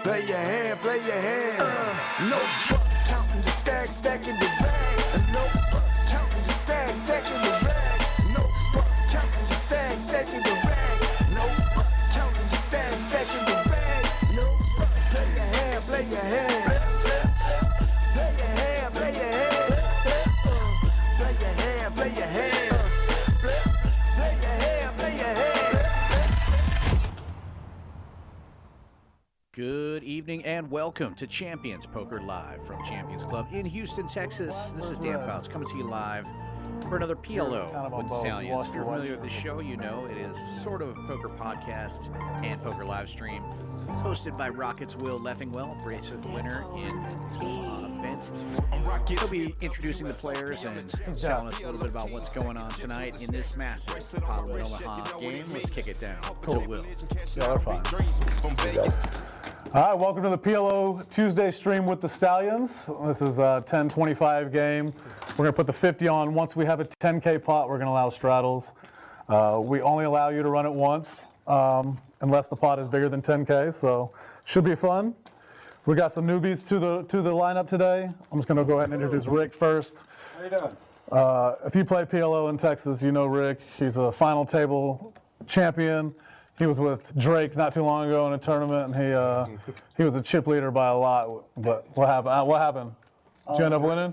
Play your hand, play your hand. No fuck, counting the stacks, stacking the bags. No fuck, counting the stacks, stacking the bags. No fuck, counting the stacks, stacking the bags. No fuck, counting the stacks, stacking the bags. No fuck, play your hand, play your hand. Play your hand, play your hand. Play your hand, play your hand. Play your hand, play your hand. Good evening and welcome to Champions Poker Live from Champions Club in Houston, Texas. This is Dan Fouts coming to you live for another PLO with the Stallions. If you're familiar with the show, you know it is sort of a poker podcast and poker live stream hosted by Rockets Will Leffingwell, abrasive winner in events. He'll be introducing the players and telling us a little bit about what's going on tonight in this massive Pot Limit Omaha game. Let's kick it down to Will. Yeah, they're fine. All right, welcome to the PLO Tuesday stream with the Stallions. This is a 10-25 game. We're going to put the 50 on. Once we have a 10K pot, we're going to allow straddles. We only allow you to run it once, unless the pot is bigger than 10K, so should be fun. We got some newbies to the lineup today. I'm just going to go ahead and introduce Rick first. How you doing? If you play PLO in Texas, you know Rick. He's a final table champion. He was with Drake not too long ago in a tournament, and he was a chip leader by a lot. But what happened? What happened? Did you end up winning?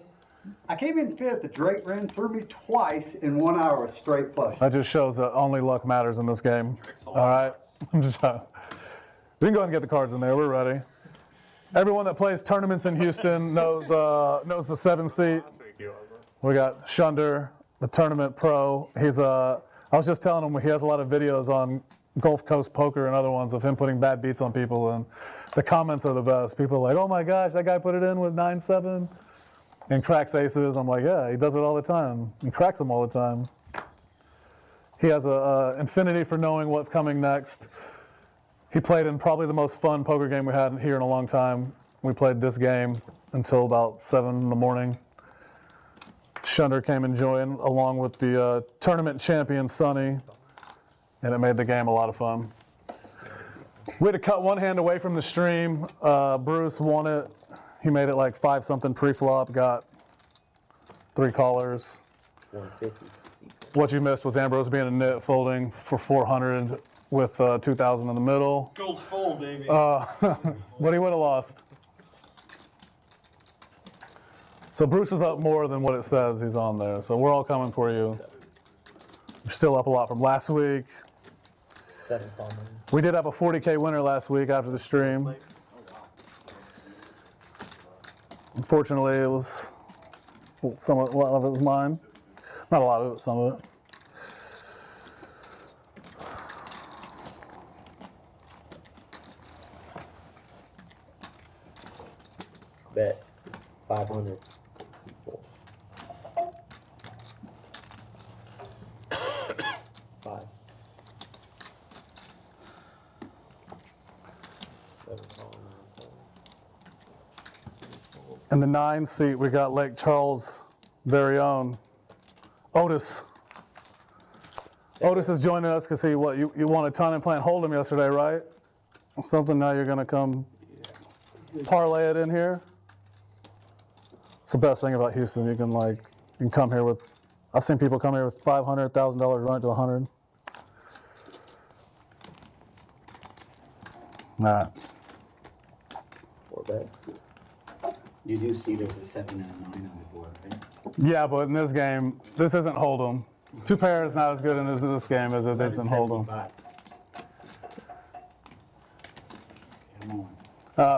I came in fifth. The Drake ran through me twice in 1 hour straight flush. That just shows that only luck matters in this game. All right? I'm just we can go ahead and get the cards in there. We're ready. Everyone that plays tournaments in Houston knows the 7 seat. We got Shunder, the tournament pro. He's I was just telling him he has a lot of videos on Gulf Coast Poker and other ones of him putting bad beats on people, and the comments are the best. People are like, oh my gosh, that guy put it in with 9-7 and cracks aces. I'm like, yeah, he does it all the time and cracks them all the time. He has an infinity for knowing what's coming next. He played in probably the most fun poker game we had here in a long time. We played this game until about 7 in the morning. Shunder came and joined along with the tournament champion, Sonny, and it made the game a lot of fun. We had to cut one hand away from the stream. Bruce won it. He made it like 5-something pre-flop, got 3 callers. 150. What you missed was Ambrose being a nit, folding for 400 with 2,000 in the middle. Gold's full, baby. But he would have lost. So Bruce is up more than what it says he's on there. So we're all coming for you. You're still up a lot from last week. We did have a 40K winner last week after the stream. Unfortunately, it was a lot of it was mine. Not a lot of it, some of it. Bet 500. C4. 5. 7. In the 9 seat, we got Lake Charles' very own Otis. Otis is joining us because you won a ton and playing Hold'em yesterday, right? Something now you're going to come parlay it in here. It's the best thing about Houston. You can come here with, I've seen people come here with $500, $1,000, run it to 100. Nah. 4 bets. You do see there's a 7 and a 9 on the board, right? Yeah, but in this game, this isn't Hold'em. 2 pair is not as good in this game as it is in Hold'em.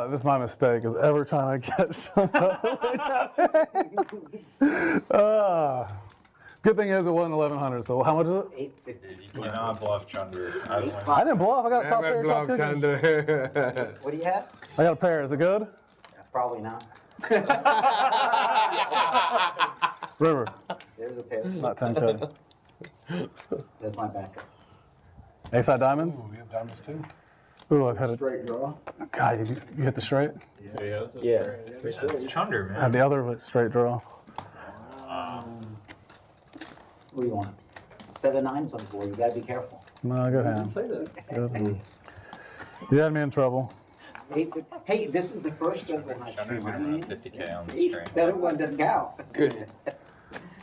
This is my mistake, is ever trying to get somebody. Good thing is it wasn't 1,100, so how much is it? 850. You cannot bluff Chunder. I didn't bluff, I got a top pair, top cookie. What do you have? I got a pair, is it good? Probably not. River. There's a pair. Not 10K. That's my backup. Ace-high diamonds? Ooh, we have diamonds too. Ooh, I've had it. Straight draw. God, you hit the straight? Yeah. That's Chunder, man. I had the other straight draw. What do you want? 7 9s on the board. You gotta be careful. No, good hand. Say that. Good. You had me in trouble. Hey, this is the first of the Chunder's gonna run 50K on the See, stream. the other one doesn't count. Good.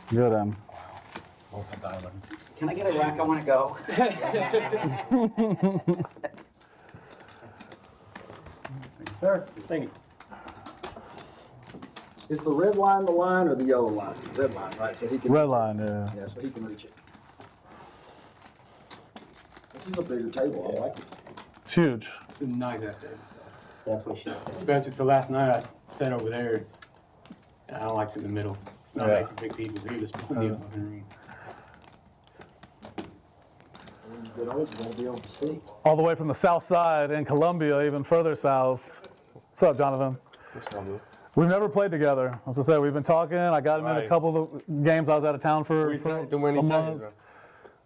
Good, Em. Can I get a rack? I want to go. Sir, thank you. Is the red line the line or the yellow line? Red line, right? So he can. Red line, yeah. Yeah, so he can reach it. This is a bigger table. I like it. It's huge. It's nice that day. That's what she said. Especially for last night, I sat over there. And I don't like to sit in the middle. It's not Yeah. like for big people. There's plenty of fucking room. When you get old, you're gonna be able to see. All the way from the south side in Columbia, even further south. What's up, Jonathan? We've never played together. As I said, we've been talking. I got him in a couple of games. I was out of town for a month.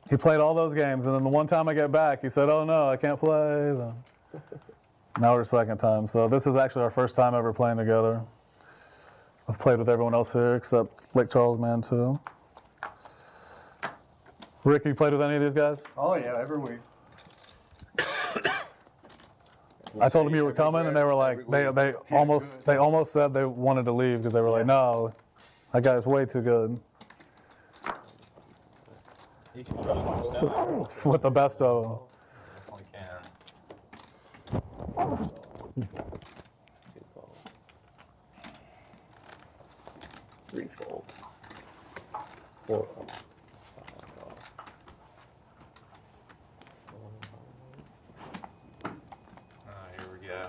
He played all those games, and then the one time I get back, he said, "Oh no, I can't play." Now we're second time, so this is actually our first time ever playing together. I've played with everyone else here except Lake Charles Man too. Rick, you played with any of these guys? Oh yeah, every week. I told them you were coming, and they were like, they almost said they wanted to leave because they were like, "No, that guy's way too good." You can try one step. With the best of them. Definitely can. Threefold. Fourfold. Here we go.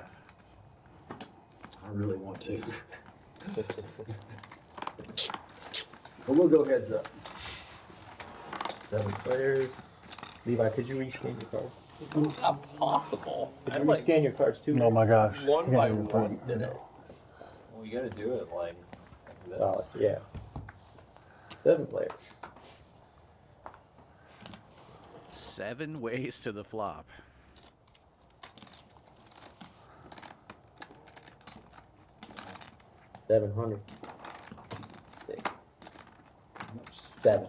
I really want to. But we'll go heads up. 7 players. Levi, could you rescan your cards? It's not possible. Could you rescan your cards too? Oh my gosh. One by one. Well, you gotta do it like this. Solid, yeah. 7 players. 7 ways to the flop. $700. 6. 7.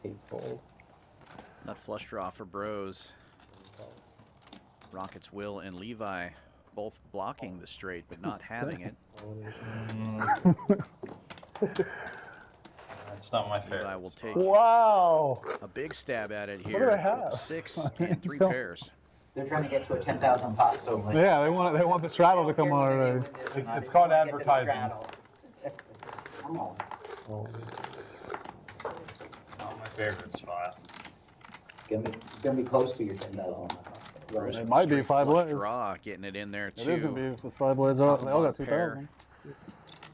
Eightfold. Nut flush draw for Brose. Rockets Will and Levi both blocking the straight but not having it. That's not my Levi favorite. will take Wow. a big stab at it do here. they have? 6 and 3 pairs. They're trying to get to a 10,000 pot. So like, Yeah, they want the straddle to come on already. It's called advertising. Come on. Not my favorite spot. It's gonna be close to your 10,000. It might be 5 Flush blades. draw, getting it in there It is gonna too. be if 5 blades up. They all got Pair. 2,000.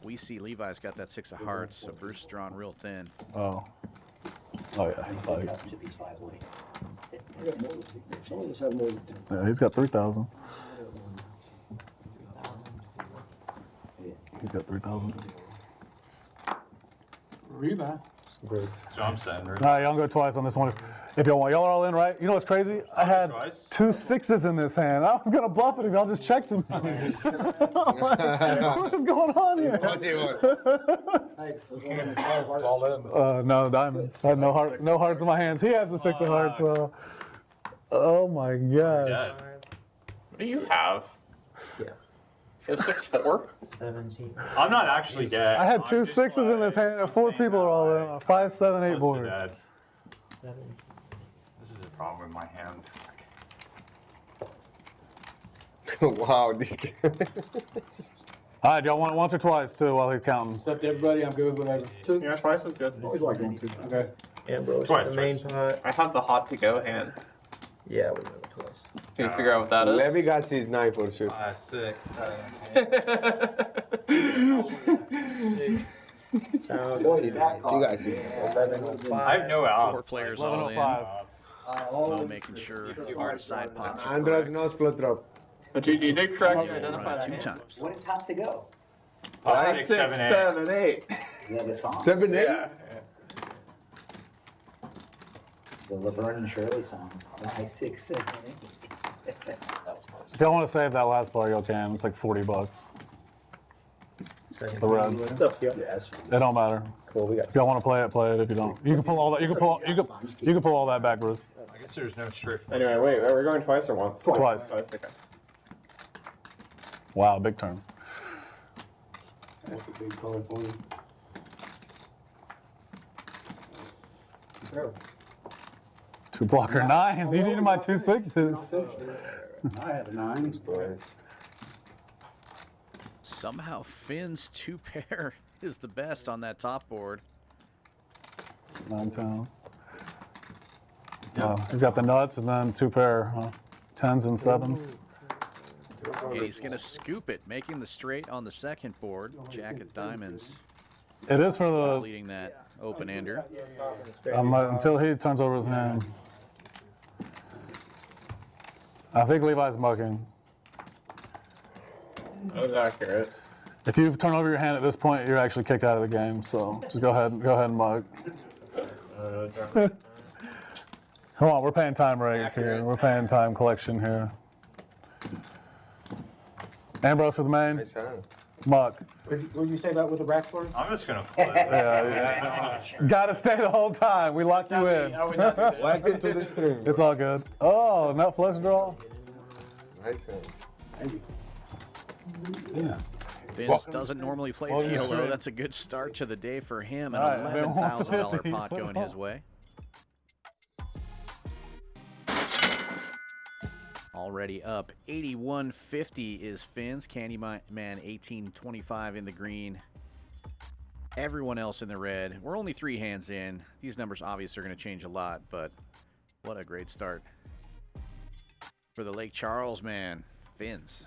We see Levi's got that 6 of hearts, so Bruce is drawn real thin. Oh. Oh yeah. I think it should be 5 way. Some of us have more than 10. Yeah, he's got 3,000. He's got 3,000. Reba. Great. That's what I'm saying. All right, y'all go twice on this one. If y'all want, y'all are all in, right? You know what's crazy? I had Twice? 2 6s in this hand. I was gonna bluff it if y'all just checked him. What is going on here? Hey, those ones all in. No diamonds. I had no hearts in my hands. He has the 6 of hearts. So. Oh my gosh. Yeah. What do you have? Yeah. You have 6-4? 17. I'm not actually dead. I had I'm 2 just 6s in this hand. And 4 people are all in. A 5, 7, 8 close to board. dead. 7. This is a problem with my hand. Wow, these guys. All right, y'all want it once or twice too while he's counting. It's up to everybody. I'm good with whatever. Yeah, twice is good. Always like going to. Okay. Ambrose Twice, the main pot. I have the hot to go hand. Yeah, we have it twice. Can you figure out what that is? Levi got his 9 for sure. 5, 6, 7, Boy, did that You guys see 1105. I have no out. 4 players all in. 1105. Mo making sure our side pots are Andros correct. no split drop. But you did correct. He will run 2 times. What is top to go? 5, 6, 7, 8. Is that a song? 7, 8? Yeah. The Laverne and Shirley song. 5, 6, 7, 8. If y'all want to save that last part, y'all can. It's like $40. second. The reds. Yeah. Yeah, that's fine. It don't matter. Cool. We got. If y'all want to play it, play it. If you don't, you can pull all that. You can pull. You can pull all that back, Bruce. I guess there's no straight. Anyway, wait, are we going twice or once? Twice. Okay. Wow, big turn. That's a big card for you. Two blocker nines. You needed my 2 sixes. I had a 9. Somehow Finn's 2-pair is the best on that top board. 9 10. Oh, you've got the nuts and then 2 pair, huh? 10s and 7s. And he's going to scoop it, making the straight on the second board. Jack of diamonds It is for the leading that open-ender. until he turns over his hand. I think Levi's mucking. That was accurate. If you turn over your hand at this point, you're actually kicked out of the game. So just go ahead and mug. Come on, we're paying time rate here. We're paying time collection here. Ambrose for the main. Nice hand. Muck. What did you say about with the rack for? I'm just gonna play. Yeah. Gotta stay the whole time. We locked you in. Black into this thing. It's all good. Oh, not flush draw. Nice hand. Yeah. Vince doesn't normally play Welcome to PLO. stream. That's a good start to the day for him. An All right, Vin wants to $11,000 50. pot going his way. Already up 81.50 is Finn's. Candyman 18.25 in the green. Everyone else in the red. We're only 3 hands in. These numbers obviously are going to change a lot, but what a great start for the Lake Charles man. Finn's.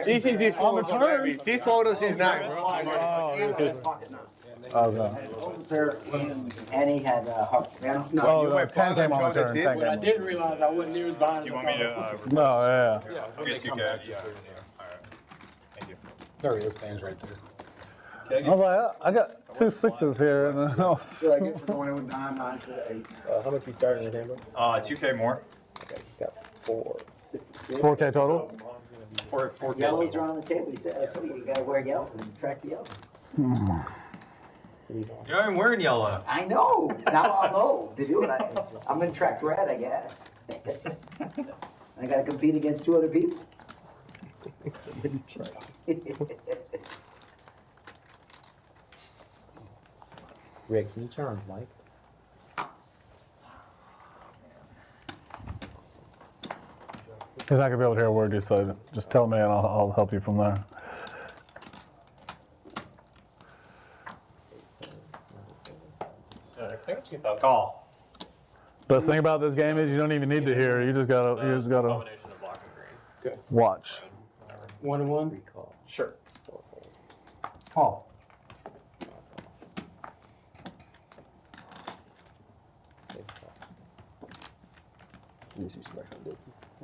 GC's photos are heavy. These photos is nice, bro. And he had heart. Oh, no, 10 came on the turn. 10 What I came didn't realize I wasn't near as behind. You want me to? on. No, yeah. I'll get 2K. Yeah. All right. Thank you. There he is, stands right there. I was like, I got 2 6s here, and then I was, What I get for going with 9 instead of 8? How much you starting the game, bro? 2K more. Okay, got 4. 4K total. 4K. Yellows are on the table. He said, I told you, you gotta wear yellow and track the yellow. You're not even wearing yellow. I know. Now I'll know to do it. I'm gonna track red, I guess. I gotta compete against 2 other people. Rick, can you turn on Mike? He's not gonna be able to hear a word you said. Just tell me, and I'll help you from there. Call. Best thing about this game is you don't even need to hear. You just gotta Combination of black and green. watch. 1 and 1. Sure. Paul.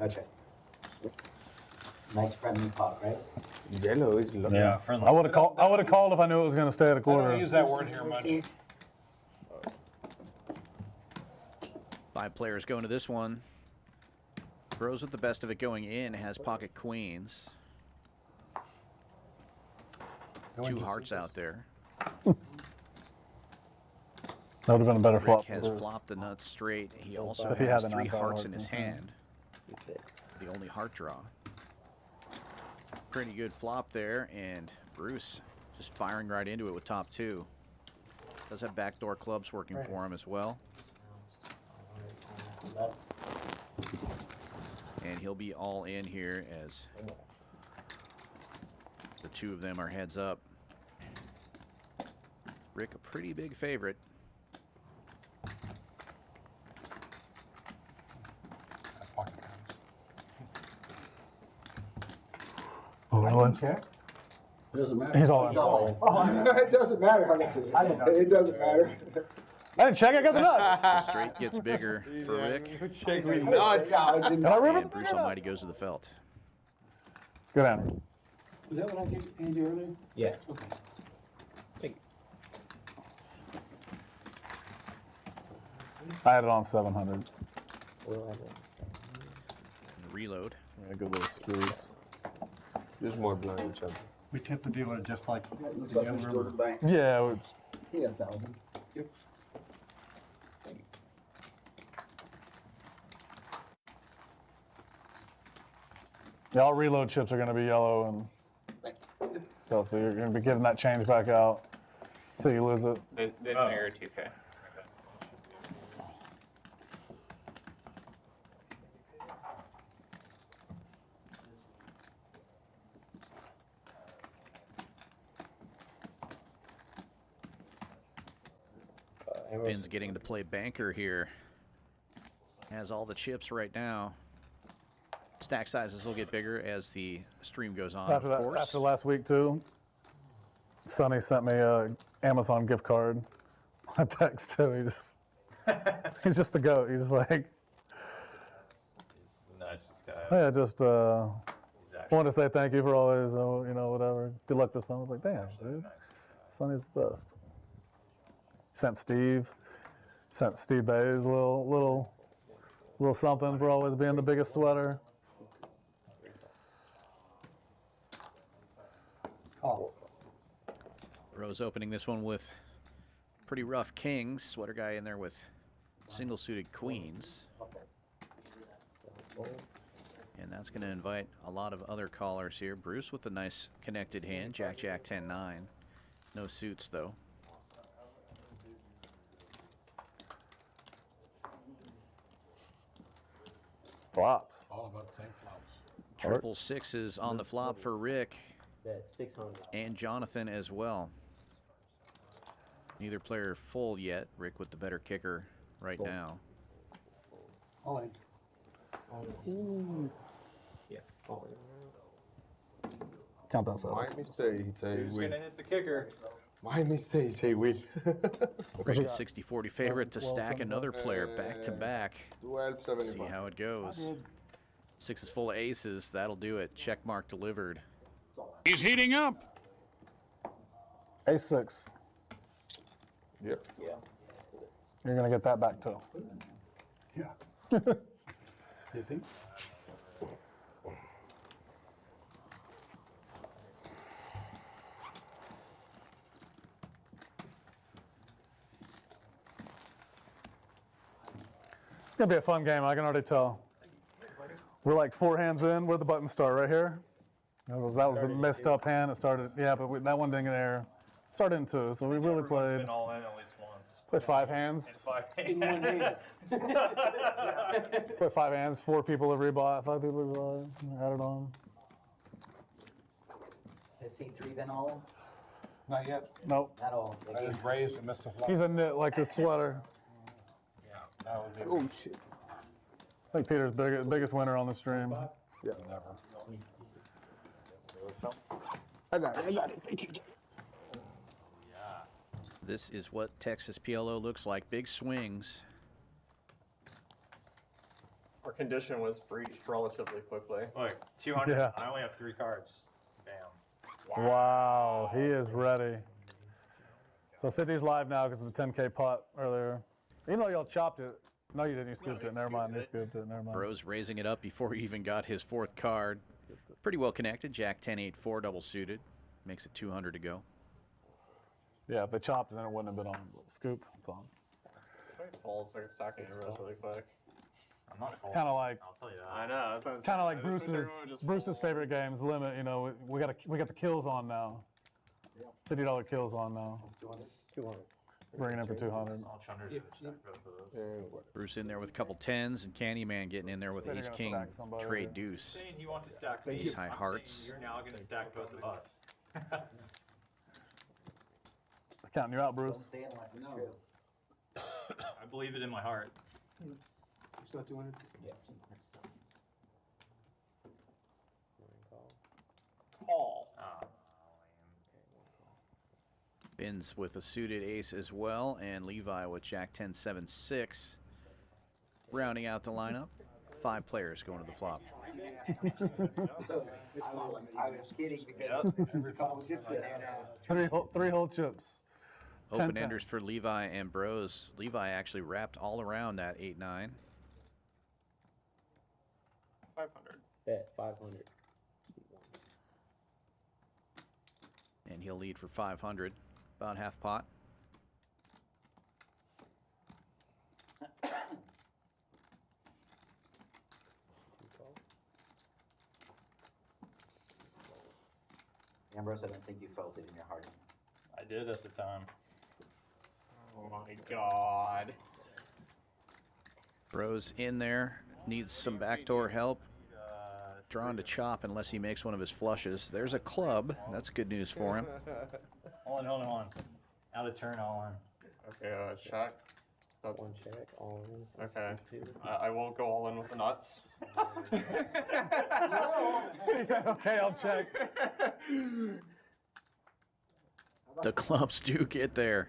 Okay. Nice friendly pot, right? Yellow is low. Yeah, friendly. I would have called if I knew it was gonna stay at a I don't quarter. use that word here much. 5 players going to this one. Brose with the best of it going in has pocket queens. 2 hearts out there. That would have been a better Rick flop. has flopped the nuts straight. He also If he has had the 3 9-5 hearts in hearts his in hand. hand. The only heart draw. Pretty good flop there, and Bruce just firing right into it with top 2. Does have backdoor clubs working for him as well. And he'll be all in here as the 2 of them are heads up. Rick, a pretty big favorite. Oh, really? Check. It doesn't matter. He's all in. It doesn't matter. It doesn't matter. I didn't check. I got the nuts. The straight gets bigger for Rick. Nuts. And I remember And Bruce Almighty goes to the felt. Good hand. Was that what I gave Andy earlier? Yeah. Okay. I had it on 700. Reload. Yeah, good little screws. There's more blind each other. We tip the dealer just like Looks like we stored the bank. Yeah, it's, He had 1,000. Yep. yeah, all reload chips are going to be yellow and stuff, so you're going to be giving that change back out until you lose it. There's an error 2K. Ben's getting to play banker here. Has all the chips right now. Stack sizes will get bigger as the stream goes on. So after of that, course. after last week too, Sonny sent me a Amazon gift card. A text too. He's just the goat. He's like, He's the nicest guy. yeah, just Exactly. want to say thank you for always, you know, whatever. Good luck this summer. I was like, damn, dude, Sonny's the best. Sent Steve Bay's little something for always being the biggest sweater. Oh, Rose opening this one with pretty rough kings. Sweater guy in there with single suited queens. And that's going to invite a lot of other callers here. Bruce with a nice connected hand. Jack, 10-9. No suits though. Flops. All about the same flops. Triple sixes on the flop for Rick Bet 600. and Jonathan as well. Neither player full yet. Rick with the better kicker right now. all in. Yeah. Oh, Count that My mistake, say Who's we. gonna hit the kicker? My mistake, say we. Rick is 60-40 favorite to stack another player back to back. 12.75. See how it goes. Sixes full of aces. That'll do it. Check mark delivered. He's heating up. A6. Yep. yeah. You're gonna get that back too. Yeah. You think? It's gonna be a fun game. I can already tell. We're like 4 hands in. Where'd the button start? Right here. That was the messed up hand. It started. Yeah, but that one didn't get air. Started in 2, so we really Everyone's played. been all in at least once. Played 5 hands. In one hand. Played 5 hands. 4 people have rebought. 5 people have rebought. Added on. Has C3 been all in? Not yet. Nope. Not all. I just raised and missed the flop. He's a knit like his sweater. That would be Oh shit. I think Peter's biggest winner on the stream. never. I got it. Thank you. This is what Texas PLO looks like. Big swings. Our condition was breached relatively quickly. Look, 200. Yeah. I only have 3 cards. Bam. Wow, he is ready. So 50's live now because of the 10K pot earlier. Even though y'all chopped it. No, you didn't. You scooped it. Never mind. You scooped it. Never mind. Brose raising it up before he even got his 4th card. Pretty well connected. Jack 10-8-4 double suited. Makes it 200 to go. Yeah, if they chopped it, then it wouldn't have been on. Scoop, it's on. Folds, start stacking it really quick. I'm not It's kind of like I'll tell you that. I know. That's what I'm kind of saying. like I just think Bruce's everyone just Bruce's folds. favorite games. Limit. You know, we got the kills on now. $50 kills on now. 200. Bringing in for 200. I'll chunder to stack both of those. Bruce in there with a couple 10s and Candyman getting in there with Said you're ace gonna king stack somebody. trade deuce. Saying he wants to stack Ace me. high I'm hearts. saying you're now gonna stack both of us. Counting you out, Don't Bruce. say it unless it's true. I believe it in my heart. Still 200? Yeah, it's next time. Call. Ben's with a suited ace as well, and Levi with Jack 10-7-6. Rounding out the lineup. 5 players going to the flop. I was kidding because every call was just there now. 3 whole chips. Open 10 enders for Levi and Brose. Levi actually wrapped all around that 8-9. 500. Bet 500. And he'll lead for 500, about half pot. Ambrose, I don't think you felt it in your heart. I did at the time. Oh my god. Brose in there, needs some backdoor help. Drawn to chop unless he makes one of his flushes. There's a club. That's good news for him. Hold on. Out of turn, all in. Okay, check. One check, all in. Okay. I won't go all in with the nuts. He said, okay, I'll check. The clubs do get there.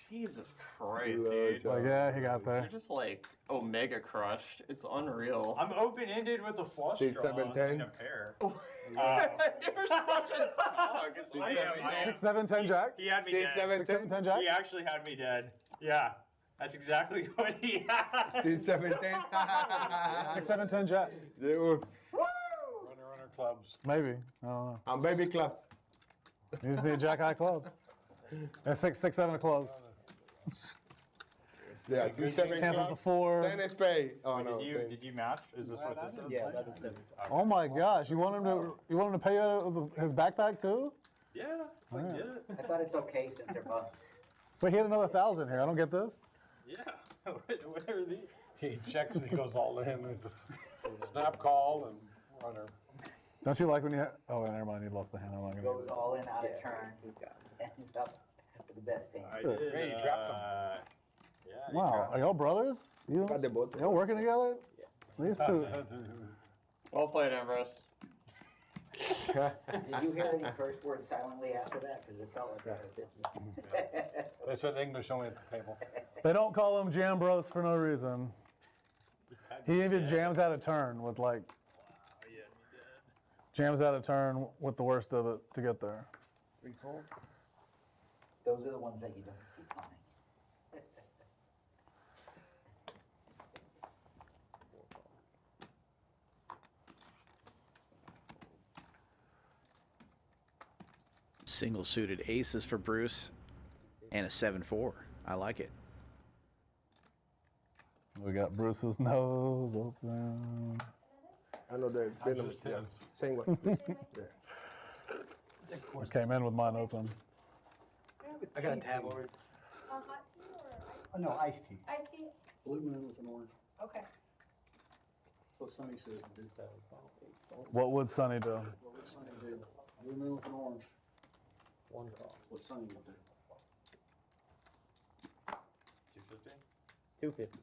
Jesus Christ, dude. Like, yeah, he got You're there. just like Omega crushed. It's unreal. I'm open-ended with the flush Six, draw seven, 10. in a pair. You're such a dog. 6, 6, 7, 10 jack. He had me 6, dead. 7, 6, 7, 10 jack. He actually had me dead. Yeah. That's exactly what he had. 6, 7, 10. 6, 7, 10 jack. Dude. Runner clubs. Maybe. I don't know. I'm baby clubs. You just need jack high clubs. And 6, 7 of clubs. Yeah, 2, 7 Cancels the clubs. 4. 10 is spade. Oh no. Did you match? Is this what this is? Yeah, 11, 7. Oh my gosh! You want him to pay out of his backpack too? Yeah, I did it. I thought it's okay since they're bugs. But he had another 1,000 here. I don't get this. Yeah. What are these? He checks and he goes all in and just snap call and runner. Don't you like when you? Oh, never mind. You lost the hand. I'm not gonna. Goes all in, out of turn. Ends up with the best thing. I did. Hey, you dropped Yeah. Wow, are y'all brothers? You Got the both. y'all working together? These two. Well played, Ambrose. Did you hear any curse words silently after that? Because it felt like that. They said English only at the table. They don't call him Jam Bros for no reason. He even jams out of turn with like. Jams out of turn with the worst of it to get there. Those are the ones that you don't see coming. Single suited aces for Bruce and a 7-4. I like it. We got Bruce's nose open. I know they're venomous. Yeah. Same way. I came in with mine open. I got a tab over. Oh, no, iced tea. Iced tea? Blue moon with an orange. Okay. So Sonny says, What would Sonny do? what would Sonny do? Blue moon with an orange. One call. What Sonny would do? 250? 250.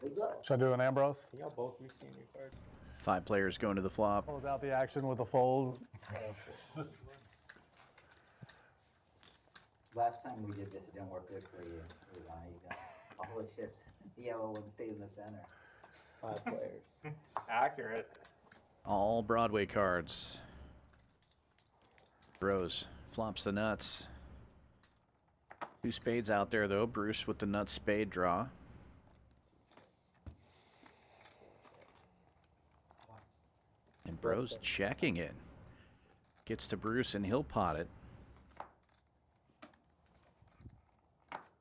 What's up? Should I do an Ambrose? Can y'all both rescan your cards? 5 players going to the flop. Close out the action with a fold. Last time we did this, it didn't work good for you. You got all the chips. The yellow one stayed in the center. 5 players. Accurate. All Broadway cards. Brose flops the nuts. 2 spades out there though. Bruce with the nut spade draw. And Brose checking it. Gets to Bruce and he'll pot it.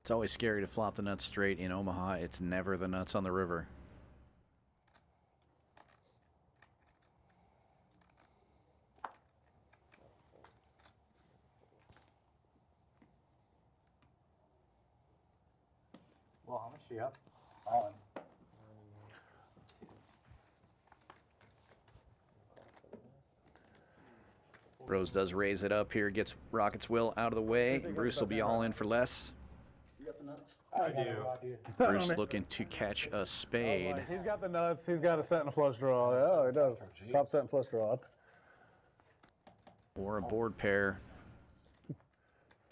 It's always scary to flop the nuts straight in Omaha. It's never the nuts on the river. Well, how much do you have? All in. Brose does raise it up here, gets Rocket's Will out of the way. Bruce will be all in for less. You got the nuts? I do. Bruce looking to catch a spade. He's got the nuts. He's got a set and a flush draw. Oh, he does. Top set and flush draw. Or a board pair.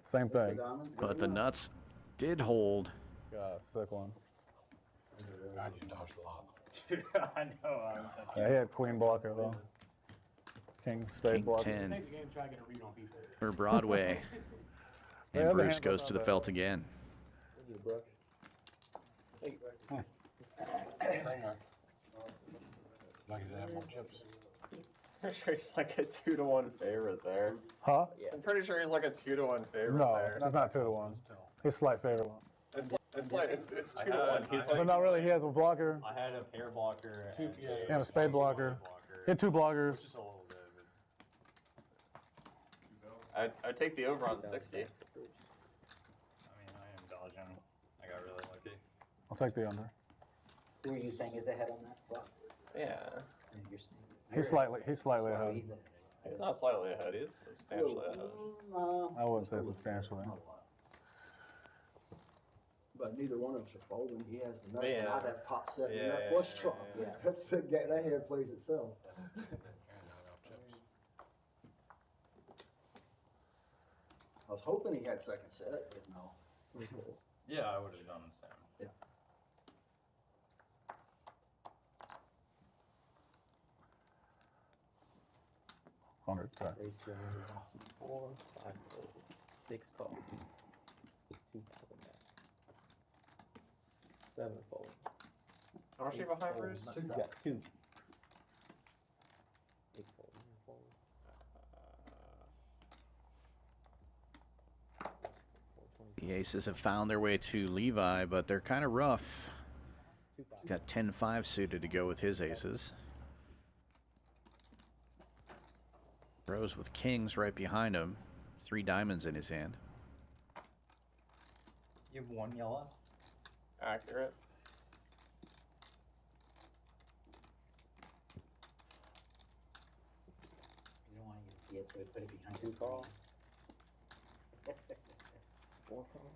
Same thing. But the nuts did hold. God, sick one. God, you dodged a lot. I know. Yeah, he had queen blocker though. King spade King blocker. 10 Take the game, try to get a read on people. for Broadway. Yeah, And the Bruce hand goes was to not the bad. felt again. Need a brush. Lucky to have more chips. I'm pretty sure he's like a 2-to-1 favorite there. Huh? I'm pretty sure he's like a 2-to-1 favorite No, there. that's not 2-1. He's slight favorite one. It's 2-to-1. He's But like, not really. He has a blocker I had a pair blocker and a spade blocker. He had 2 blockers. Just a little bit. But I'd take the over on 60. I mean, I am dodging. I got really lucky. I'll take the under. Who are you saying is ahead on that block? Yeah. And you're saying He's slightly ahead. he's ahead. He's not slightly ahead. He's substantially ahead. I wouldn't say substantially. But neither one of us are folding. He has the nuts Yeah. and I have top set Yeah, and that yeah, flush yeah, draw. yeah. That's the that hand plays itself. I was hoping he had second set, but no. Yeah, I would have done the same. Yeah. 100. Okay. Raise 200, 4, 5, 6 fold. 2,000 back. 7 fold. How much are you behind, Bruce? You got 2. 8 fold. 9 fold. 425. The aces have found their way to Levi, but they're kind of rough. 2,000. Got 10-5 suited to go with his aces. Brose with kings right behind him. 3 diamonds in his hand. You have 1 yellow? Accurate. You don't want to see it, so we put it behind 2 call. 4 call.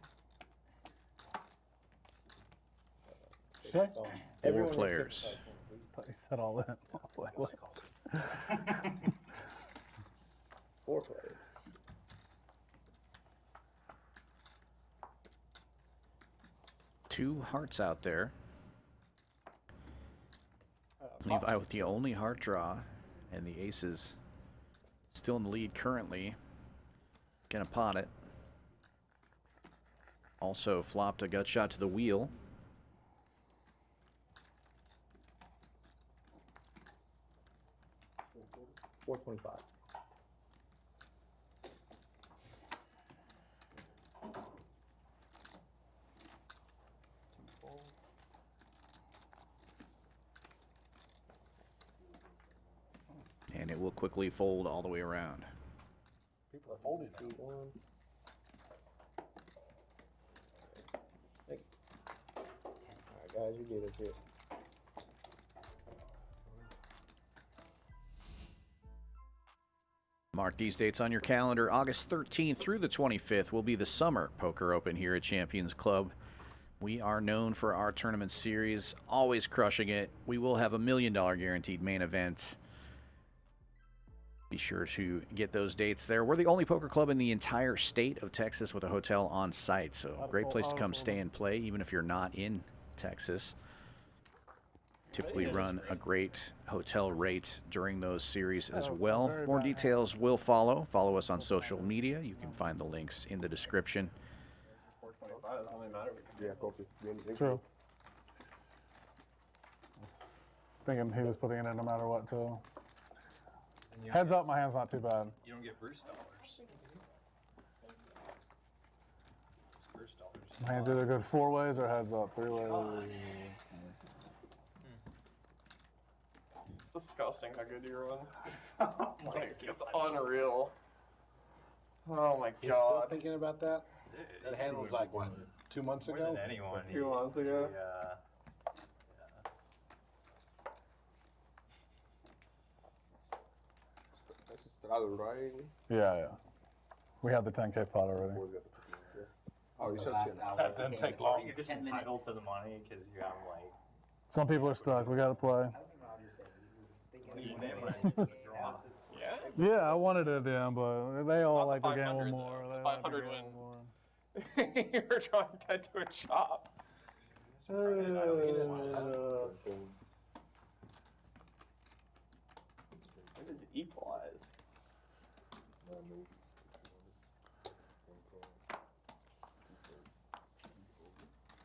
Okay. 4 players. I thought you said all that. I was like, what? 4 players. Two hearts out there. Levi with the only heart draw, and the aces still in the lead currently. Gonna pot it. Also flopped a gut shot to the wheel. $425. And it will quickly fold all the way around. People are folding now. C1. Alright guys, you did it here. Mark these dates on your calendar. August 13th through the 25th will be the Summer Poker Open here at Champions Club. We are known for our tournament series, always crushing it. We will have $1 million guaranteed main event. Be sure to get those dates there. We're the only poker club in the entire state of Texas with a hotel on site, so great place to come stay and play, even if you're not in Texas. Typically run a great hotel rate during those series as well. More details will follow. Follow us on social media. You can find the links in the description. True. Thinking he was putting it in no matter what, too. Heads up, my hand's not too bad. You don't get Bruce dollars. Bruce dollars. My hand's either good 4 ways or heads up 3 ways. It's disgusting how good you run. Like, it's unreal. Oh my You still god. thinking about that? That hand was like, what, 2 months More ago? than anyone. 2 months ago. Yeah. We had the 10K pot already. Oh, you said That doesn't take long. You're just entitled to the money because you have like. Some people are stuck. We got to play. Yeah? Yeah, I wanted it in, but they all Not like the to gamble 500 more. though. They The like to 500 gamble win. more. You were drawing dead to a chop. When does it equalize?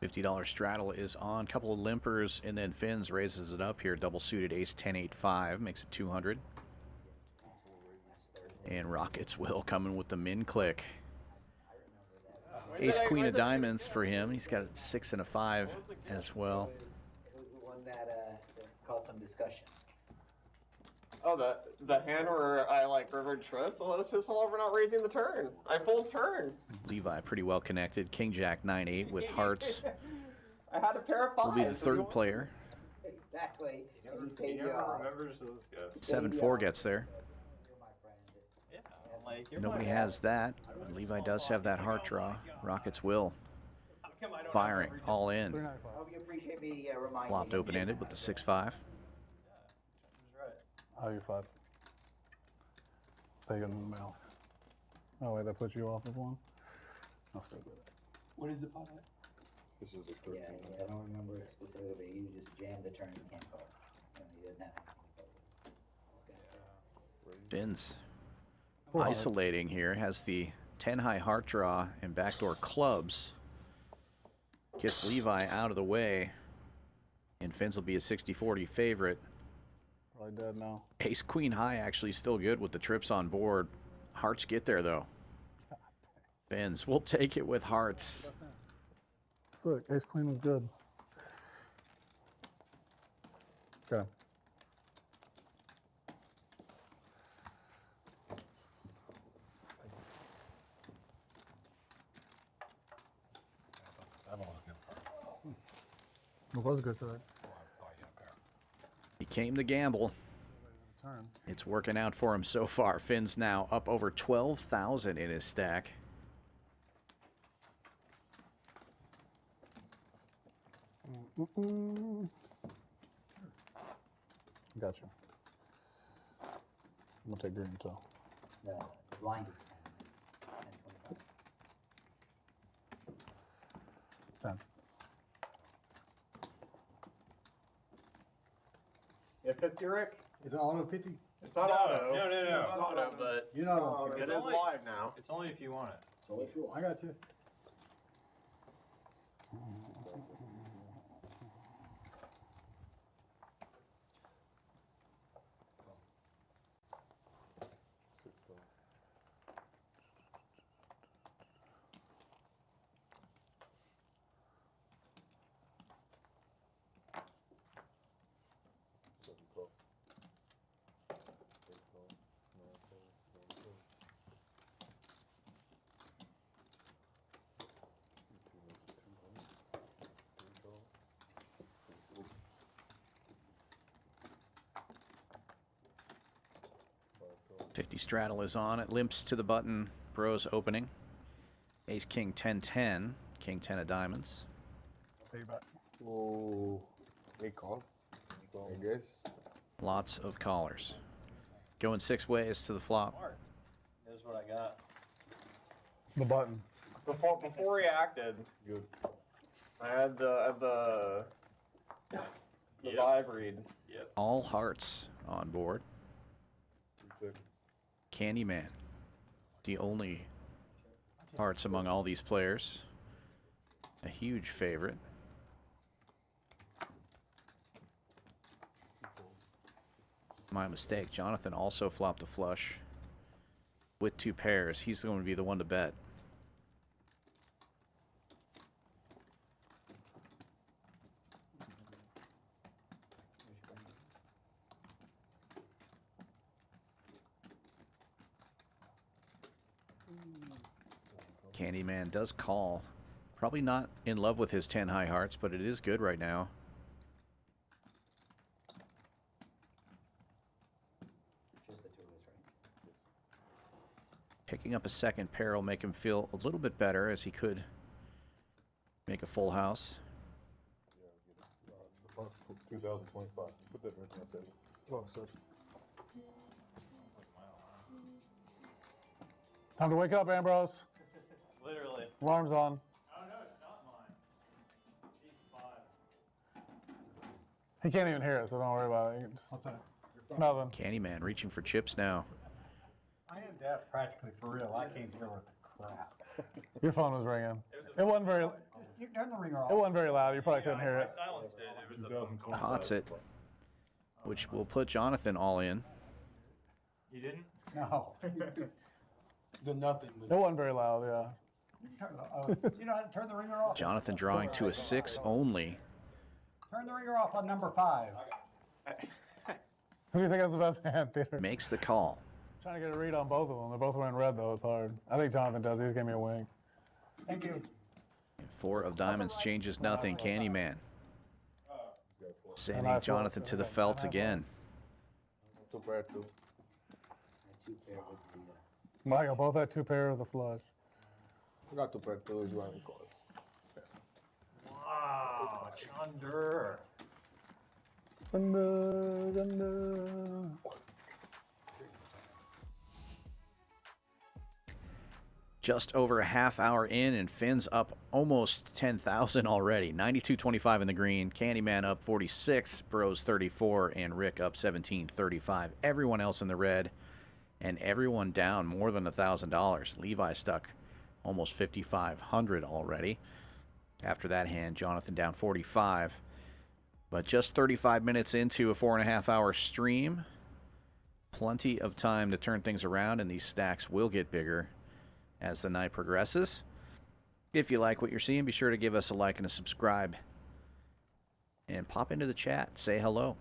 $50 straddle is on. Couple of limpers, and then Finns raises it up here. Double suited ace 10 8 5 makes it 200. And Rockets will coming with the min click. Ace queen of diamonds for him. He's got a 6 and a 5 as well. It was the one that caused some discussion. Oh, the hand where I like rivered trips? Well, this is all over not raising the turn. I fold turns. Levi pretty well connected. King Jack 9-8 with hearts. I had a pair of fives. Will be the third player. Exactly. He never remembers those guys. 7-4 gets there. Yeah, like, Nobody has that. Levi does have that heart draw. Rockets will. Firing all in. I hope you appreciate me reminding Flopped you. open-ended with the 6-5. Oh, you're 5. Take it in the mail. Oh, wait, that puts you off of one? I'll still do it. What is the pot at? This is a 13. Yeah, I don't remember it specifically. You just jammed the turn you can't call. He didn't have Finns isolating here. Has the 10 high heart draw and backdoor clubs. Gets Levi out of the way. And Finns will be a 60-40 favorite. Probably dead now. Ace queen high actually still good with the trips on board. Hearts get there though. Finns will take it with hearts. Sick. Ace queen was good. Okay. It was good today. He came to gamble. It's working out for him so far. Finn's now up over 12,000 in his stack. Gotcha. I'm gonna take green too. The blind is 10. 10. Yeah, 50, Rick? Is it auto 50? It's not auto. No. It's not auto, but You know, it is live now. It's only if you want it. so if you, I got you. Straddle is on. It limps to the button. Brose opening. Ace king 10-10. King 10 of diamonds. Take back. Oh, they call. I guess. Lots of callers. Going 6 ways to the flop. Here's what I got. The button. Before he acted, Good. I had the vibe read. Yep. All hearts on board. Candyman, the only hearts among all these players. A huge favorite. My mistake. Jonathan also flopped a flush with 2 pairs. He's going to be the one to bet. Candyman does call. Probably not in love with his 10 high hearts, but it is good right now. Picking up a second pair will make him feel a little bit better, as he could make a full house. 2025. Put that right there. Oh, sir. Time to wake up, Ambrose. Literally. Alarm's on. Oh no, it's not mine. C5. He can't even hear it, so don't worry about it. Nothing. Candyman reaching for chips now. I am deaf practically for real. I can't hear what the crap. Your phone was ringing. It wasn't very. You can turn the ringer off. It wasn't very loud. You probably couldn't hear it. Silenced it. It was a Pots it, which will put Jonathan all in. You didn't? No. The nothing. It wasn't very loud, yeah. You know how to turn the ringer off? Jonathan drawing to a 6 only. Turn the ringer off on number 5. Who do you think has the best hand, Peter? Makes the call. Trying to get a read on both of them. They're both wearing red, though. It's hard. I think Jonathan does. He just gave me a wink. Thank you. 4 of diamonds changes nothing. Candyman. Sending Jonathan to the felt again. Michael, both had 2 pair of the flush. I got 2 pair too, you want to call it. Wow, Chunder. Thunder. Just over a half hour in, and Finn's up almost 10,000 already. 92.25 in the green. Candyman up 46, Brose 34, and Rick up 17.35. Everyone else in the red, and everyone down more than $1,000. Levi stuck almost 5,500 already. After that hand, Jonathan down 45. But just 35 minutes into a 4.5 hour stream. Plenty of time to turn things around, and these stacks will get bigger as the night progresses. If you like what you're seeing, be sure to give us a like and a subscribe. And pop into the chat. Say hello.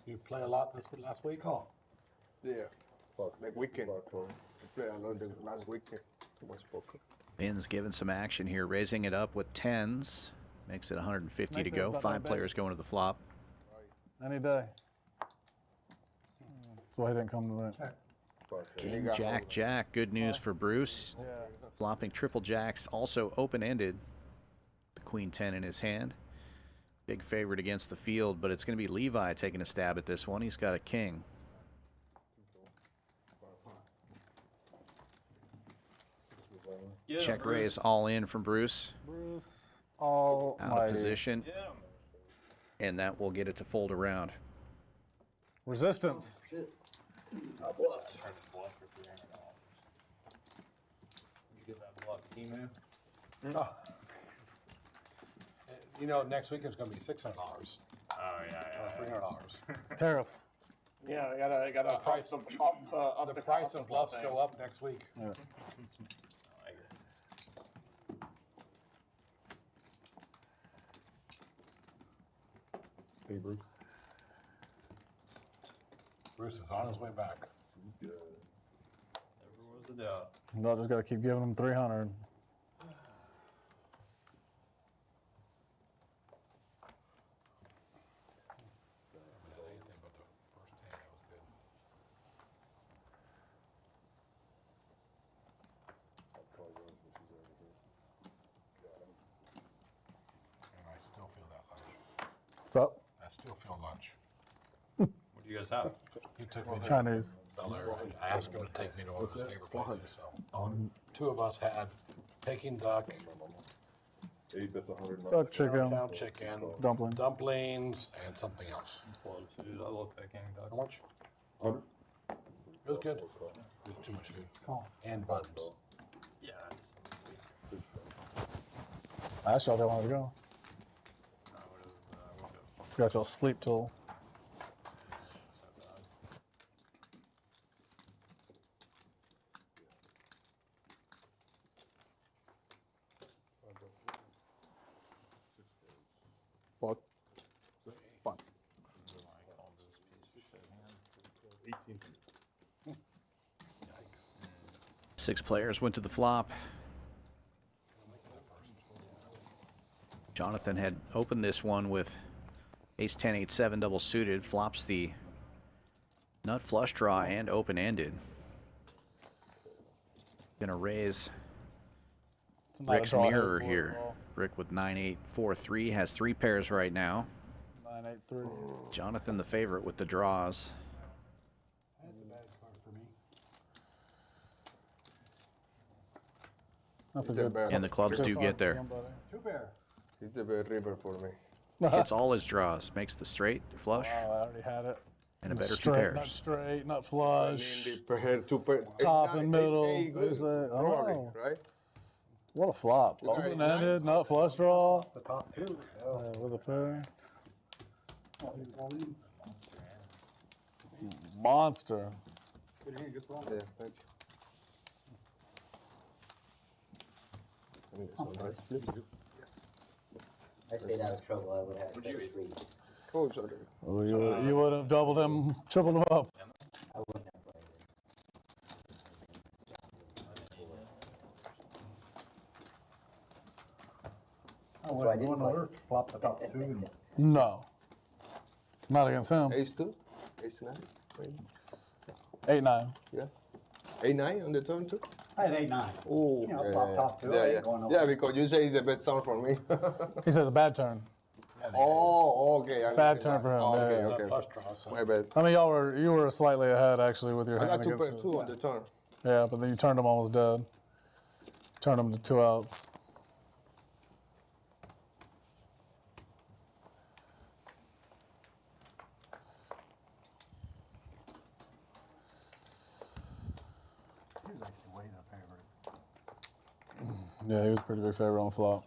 You play a lot this last week? Oh. Yeah. Like weekend. We played a lot last weekend. Too much poker. Finn's giving some action here, raising it up with 10s. Makes it 150 to Makes it go. about 5 that big. players going to the flop. Any day. That's why he didn't come tonight. King, Jack, Jack. Good news for Bruce. Yeah. Flopping triple jacks, also open-ended. The Queen 10 in his hand. Big favorite against the field, but it's going to be Levi taking a stab at this one. He's got a king. Check raise all in from Bruce. Bruce Almighty. Out of position. And that will get it to fold around. Resistance. I bluffed. You get that bluff, Emu? You know, next week it's going to be $600. Oh, yeah. $300. Tariffs. Yeah, I got the price of the price of bluffs go up next week. Yeah. Hey, Bruce. Bruce is on his way back. Never was a doubt. No, just got to keep giving him 300. What's up? I still feel lunch. What do you guys have? He took me to Chinese. Bel Air. I asked him to take me to one of his favorite places. So, 2 of us had Peking duck, Duck chicken. cow chicken, Dumplings. dumplings, and something else. Dude, I love Peking duck. How much? It was good. It was too much food. And buns. Yeah. I asked y'all if they wanted to go. Forgot y'all sleep till. What? Fun. 6 players went to the flop. Jonathan had opened this one with ace 10, 8, 7 double suited. Flops the Nut flush draw and open-ended. Gonna raise not a Rick's draw mirror hand here. Rick with 9-8-4-3 has 3 pairs right now. 9-8-3. Jonathan the favorite with the draws. That's a good. And the clubs do get there. He's a bad river for me. Hits all his draws. Makes the straight flush. Oh, I already had it. And a better straight, 2 pairs. Not straight, not flush. Two pair, Top and middle. Oh, right? what a flop. Look at Open-ended, not flush draw. The top 2. With a pair. Monster. Yeah, thank you. I stayed out of trouble. I would have had 3. Oh, sorry. Oh, you would have doubled him, tripled him up. I wouldn't have played it. So I didn't play it. Flop the top 2. No. Not against him. Ace 2? Ace 9? Maybe. 8-9. Yeah. 8-9 on the turn too? I had 8-9. Oh, You know, flop top 2. I yeah, ain't yeah. going Yeah, nowhere. because you say it's the best sound for me. He said a bad turn. Oh, okay. I Bad understand turn for him, Oh, okay, yeah. okay. Flush draw, so. My bad. I mean, you were slightly ahead actually with your I hand got 2 against pairs his. too on the turn. Yeah, but then you turned him almost dead. Turned him to 2 outs. He's actually way the favorite. Yeah, he was pretty big favorite on the flop.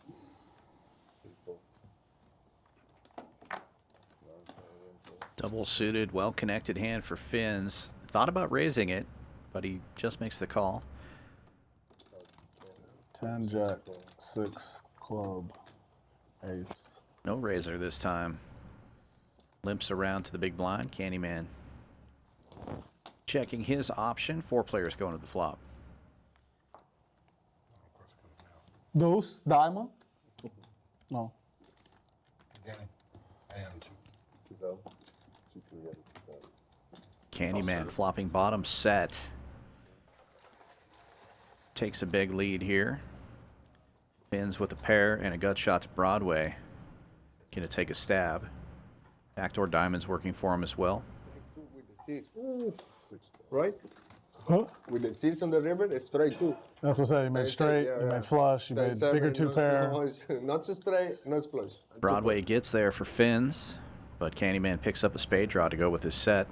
Double suited, well-connected hand for Fins. Thought about raising it, but he just makes the call. 10, jack, 6, club, ace. No razor this time. Limps around to the big blind. Candyman checking his option. 4 players going to the flop. Deuce, diamond? No. And 2. Candyman flopping bottom set. Takes a big lead here. Fins with a pair and a gut shot to Broadway. Gonna take a stab. Backdoor diamonds working for him as well. With the seats. Oof. Right? Huh? With the seats on the river, it's straight 2. That's what I said. You made straight, you made flush, you made bigger 2 pair. Not so straight, not flush. Broadway gets there for Fins, but Candyman picks up a spade draw to go with his set.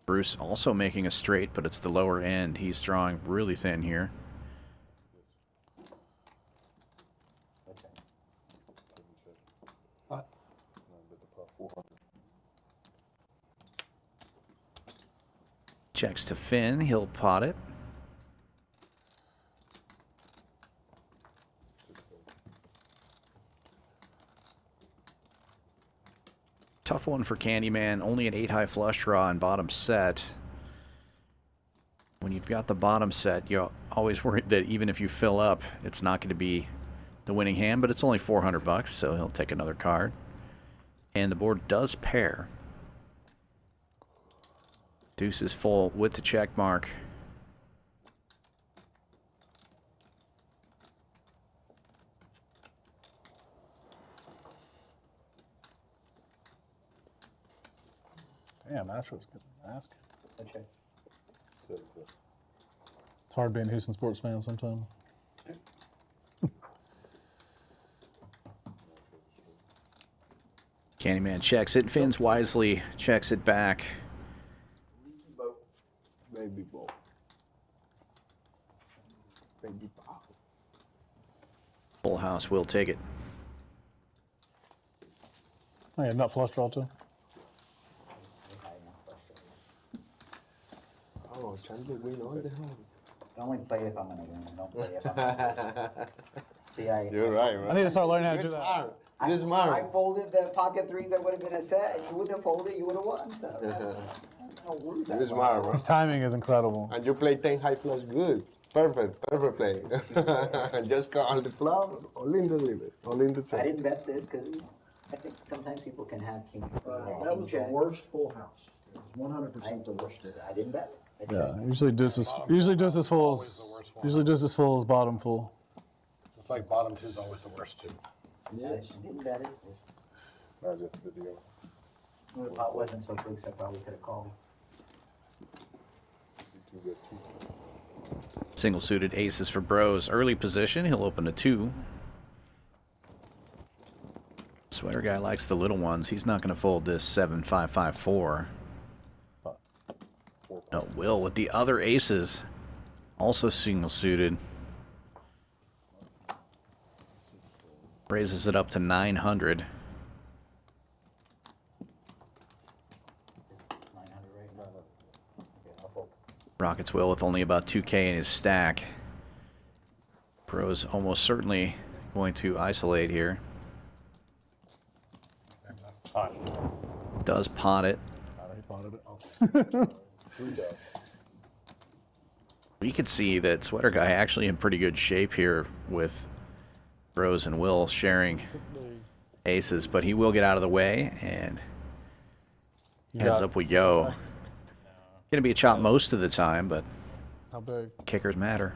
Bruce also making a straight, but it's the lower end. He's drawing really thin here. Checks to Finn, he'll pot it. Tough one for Candyman, only an 8-high flush draw and bottom set. When you've got the bottom set, you're always worried that even if you fill up, it's not going to be the winning hand, but it's only $400, so he'll take another card. And the board does pair. Deuce is full with the check mark. Damn, Ash was good. Ask. Okay. It's hard being a Houston sports fan sometimes. Candyman checks it. Fins wisely checks it back. Leaky boat. Baby boat. Baby boat. Full house will take it. Oh, yeah, nut flush draw too. Oh, Chandler win all the time. Only play if I'm gonna win. Don't play if I'm gonna lose. See, You're right, man. I need to start learning how to You're do that. smart. You're smart. I folded the pocket 3s that would have been a set. You wouldn't have folded, you would have won. So I don't lose that You're one. smart, bro. His timing is incredible. And you play 10 high plus good. Perfect play. Just call the flop, all in the limit, all in the I set. didn't bet this because I think sometimes people can have king. That was the worst full house. It was 100% the worst. I didn't bet. Yeah, usually deuces full is bottom full. It's like bottom two is always the worst too. Yes. I didn't bet it. Not just the deal. The pot wasn't so big, so I probably could have called. Single suited aces for Brose. Early position, he'll open a 2. Sweater guy likes the little ones. He's not going to fold this 7-5-5-4. No, Will with the other aces. Also single suited. Raises it up to 900. Rockets Will with only about 2K in his stack. Brose almost certainly going to isolate here. Does pot it. He potted it. You can see that Sweater Guy actually in pretty good shape here with Brose and Will sharing aces, but he will get out of the way and heads up we go. Gonna be a chop most of the time, but how big? Kickers matter.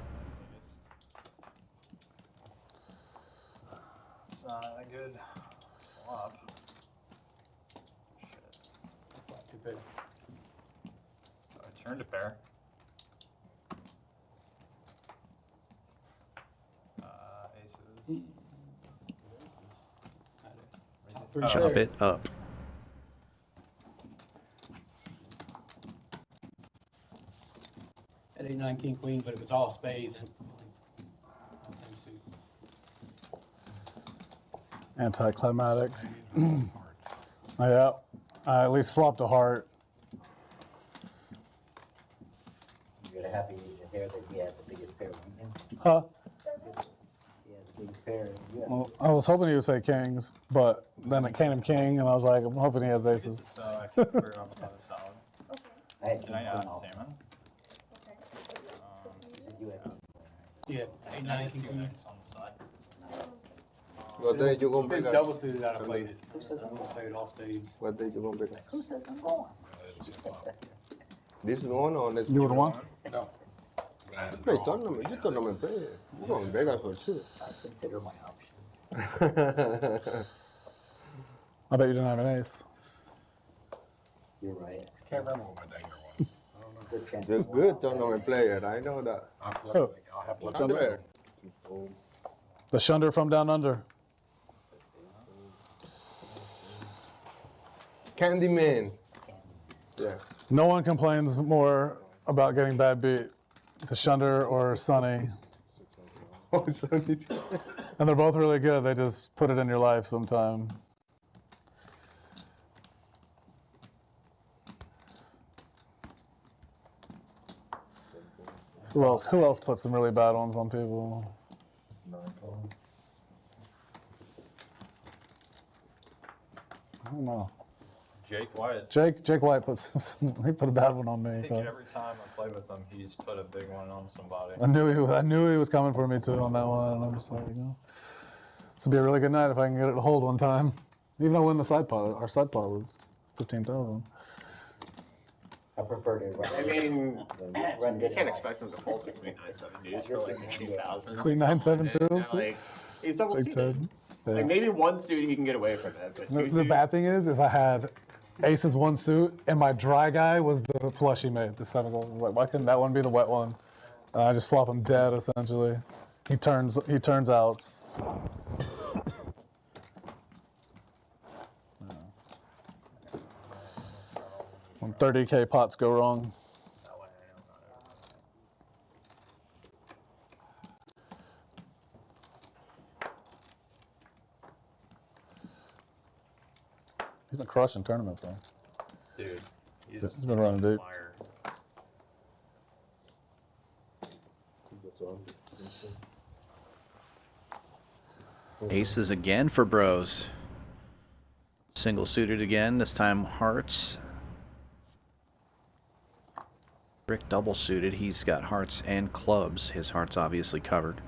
It's not a good flop. Too big. Turn to pair. Aces. Chop it up. At 8-9 king queen, but if it's all spades, Anticlimactic. Yeah, I at least flopped a heart. You're happy to hear that he has the biggest pair, weren't you? Huh? He has the biggest pair. Yeah. Well, I was hoping he would say kings, but then it came king, and I was like, I'm hoping he has aces. So I can put it on the solid. I had Can I add salmon? yeah, 8-9 king queen. On the side. What day you gonna Big pick double up? suited out of played it. Who says I'm going? Played all spades. What day you gonna pick up? Who says I'm going? This one or next You would one? want? No. Hey, tournament. You tournament player. You going Vegas for sure. I consider my options. I bet you didn't have an ace. You're right. I can't remember what my danger was. Good chance. You're good tournament player. I know that. I'll have to look Not at bad. it. The Shunder from down under. Candyman. Yeah. No one complains more about getting bad beat. The Shunder or Sunny. Oh, Sonny. And they're both really good. They just put it in your life sometime. Who else put some really bad ones on people? I don't know. Jake White. Jake White he put a bad one on I me. think but every time I play with him, he's put a big one on somebody. I knew he was coming for me too on that one, and I'm just like, this will be a really good night if I can get it to hold one time. Even though I win the side pot, our side pot was 15,000. I prefer to run. I mean, Run you good can't at expect him to fold the queen 9-7 deuce for like 15,000. Queen 9-7 And, like, he's double Big suited. Ted. Yeah. Like maybe one suit he can get away from it, but two The bad thing is I had aces one suit, and my dry guy was the flush he made, the 7 gold. Like, why couldn't that one be the wet one? I just flop him dead essentially. He turns outs. When 30K pots go wrong. He's been crushing tournaments though. Dude, he's been running deep. fire. Aces again for Brose. Single suited again, this time hearts. Rick double suited, he's got hearts and clubs. His heart's obviously covered.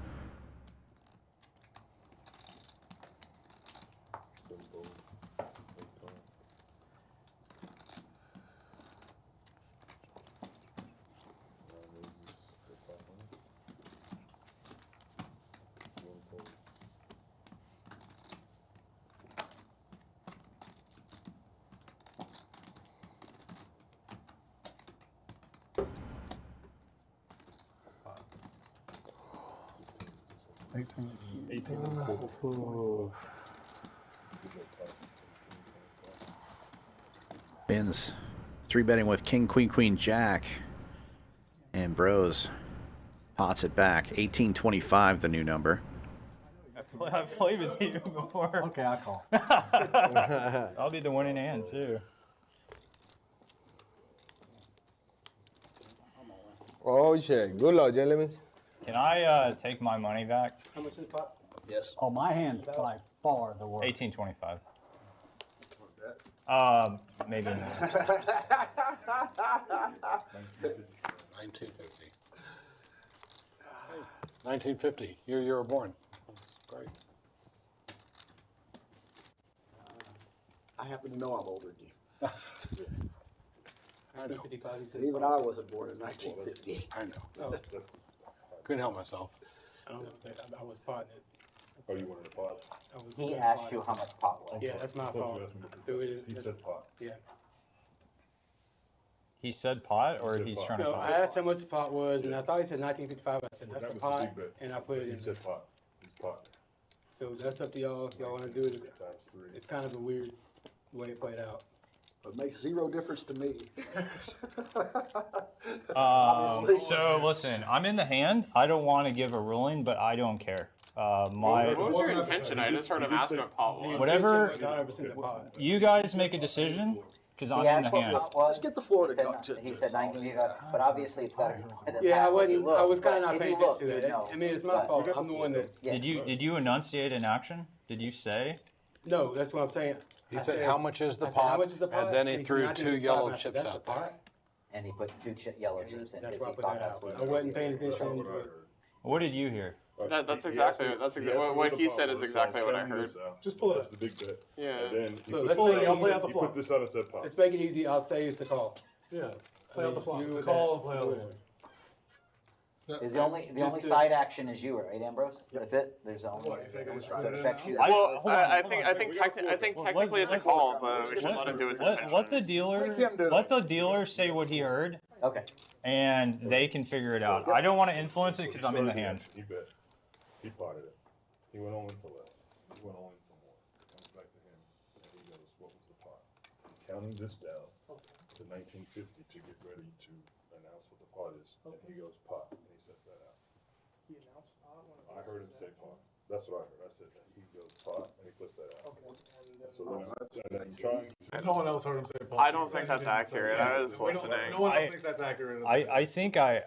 18. 18. Ben's 3-betting with king, queen, queen, jack. And Brose pots it back. 1825, the new number. I've played with you before. Okay, I call. I'll be the winning hand, too. Oh, shit. Good luck, gentlemen. Can I take my money back? How much is the pot? Yes. Oh, my hand's by far the worst. 1825. Maybe not. 1950. 1950. Year you were born. Great. I happen to know I'm older than you. I know. And even I wasn't born in 1950. I know. Couldn't help myself. I don't know. I was potting it. Oh, you wanted a pot? He asked you how much pot was. Yeah, that's my fault. He said pot. Yeah. He said pot, or he's trying to No, pot? I asked how much the pot was, and I thought he said 1955. I said, that's the pot, and I put it in. He said pot. It's pot. So that's up to y'all. If y'all want to do it, it's kind of a weird way it played out. It makes zero difference to me. So listen, I'm in the hand. I don't want to give a ruling, but I don't care. What was your intention? I just heard him ask what pot was. Whatever. It was 100% the pot. You guys make a decision, because I'm He in asked the what hand. pot was. Let's get the floor to He said go not- to. He said 19, but obviously it's got to be more than Yeah, that. I wasn't. Look, I was kind of but not if paying you look, attention to you that. know, I mean, it's my but- fault. I'm the one that. Yeah. Did you enunciate an action? Did you say? No, that's what I'm saying. He said, how much is the I said, how pot? much is the pot? And then he And he threw said, 2 "1955," yellow and I said, chips "That's out the there. pot?" And he put 2 yellow chips in That's because why I he put thought that that's out. what I wasn't paying attention to it. What did you hear? That's exactly what he said is exactly what I heard. Just pull it. That's the big bet. Yeah. And then So let's make it I'll easy. play out the flop. Put this out and said pot. Let's make it easy. I'll say it's a call. Yeah. Play out the flop. The call and play out the flop. Is the only side action is you, right, Ambrose? That's it. There's only so it affects you. Well, I think technically it's a call, but we should let him do his intention. Let the dealer say what he heard. Okay. And they can figure it out. I don't want to influence it because I'm in the hand. He bet. He potted it. He went all in for less. He went all in for more. Comes back to him, and he goes, "What was the pot?" Counting this down to 1950 to get ready to announce what the pot is, and he goes pot, and he sets that out. He announced pot. I heard him say pot. That's what I heard. I said that he goes pot, and he puts that out. So then he tries. No one else heard him say pot. I don't think that's accurate. I was listening. No one else thinks that's accurate. I think I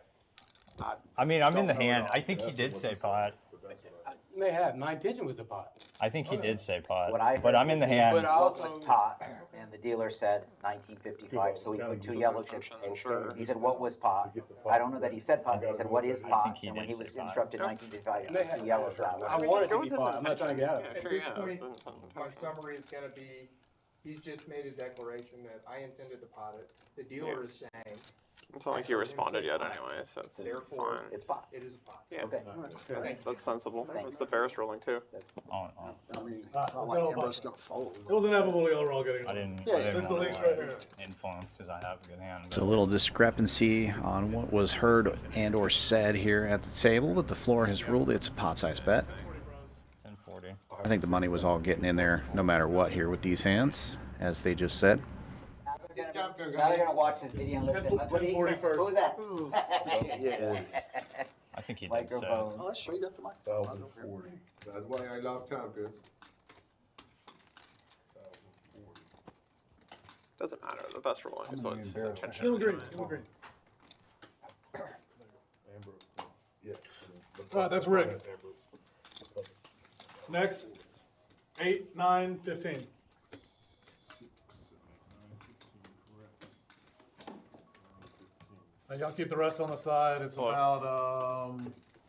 mean, I'm in the hand. I think he did say pot. May have. My intention was the pot. I think he did say pot. What I But I'm in the hand. But I What also was pot? And the dealer said 1955, so he put 2 yellow chips in. He said, what was pot? I don't know that he said pot. He said, what is pot? he And when did he was say pot. instructed 1955, he put 2 yellows out. I want it to be pot. I'm not trying to get out of it. Yeah, sure, yeah. My summary is going to be, he's just made a declaration that I intended to pot it. The dealer is saying. It's not like he responded yet anyway, so it's Therefore, fine. It's pot. It is a pot. Yeah. Okay. That's sensible. That's the fairest ruling too. I mean, it's not like Amber's going to fold. It was inevitable y'all were all getting it. I didn't That's the want links right here. to influence because I have a good hand. It's a little discrepancy on what was heard and or said here at the table, but the floor has ruled it's a pot-sized bet. 1040. I think the money was all getting in there no matter what here with these hands, as they just said. Now they're gonna watch this video and listen. What did he say? Who was that? Yeah. I think he did say. Microphone. Oh, that's straight up the mic. 1,040. That's why I love champions. 1,040. Doesn't matter. The best ruling is what's his intention. He'll agree. He'll agree. Ambrose. Yeah. That's rigged. Next, 8, 9, 15. Now y'all keep the rest on the side. It's about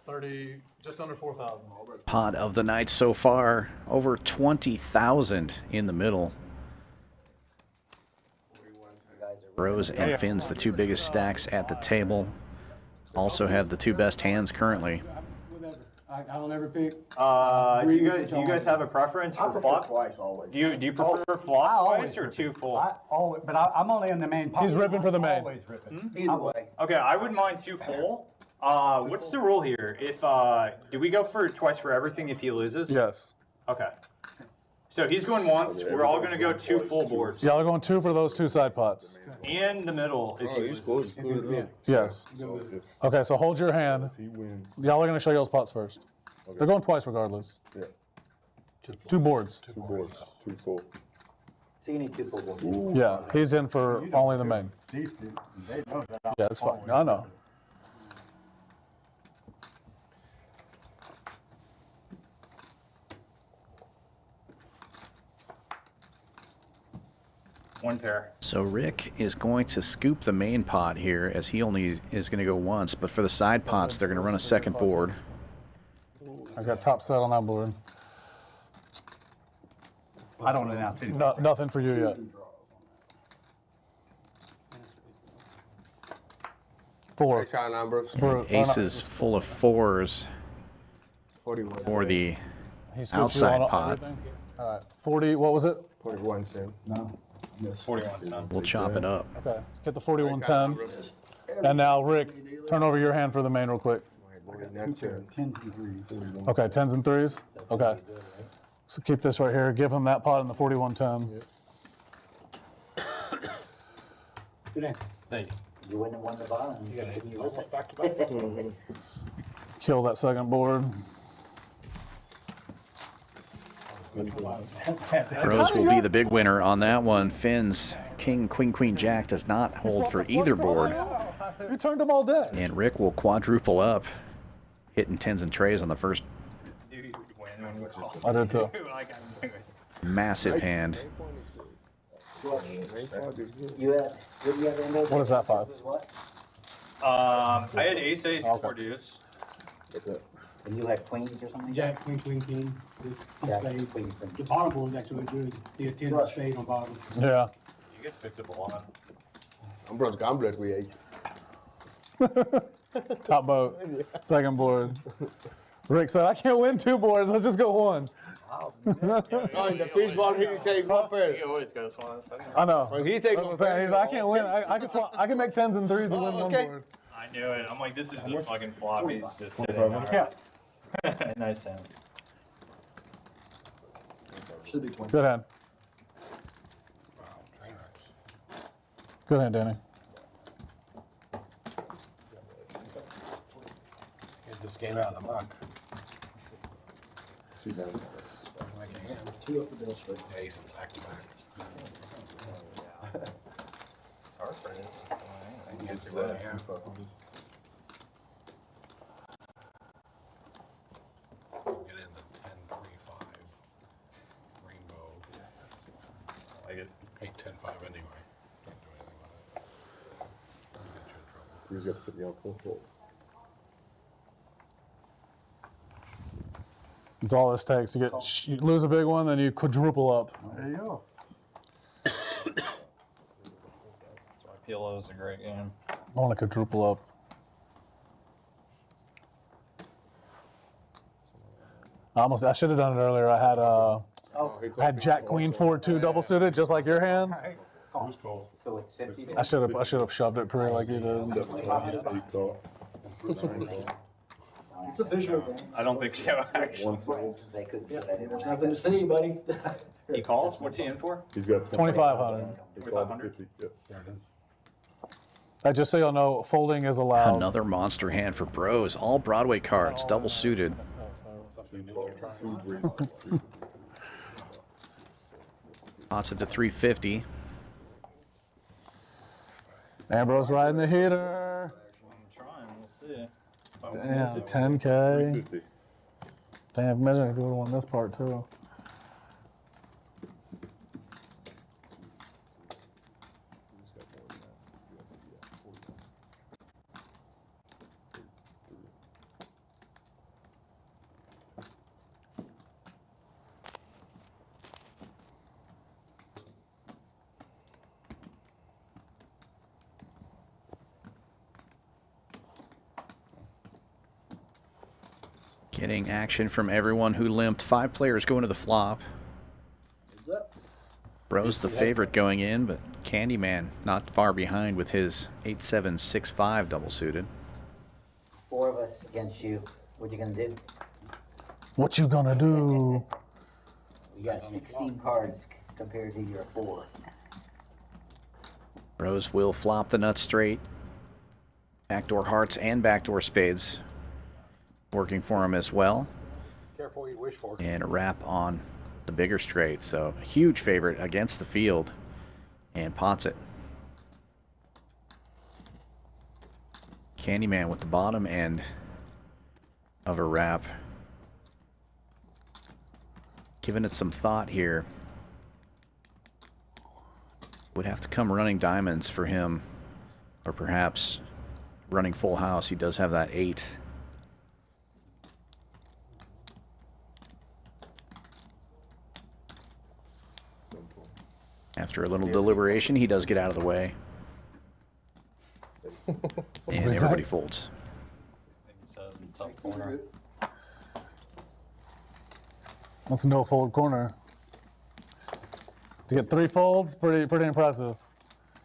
30, just under 4,000. Pot of the night so far, over 20,000 in the middle. Brose and Finn's the 2 biggest stacks at the table. Also have the 2 best hands currently. I don't ever pick. Do you guys have a preference I for prefer flop? twice always. Do you prefer flop twice or 2 full? I'm only in the main pot. He's ripping for the main. Always ripping. Either way. Okay, I wouldn't mind 2 full. What's the rule here? If do we go for twice for everything if he loses? Yes. Okay. So he's going once. We're all going to go 2 full boards. Y'all are going 2 for those 2 side pots. And the middle if he loses. Yes. Okay, so hold your hand. Y'all are going to show y'all's pots first. They're going twice regardless. Yeah. 2 boards. 2 boards. 2 full. So you need 2 full boards. Yeah, he's in for only the main. Yeah, it's fine. I know. One pair. So Rick is going to scoop the main pot here, as he only is going to go once, but for the side pots, they're going to run a second board. I got top set on that board. I don't know now, too. No, nothing for you yet. 4. Aces full of 4s for the outside pot. All right, 40, what was it? 4110. No. 4110. We'll chop it up. Okay, let's get the 4110. And now, Rick, turn over your hand for the main real quick. Okay, 10s and 3s? Okay. So keep this right here. Give him that pot in the 4110. Good day. Thank you. You wouldn't have won the bottom. You got to hit almost back to back. Kill that second board. Brose will be the big winner on that one. Finn's King, Queen, Queen, Jack does not hold for either board. You turned them all dead. And Rick will quadruple up, hitting 10s and trays on the first. I did too. Massive hand. What is that 5? I had ace, 4 deuce. And you had queens or something? Jack, queen, king. Jack, Spade. queen. The bottom board is actually good. The 10 of spade on bottom. Yeah. You get picked up a lot. I'm Brose Gambler's we ate. Top boat. Second board. Rick said, I can't win 2 boards. Let's just go 1. The fish ball he take one first. He always goes once. I know. When he take He's like, I can't win. I can make 10s and 3s and win 1 board. I knew it. I'm like, this is a fucking flop. He's just sitting Yeah. Nice hand. Should be 20. Good hand. Good hand, Danny. Get this game out of the muck. 2 up the middle straight. Ace and back to back. It's hard for him. Get to that, yeah. Get in the 10-3-5 rainbow. I like it. 8-10-5 anyway. Can't do anything with it. Get you in trouble. He's got to put me on full. That's all this takes. You lose a big one, then you quadruple up. There you go. That's why PLO is a great game. I want to quadruple up. I should have done it earlier. I had Jack Queen 4-2 double suited, just like your hand. So it's 50. I should have shoved it pretty like you did. It's official. I don't think so, actually. Since I couldn't see that in There's nothing to see, buddy. He calls? What's he in for? He's got 2,500. 2,500? Yep. Just so y'all know, folding is allowed. Another monster hand for Brose. All Broadway cards, double suited. Pots it to 350. Ambrose riding the heater. I'm trying. We'll see. Damn, 10K. Damn, imagine if you would have won this part too. Getting action from everyone who limped. 5 players going to the flop. Brose the favorite going in, but Candyman not far behind with his 8-7-6-5 double suited. 4 of us against you. What you gonna do? What you gonna do? You got 16 cards compared to your 4. Brose will flop the nuts straight. Backdoor hearts and backdoor spades working for him as well. Careful what you wish for. And a wrap on the bigger straight. So a huge favorite against the field. And pots it. Candyman with the bottom end of a wrap. Giving it some thought here. Would have to come running diamonds for him. Or perhaps running full house. He does have that 8. After a little deliberation, he does get out of the way. And everybody folds. That's a no fold corner. To get 3 folds, pretty impressive.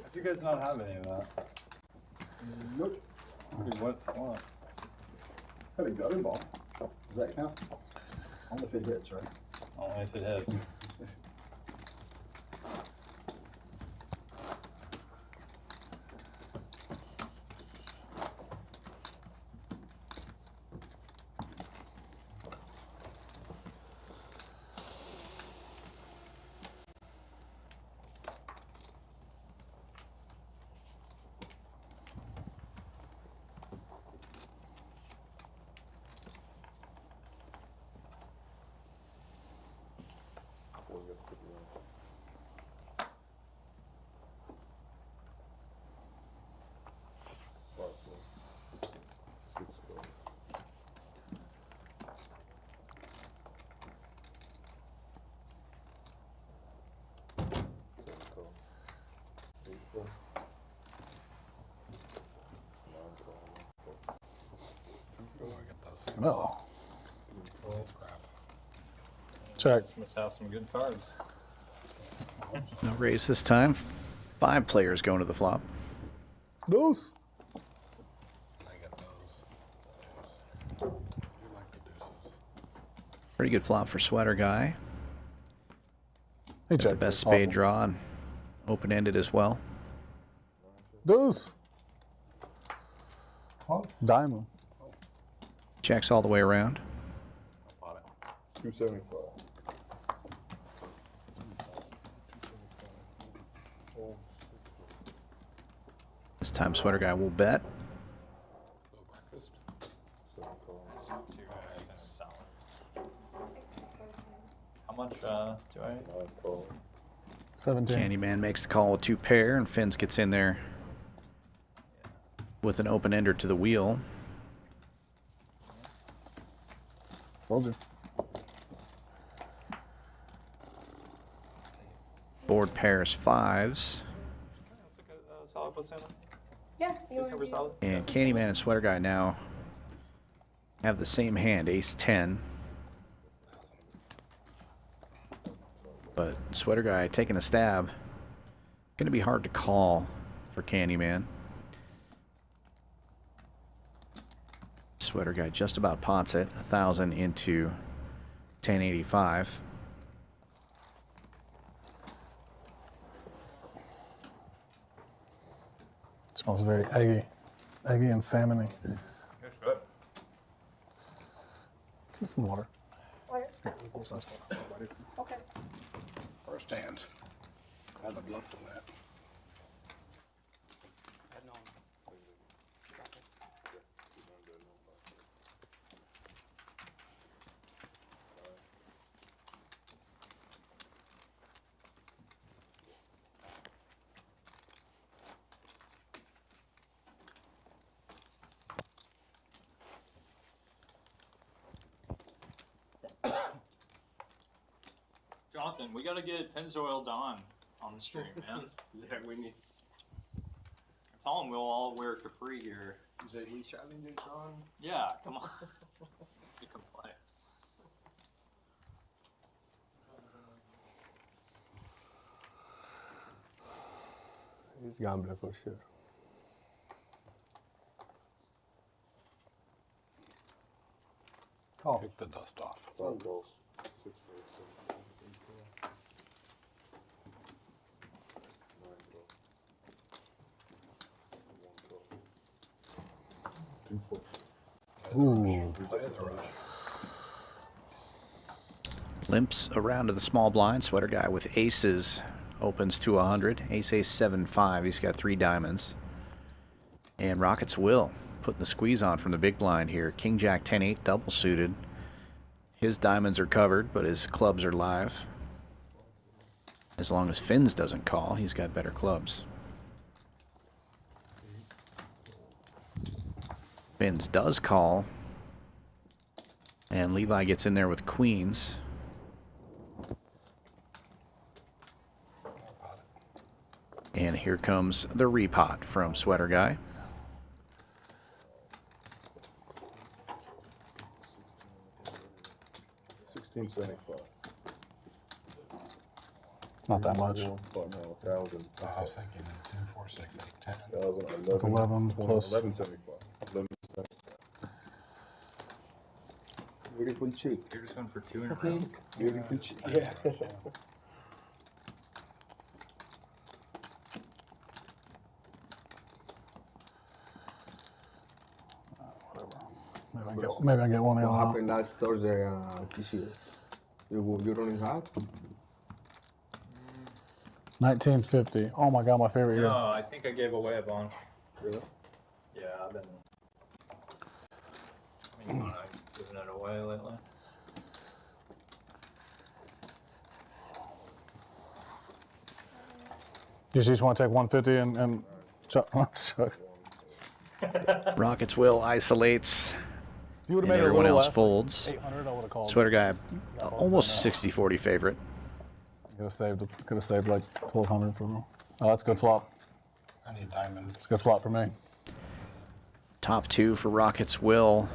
If you guys not have any of that. Nope. What? Had a gutter ball. Does that count? Only if it hits, right? Only if it hits. Smell. Check. Must have some good cards. No raise this time. 5 players going to the flop. Deuce. Pretty good flop for Sweater Guy. He Got the checked best it. spade draw and open-ended as well. Deuce. Diamond. Checks all the way around. 275. This time Sweater Guy will bet. How much do I? 17. Candyman makes the call with 2 pair, and Fins gets in there with an open-ender to the wheel. Told you. Board pairs 5s. Solid plus Santa. Yeah, you want Cover solid. And Candyman and Sweater Guy now have the same hand, ace-10. But Sweater Guy taking a stab. Going to be hard to call for Candyman. Sweater Guy just about pots it. 1,000 into 1085. Smells very eggy. Eggy and salmony. Get some water. Okay. First hand. I'd have bluffed on that. Jonathan, we gotta get Pennzoil Dawn on the stream, man. Yeah, we need. Tell him we'll all wear capri gear. Is that Lee Challenger on? Yeah, come on. You can play. He's gambler for sure. Oh. Pick the dust off. Five calls. 6, 4, 7, 8, 9 calls. 2, 4. Play the rush. Limps around to the small blind. Sweater guy with aces opens to 100. Ace 7-5. He's got 3 diamonds. And Rockets Will putting the squeeze on from the big blind here. King Jack 10-8 double suited. His diamonds are covered, but his clubs are live. As long as Fins doesn't call, he's got better clubs. Fins does call. And Levi gets in there with queens. And here comes the repot from Sweater Guy. $16.75. Not that much. 1,000. I was thinking 2, 4, 6, 8, 10. 11 plus. 11.75. Beautiful cheap. You're just going for 2 in a row. Beautiful cheap. Yeah. Maybe I get one in. What happened last Thursday, this year? You running hard? 1950. Oh my God, my favorite year. No, I think I gave away a bunch. Really? Yeah, I've been. I mean, I've given it away lately. You just want to take 150 and Rockets Will isolates. You would And have made it a everyone little else less, folds. 800, I would have called. Sweater Guy, almost 60-40 favorite. Could have saved like 1,200 for me. Oh, that's a good flop. I need diamond. It's a good flop for me. Top 2 for Rockets Will.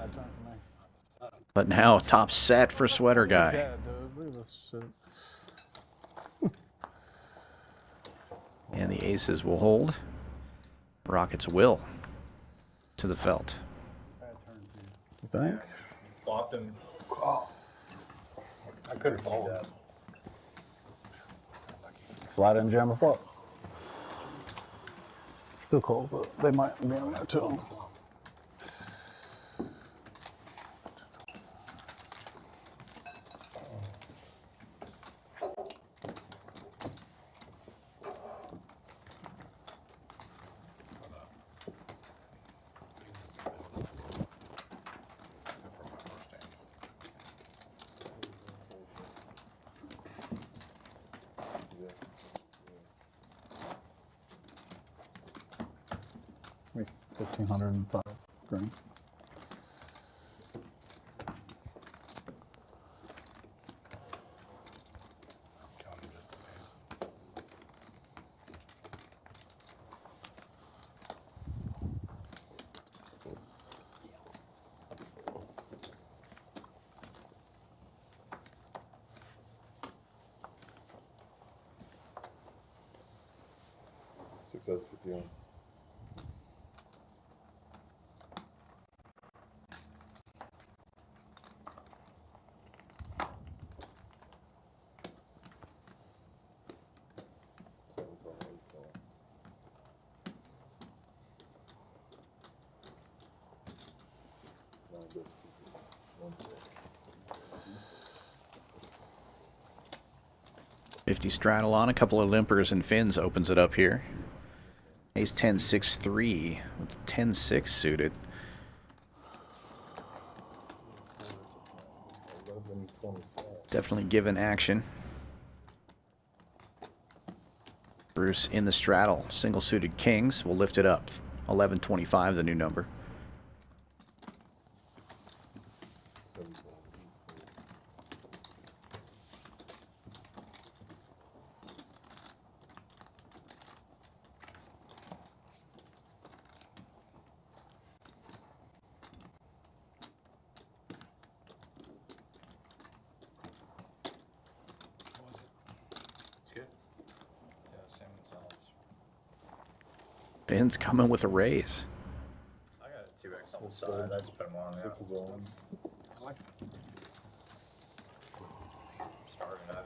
But now top set for Sweater Guy. Dead, dude. Look at this shit. And the aces will hold. Rockets will to the felt. You think? Flopped him. I could have folded. Slide in jam or flop. Still cold, but they might be on there too. Wait, 1,505 grand. $6.51. $50 straddle on, a couple of limpers and Fins opens it up here. Ace 10-6-3 with 10-6 suited. Definitely given action. Bruce in the straddle. Single suited kings. We'll lift it up. 11-25, the new number. Fins coming with a raise. I got a 2x on the side. I just put him on there.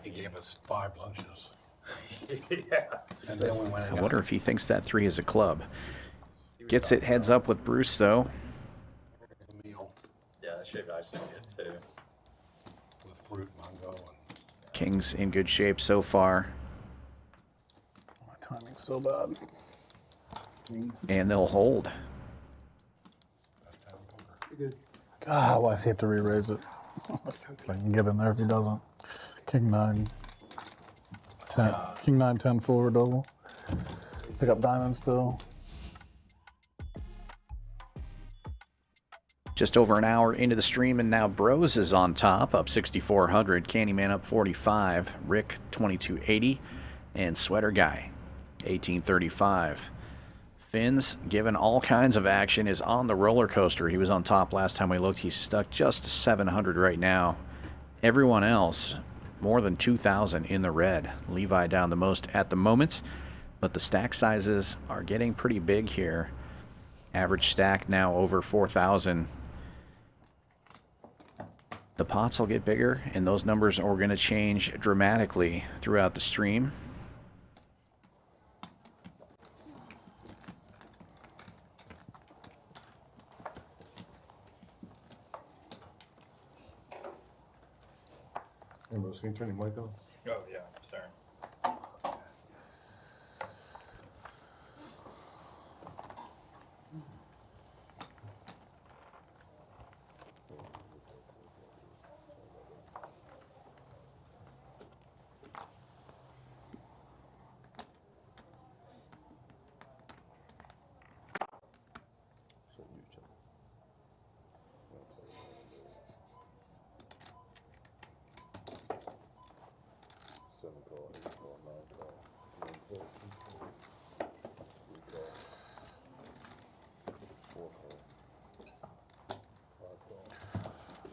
He gave us 5 lunches. Yeah. And then we went I wonder if he thinks that 3 is a club. Gets it heads up with Bruce, though. Yeah, that shape actually good too. With fruit, mango, and King's in good shape so far. My timing's so bad. And they'll hold. God, why does he have to re-raise it? I can get in there if he doesn't. King 9. 10. King 9, 10 forward double. Pick up diamond still. Just over an hour into the stream, and now Brose is on top, up 6,400. Candyman up 45. Rick 2,280. And Sweater Guy 1835. Finn's given all kinds of action, is on the roller coaster. He was on top last time we looked. He's stuck just 700 right now. Everyone else more than 2,000 in the red. Levi down the most at the moment, but the stack sizes are getting pretty big here. Average stack now over 4,000. The pots will get bigger, and those numbers are going to change dramatically throughout the stream. Hey, Bruce, can you turn your mic on? Oh yeah, sorry.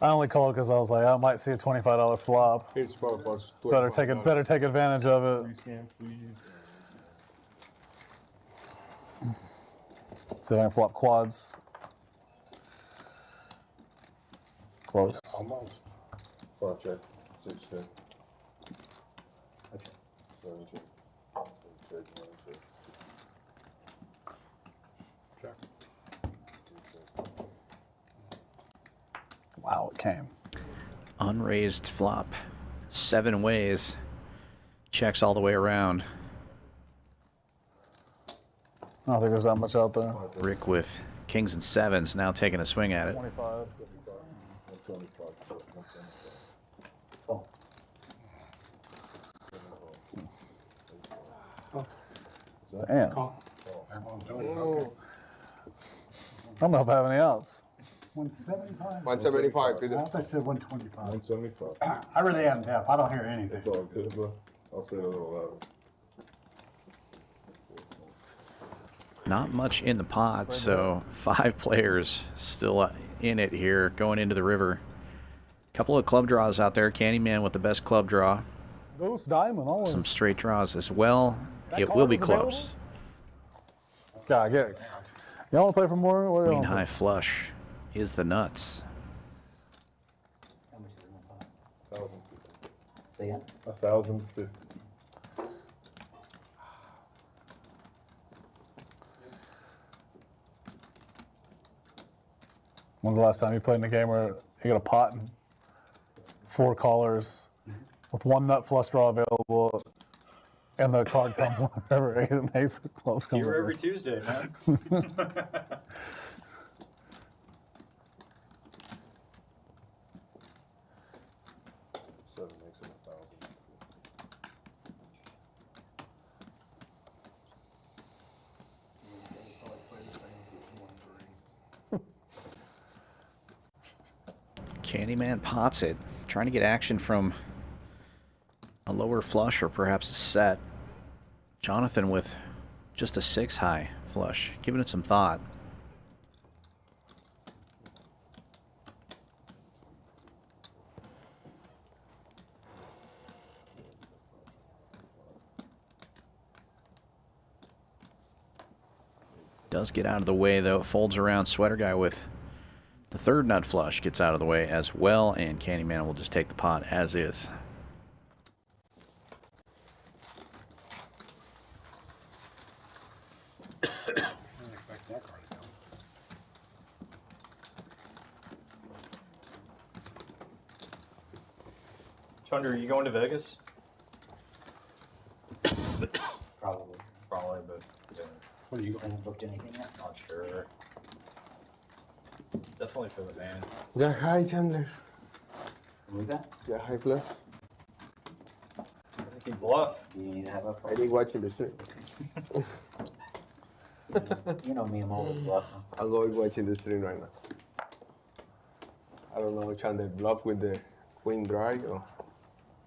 I only called because I was like, I might see a $25 flop. It's $5. Better take advantage of it. See if I can flop quads. Close. Almost. 5 check. 6 check. 7 check. 8 check. 9 check. Check. Wow, it came. Unraised flop. 7 ways. Checks all the way around. I don't think there's that much out there. Rick with kings and 7s now taking a swing at it. 25. 125. Damn. everyone's doing it. Okay. I don't know if I have any outs. 175. 175. I thought I said 125. 175. I really am deaf. I don't hear anything. It's all good, bro. I'll say it a little louder. Not much in the pot, so 5 players still in it here going into the river. Couple of club draws out there. Candyman with the best club draw. Ghost diamond always. Some straight draws as well. It will be close. God, get it. Y'all want to play for more? What do Queen y'all high flush is the nuts. How much is in the pot? 1,050. Say again? 1,050. When's the last time you played in a game where you got a pot and 4 callers with 1 nut flush draw available, and the card comes on every ace of clubs comes Here over. every Tuesday, man. 7 makes it 1,000. Candyman pots it, trying to get action from a lower flush or perhaps a set. Jonathan with just a 6 high flush, giving it some thought. Does get out of the way though. It folds around Sweater Guy with the third nut flush gets out of the way as well, and Candyman will just take the pot as is. Chunder, are you going to Vegas? Probably. Probably, but yeah. What are you going to book anything yet? Not sure. Definitely for the man. Yeah, hi, Chandler. What was that? Yeah, hi, plus. You bluff. Do you need to have a I didn't watching the stream. You know me, I'm always bluffing. I'm always watching the stream right now. I don't know, Chandler bluff with the queen dry or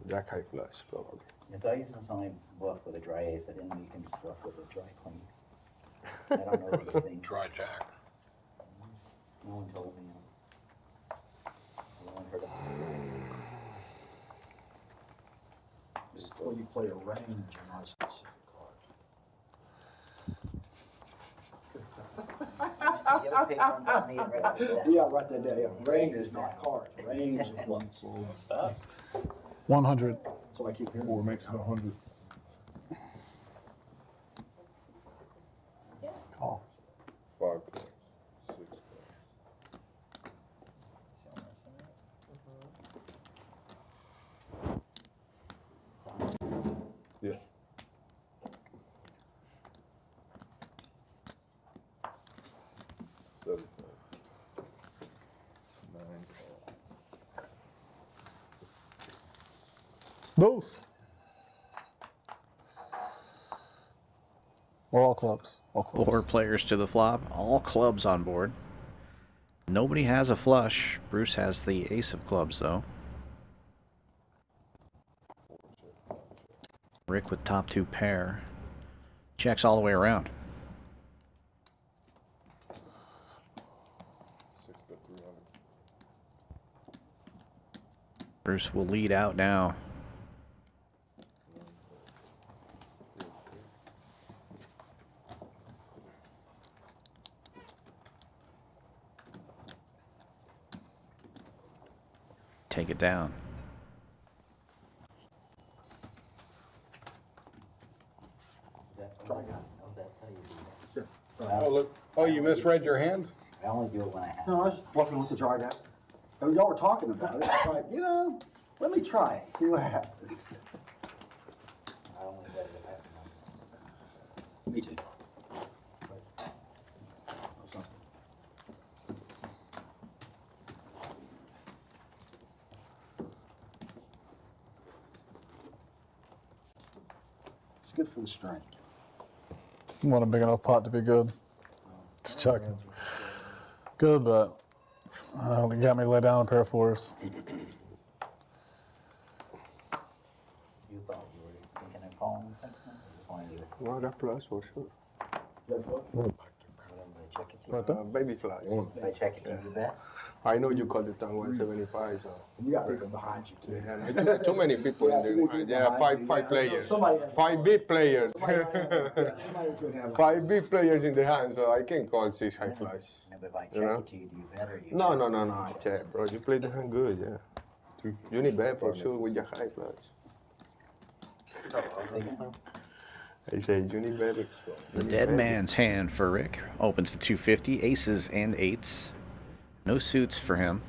jack high flush, probably. I thought you can only bluff with a dry ace. I didn't know you can bluff with a dry queen. I don't know these things. Dry jack. No one told me. No one heard of it. This is when you play a range and not a specific card. You have a paper on that knee right after that. Yeah, write that down. Yeah. Range is not cards. Range is bluffs. 100. So I keep hearing 4 makes it 100. Call. 5 points. 6 points. Yeah. Seven points. 9 call. Deuce. Or all clubs. All clubs. 4 players to the flop, all clubs on board. Nobody has a flush. Bruce has the ace of clubs, though. Rick with top 2 pair. Checks all the way around. 6 bet 300. Bruce will lead out now. Take it down. Oh, look. Oh, you misread your hand? I only do it when I have. No, I was just bluffing with the dry guy. Oh, y'all were talking about it. It's like, you know, Let me try it, see what happens. I only bet it happens. me too. It's good for the strength. Want a big enough pot to be good. Just checking. Good, but it got me to lay down a pair of 4s. You thought you were thinking of calling something? Or you just Well, that plus for sure. wanted to check it? Right there. Baby fly. If I check it, you bet? I know you called it on 175, so. You got people behind you too. Yeah, too many people Yeah, in too many the people yeah, behind you. five Yeah, players. somebody has- 5 big players. Somebody could have. 5 big players in the hand, so I can call 6 high flush. And if I check You know? it to you, do you bet or you? No, I check, bro. You play the hand good, yeah. You need bet for sure with your high flush. I say you need bet. The dead man's hand for Rick opens to 250, aces and 8s. No suits for him.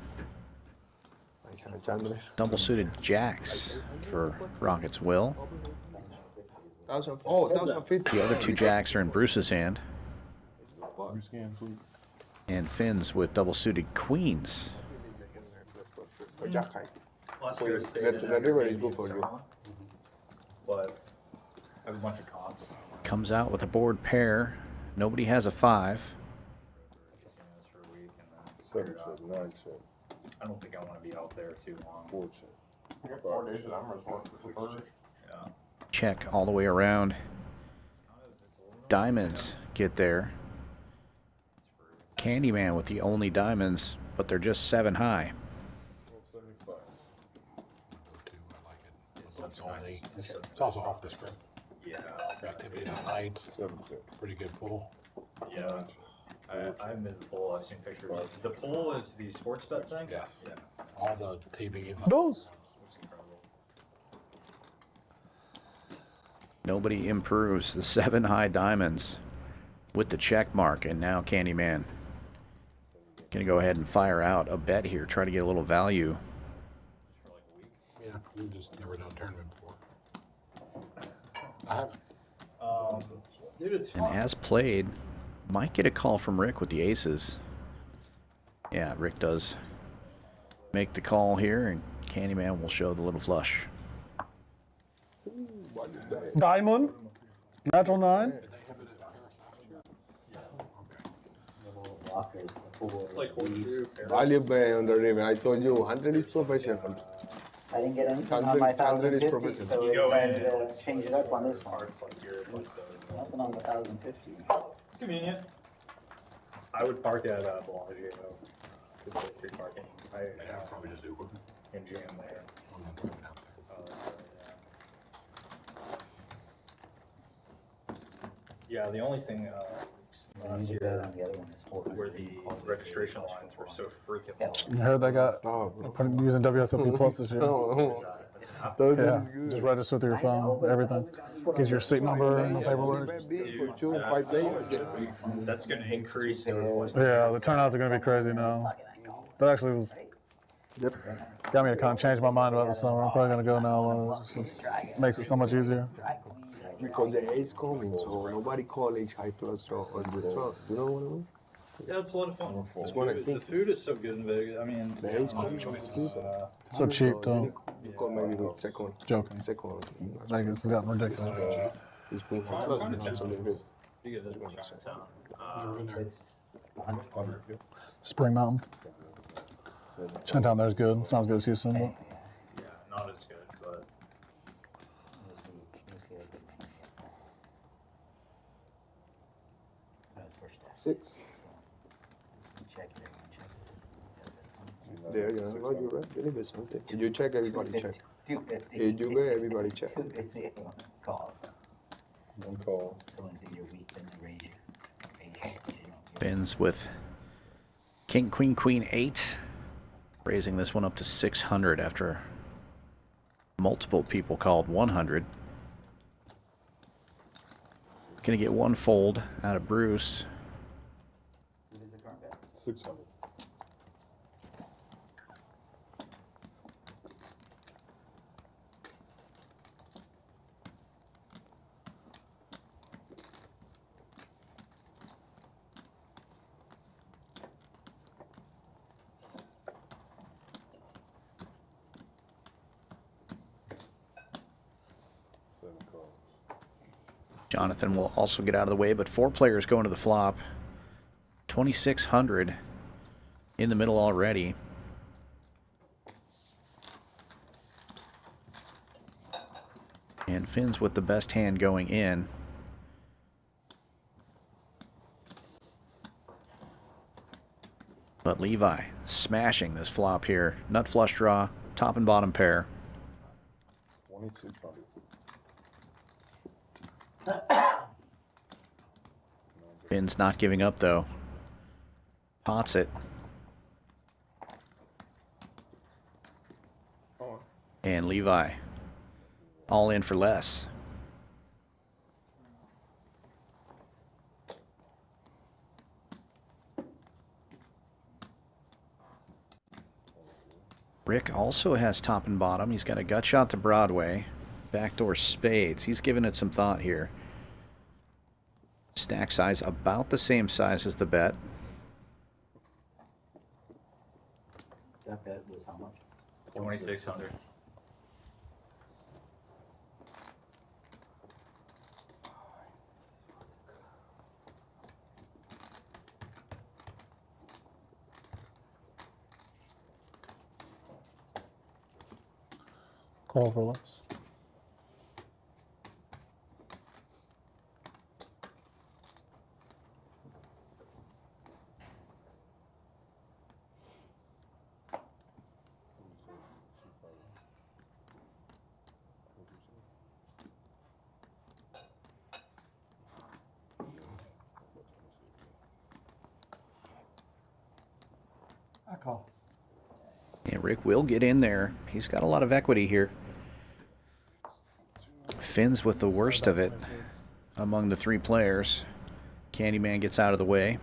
Double suited jacks for Rocket's Will. 1,050. The other 2 jacks are in Bruce's hand. Bruce can, please. And Finn's with double suited queens. Or jack high. Last So year, that river is good for you. But I have a bunch of comps. Comes out with a board pair. Nobody has a 5. 7 cent, 9 cent, I don't think I want to be out there too long. 4 cent. I got 4 days and I'm gonna work for the first. Yeah. Check all the way around. Diamonds get there. Candyman with the only diamonds, but they're just 7 high. 1275. It's only. It's also off the strip. Yeah. Activity tonight. 7 cent. Pretty good pull. Yeah. I haven't been to the pool. I've seen pictures. The pool is the sports bet thing? Yes. Yeah. All the TV. Those. Nobody improves. The 7 high diamonds with the check mark, and now Candyman gonna go ahead and fire out a bet here, try to get a little value. Yeah, we've just never done a tournament before. I haven't. Dude, it's And as played, might get a call from Rick with the aces. Yeah, Rick does make the call here, and Candyman will show the little flush. Diamond. Natural 9. It's like horseshoe. Value bay on the river. I told you, 100 is professional. I didn't get anything on 100, my 100 is 1050, professional. so You go it's in time and to change it up on this one. Nothing on the 1050. It's convenient. I would park at Bellagio because there's free parking. Yeah, probably just Uber. And jam there. I'm not driving out there. Yeah, the only thing last You year bet on the other one is horrible. where the registration lines were so freaking long. You heard they got using WSOP Plus this year. Yeah, just register through your phone, everything. Gives your seat number and the paperwork. That's going to increase the Yeah, the turnouts are going to be crazy now. That actually was got me to kind of change my mind about the summer. I'm probably going to go now. It just makes it so much easier. Because the A is coming, so nobody call H high plus or the truck. You know what I mean? Yeah, it's a lot of fun. That's what I The think. food is so good in Vegas. I mean, The A's coming. So cheap too. You call maybe the second. Joking. Second. Vegas has gotten ridiculous. He's been high plus. That's a little bit. you get this in Chinatown. It's Spring Mountain. Chinatown there's good. Sounds good as Houston, but Yeah, not as good, but Six. There you go. Oh, you're right. Very good. Something. You check, everybody check. If you bet, everybody check. Call. one call. Ben's with King, Queen, Queen 8, raising this one up to 600 after multiple people called 100. Gonna get one fold out of Bruce. 600. Jonathan will also get out of the way, but 4 players going to the flop. 2,600 in the middle already. And Finn's with the best hand going in. But Levi smashing this flop here. Nut flush draw, top and bottom pair. 2,600. Finn's not giving up though. Pots it. And Levi all in for less. Rick also has top and bottom. He's got a gut shot to Broadway. Backdoor spades. He's given it some thought here. Stack size about the same size as the bet. That bet was how much? 2,600. call for less. Call. Yeah, Rick will get in there. He's got a lot of equity here. Finn's with the worst of it among the three players. Candyman gets out of the way.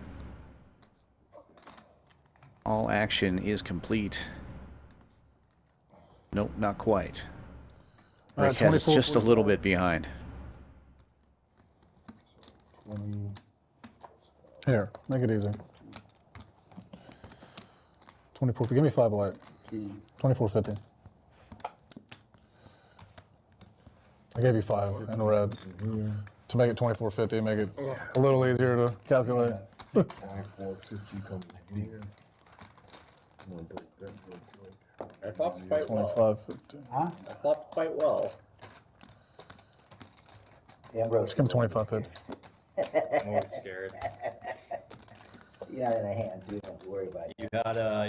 All action is complete. Nope, not quite. Rick has just a little bit behind. Here, make it easy. 24. Give me 5 white. 24.50. I gave you 5 in red. To make it 24.50, make it a little easier to calculate. 24.50 comes here. I'm gonna break that real quick. I flopped quite well. 25.50. Huh? I flopped quite well. Yeah, bro. Just give him 25.50. I'm scared. You're not in the hands, so you don't have to worry about it.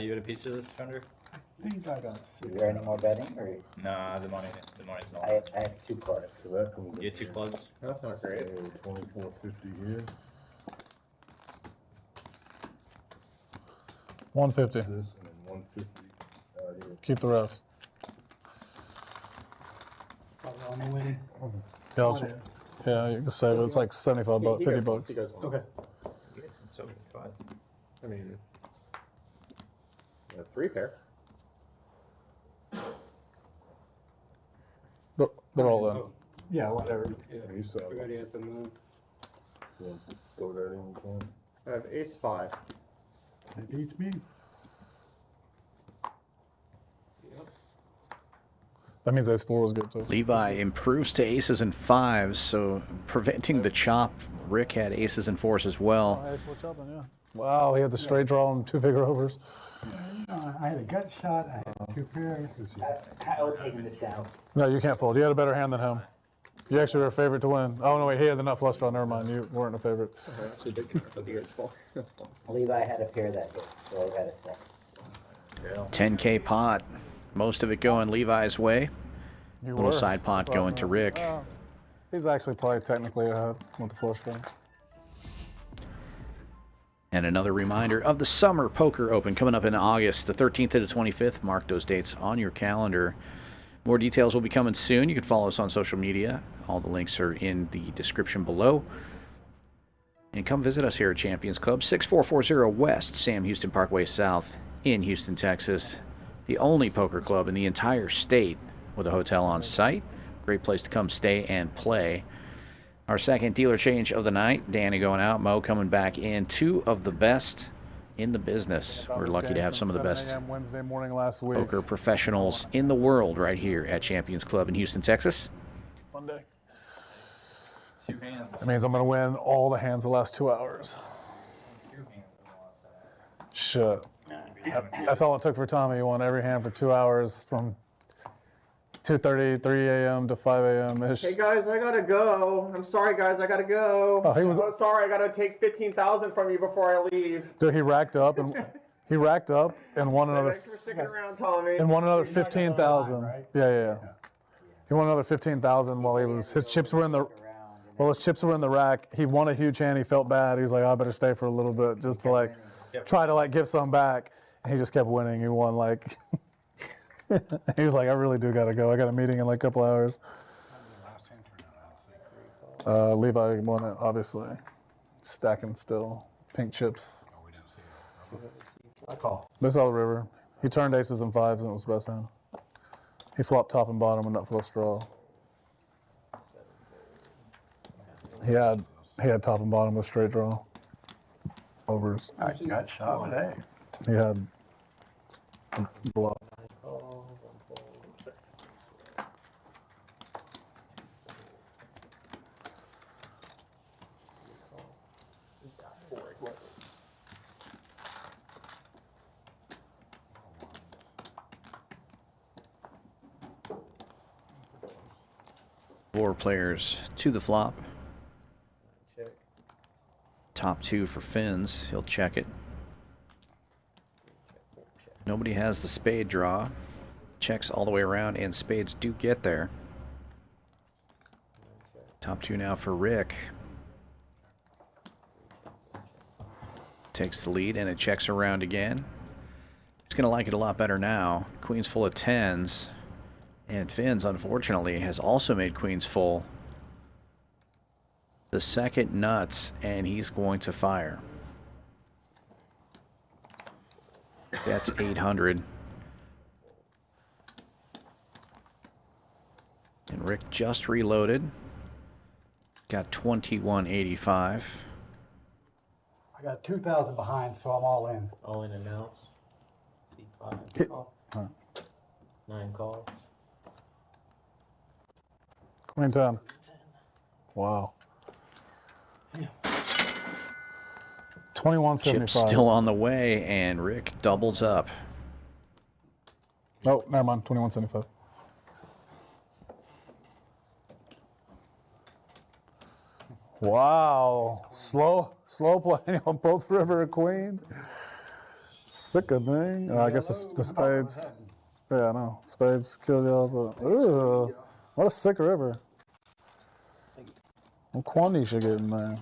You had a piece of this, Thunder? I think I got Is there any more betting, or? Nah, the money's not. I have 2 cards. So that comes. You had 2 clubs? That's not great. 24.50 here. 150. This and then 150 here. Keep the rest. Only winning. Yeah, you can save it. It's like 75 bucks, 50 bucks. Okay. So, 5. I mean, 3 pair. They're all in. Yeah, whatever. Yeah, you saw that. Everybody has to move. You want to throw that in, Tom? I have ace 5. That beats me. That means ace 4 was good too. Levi improves to aces and 5s, so preventing the chop. Rick had aces and 4s as well. Ace 4 chopping, yeah. Wow, he had the straight draw and 2 bigger overs. I had a gut shot. I had 2 pairs. I would take this down. No, you can't fold. You had a better hand than him. You actually were a favorite to win. Oh, no, wait, he had the nut flush draw. Never mind. You weren't a favorite. Levi had a pair that day, so I got a second. 10K pot. Most of it going Levi's way. You Little were. side pot going to Rick. He's actually probably technically ahead with the flush draw. And another reminder of the Summer Poker Open coming up in August, the 13th to the 25th. Mark those dates on your calendar. More details will be coming soon. You can follow us on social media. All the links are in the description below. And come visit us here at Champions Club, 6440 West Sam Houston Parkway South in Houston, Texas. The only poker club in the entire state with a hotel on site. Great place to come stay and play. Our second dealer change of the night. Danny going out, Mo coming back in. 2 of the best in the business. We're lucky to have some of the best Wednesday morning last week. poker professionals in the world right here at Champions Club in Houston, Texas. Fun day. 2 hands. That means I'm going to win all the hands the last 2 hours. Shit. That's all it took for Tommy. He won every hand for 2 hours from 2:30, 3 a.m. to 5 a.m. ish. Hey guys, I gotta go. I'm sorry guys, I gotta go. Oh, he was. Oh, sorry, I gotta take 15,000 from you before I leave. Dude, he racked up and won another. Thanks for sticking around, Tommy. And won another 15,000. Yeah. He won another 15,000 while his chips were in the. Well, his chips were in the rack. He won a huge hand. He felt bad. He was like, I better stay for a little bit just to try to give some back. And he just kept winning. He won he was like, I really do gotta go. I got a meeting in a couple hours. Levi won it, obviously. Stacking still. Pink chips. I call. They saw the river. He turned aces and 5s and it was the best hand. He flopped top and bottom and nut flush draw. He had top and bottom with straight draw. Overs. I got shot with A. He had a bluff. Four players to the flop. Check. Top 2 for Fins. He'll check it. Nobody has the spade draw. Checks all the way around, and spades do get there. Top 2 now for Rick. Takes the lead, and it checks around again. He's going to like it a lot better now. Queen's full of 10s. And Fins, unfortunately, has also made queens full. The second nuts, and he's going to fire. That's 800. And Rick just reloaded. Got 2185. I got 2,000 behind, so I'm all in. All in and outs. C5. Call. 9 calls. Queen 10. Wow. 2175. Chip's still on the way, and Rick doubles up. Oh, never mind. 2175. Wow. Slow playing on both river and queen. Sickening. I guess the spades. Yeah, I know. Spades kill y'all, but ooh, what a sick river. Well, Quandy should get in there.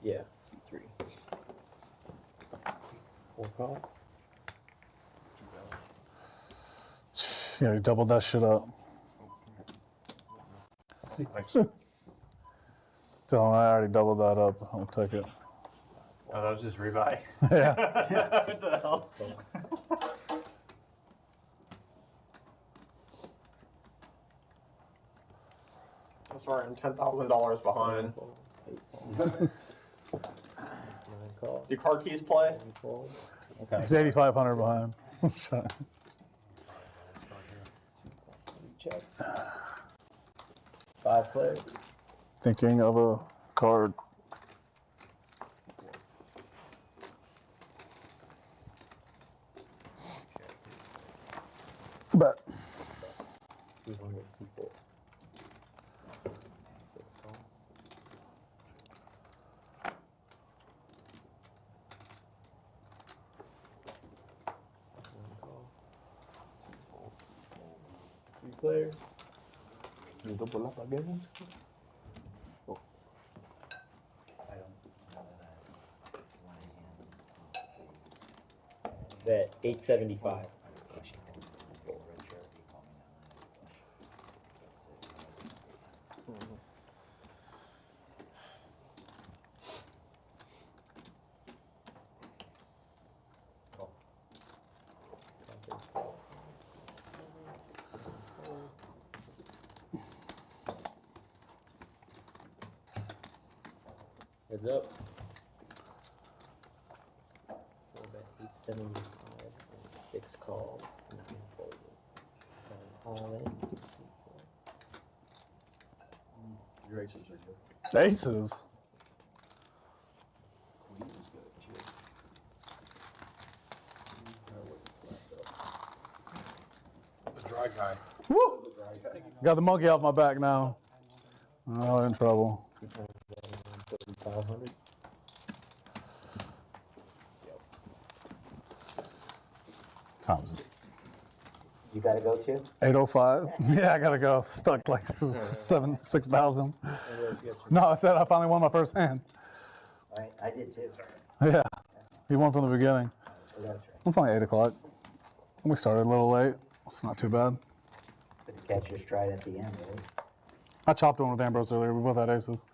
Yeah, C3. 4 call. Yeah, you doubled that shit up. Tell him I already doubled that up. I'll take it. Oh, that was just rebuy? Yeah. What the hell? I'm sorry, I'm $10,000 behind. Do car keys play? Okay. He's 8,500 behind. Checks. 5 players. Thinking of a card. Bet. He's going to get C4. 6 call. Players. You double up again? Oh. Bet 875. Heads up. 4 bet 875 and 6 call. 9 folded. 9 all in. Your aces are good. Aces? Queen is good, too. The dry guy. Woo! Got the monkey off my back now. Oh, in trouble. 500. Times it. You gotta go too? 805. Yeah, I gotta go. Stuck like 6,000. No, I said I finally won my first hand. I did too. Yeah, he won from the beginning. That's right. It's only 8 o'clock. We started a little late. It's not too bad. But to catch your stride at the end, right? I chopped one with Ambrose earlier. We both had aces.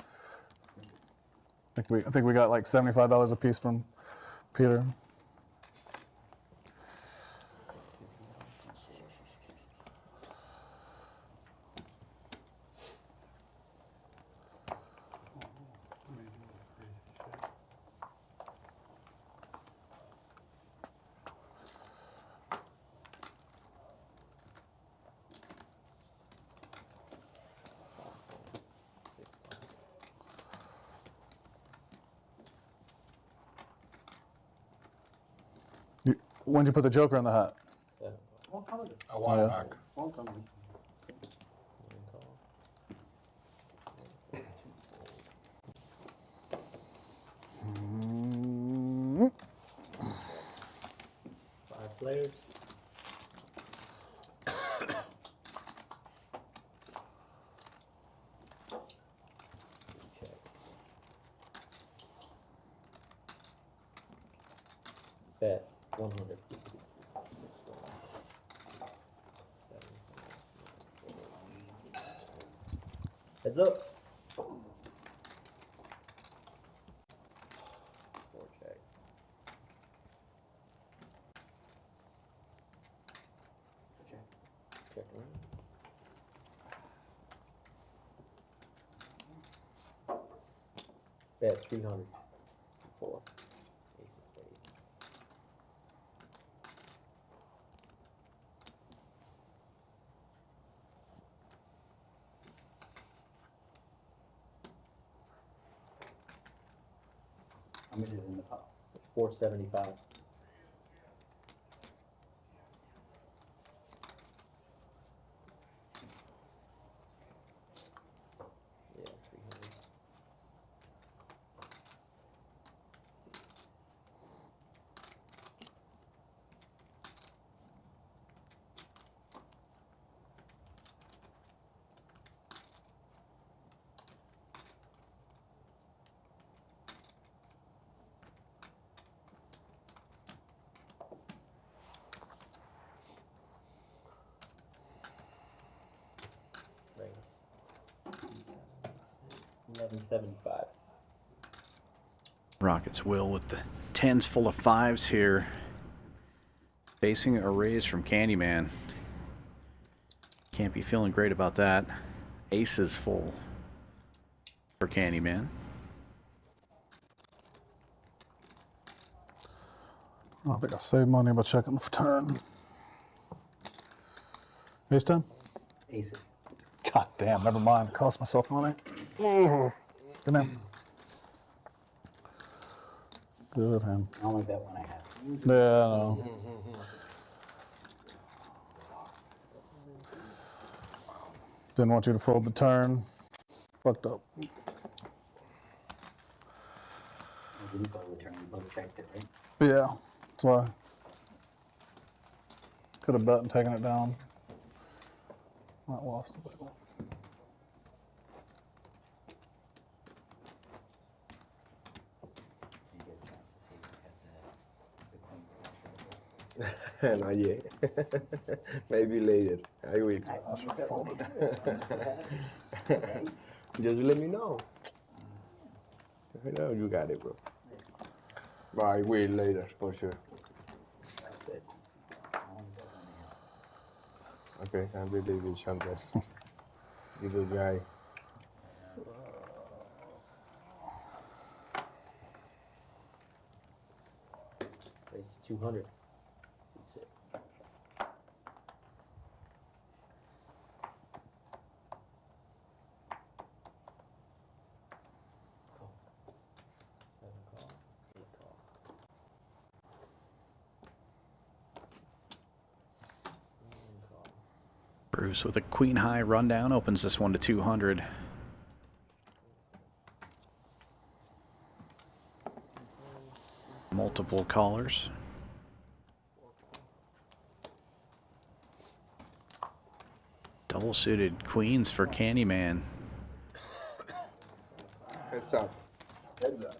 I think we got like $75 a piece from Peter. When'd you put the joker in the hat? A while Yeah. back. Long time. Five players. Check. Bet 100. Heads up. Four check. Check around. Bet 300. Four. Ace of spades. How much is in the pot? 475. Yeah, 300. Ranks. 1175. Rockets will with the 10s full of 5s here. Facing a raise from Candyman. Can't be feeling great about that. Aces full for Candyman. I think I saved money by checking the turn. Ace 10? Aces. God damn, never mind. Cost myself money. Good man. Good hand. I only bet when I have. Yeah, I know. Didn't want you to fold the turn. Fucked up. You didn't fold the turn, you both checked it, right? Yeah, that's why. Could have bet and taken it down. Not lost a big one. Not yet. Maybe later. I will. I should have folded. Just let me know. I know you got it, bro. But I will later, for sure. Okay, I believe in Champions. Little guy. Raise 200. Seat 6. Call. 7 call. 8 call. Call. Bruce with a queen high rundown opens this one to 200. Multiple callers. Double suited queens for Candyman. Heads up. Heads up.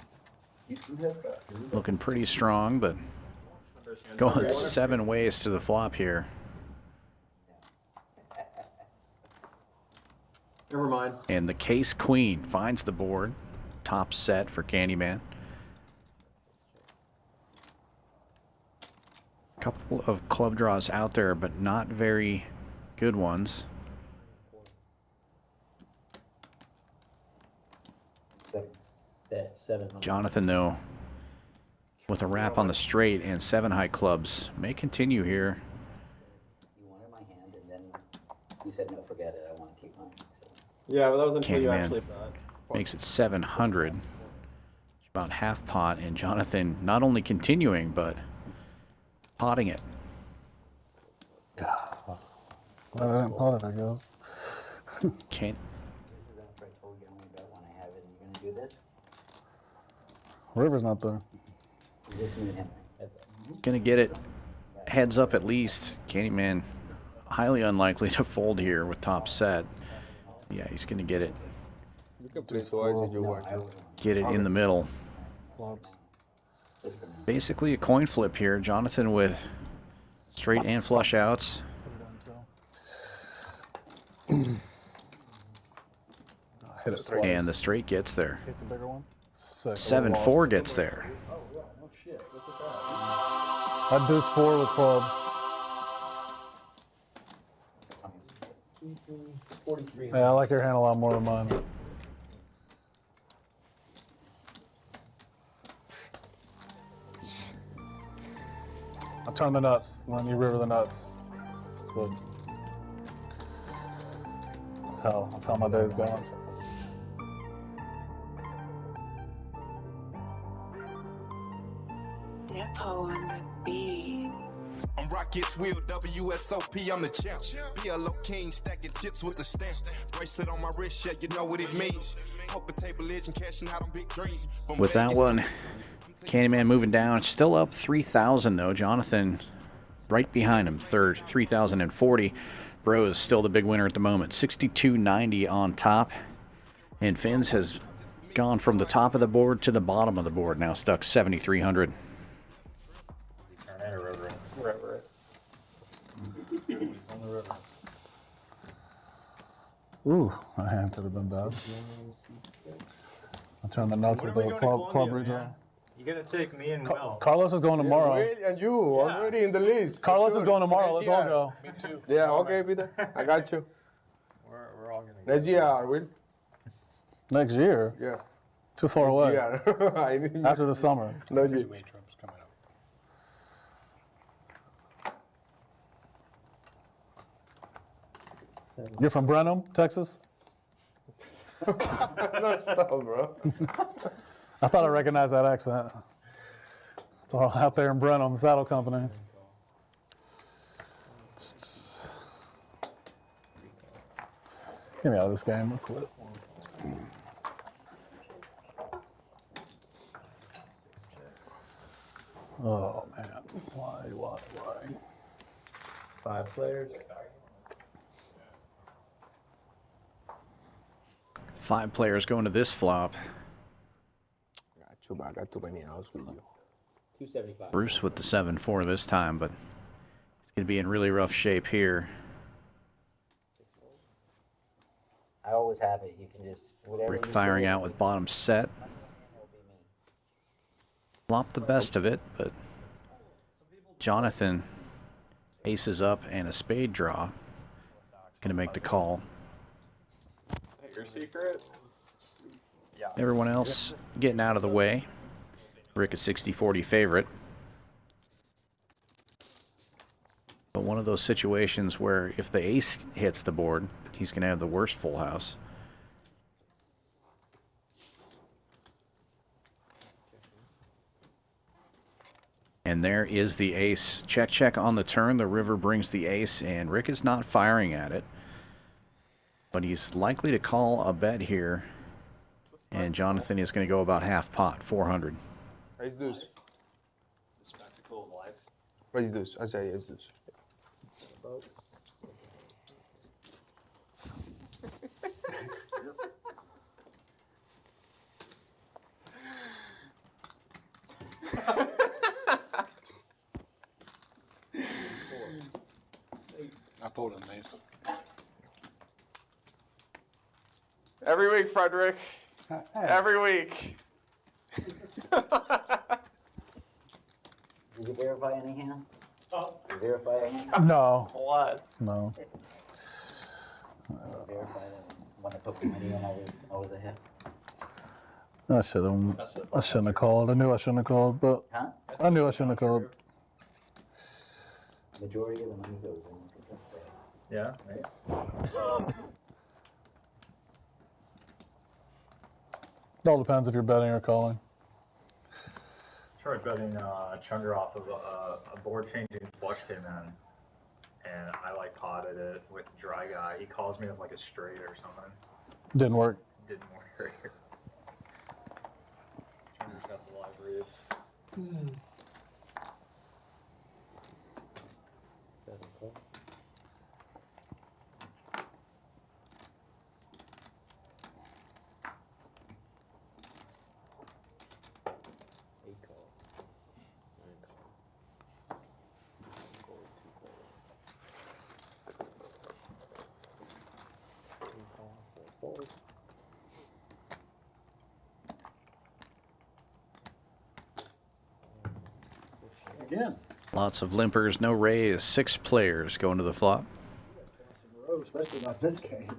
Heads up. Looking pretty strong, but going 7 ways to the flop here. Never mind. And the case queen finds the board. Top set for Candyman. Couple of club draws out there, but not very good ones. Bet 700. Jonathan, though, with a wrap on the straight and 7 high clubs, may continue here. You wanted my hand, and then you said, no, forget it, I want to keep mine. So. Yeah, but that was until you Candyman actually bet. makes it 700. It's about half pot, and Jonathan not only continuing, but Potting it. Well, I didn't pot it, I guess. Can't. This is after I told you I'm gonna bet when I have it. You're gonna do this? River's not there. You just mute him. Gonna get it heads up at least. Candyman, highly unlikely to fold here with top set. Yeah, he's gonna get it. You can play twice if you want. Get it in the middle. Clubs. Basically a coin flip here. Jonathan with straight and flush outs. Hit it twice. And the straight gets there. It's a bigger one. Sick. 7-4 gets there. Oh, yeah, no shit. Look at that. I deuce 4 with clubs. 43. Yeah, I like your hand a lot more than mine. I turn the nuts when you river the nuts. So that's how my day's going. Depot on the beat. I'm Rockets Wheel, WSOP, I'm the champ. PLO King, stacking chips with the stamp. Bracelet on my wrist, yeah, you know what it means. Poker table edge and cashing out on big dreams. With that one, Candyman moving down. Still up 3,000 though. Jonathan right behind him, third, 3,040. Brose still the big winner at the moment, 62.90 on top. And Fins has gone from the top of the board to the bottom of the board, now stuck 7,300. River. He's on the river. Ooh, my hand could have been bad. I turned the nuts with the club redraw. You're gonna take me and Will. Carlos is going tomorrow. And you already in the list. Carlos is going tomorrow. Let's all go. Me too. Yeah, okay, Peter. I got you. We're all gonna go. Next year, Will. Next year? Yeah. Too far away. Yeah. After the summer. No, you. Trump's coming up. You're from Brenham, Texas? No, stop, bro. I thought I recognized that accent. It's all out there in Brenham, Saddle Company. Get me out of this game. I'll quit. Oh man, why? 5 players. 5 players going to this flop. I got too many outs with you. 275. Bruce with the 7-4 this time, but he's going to be in really rough shape here. I always have it. You can just whatever. Rick you firing say, out with bottom set. Flop the best of it, but Jonathan aces up and a spade draw. Going to make the call. Your secret? Yeah. Everyone else getting out of the way. Rick a 60-40 favorite. But one of those situations where if the ace hits the board, he's going to have the worst full house. And there is the ace. Check, check on the turn. The river brings the ace, and Rick is not firing at it. But he's likely to call a bet here. And Jonathan is going to go about half pot, 400. Ace deuce. The spectacle of life. Ace deuce. I say ace deuce. I pulled an ace. Every week, Frederick. Every week. Did you verify any hand? Oh. Did you verify a hand? No. What? No. Verify that when I put the money in, I was ahead. I shouldn't have called. I knew I shouldn't have called, but Huh? I knew I shouldn't have called. Majority of the money goes in. Yeah. Right. It all depends if you're betting or calling. tried betting Chunder off of a board changing flush came in, and I like potted it with dry guy. He calls me with like a straight or something. Didn't work. Didn't work. Chunder's got the live reads. 7 call. Again. Lots of limpers, no raise. 6 players going to the flop. Especially not this game.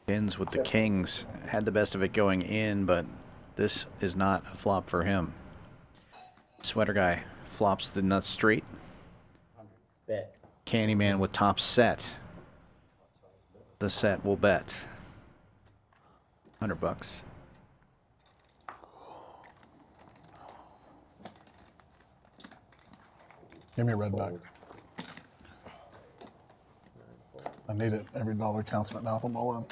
Pins with the kings. Had the best of it going in, but this is not a flop for him. Sweater guy flops the nuts straight. Bet. Candyman with top set. The set will bet. $100. Give me a red back. I need it. Every dollar counts right now if I'm all in.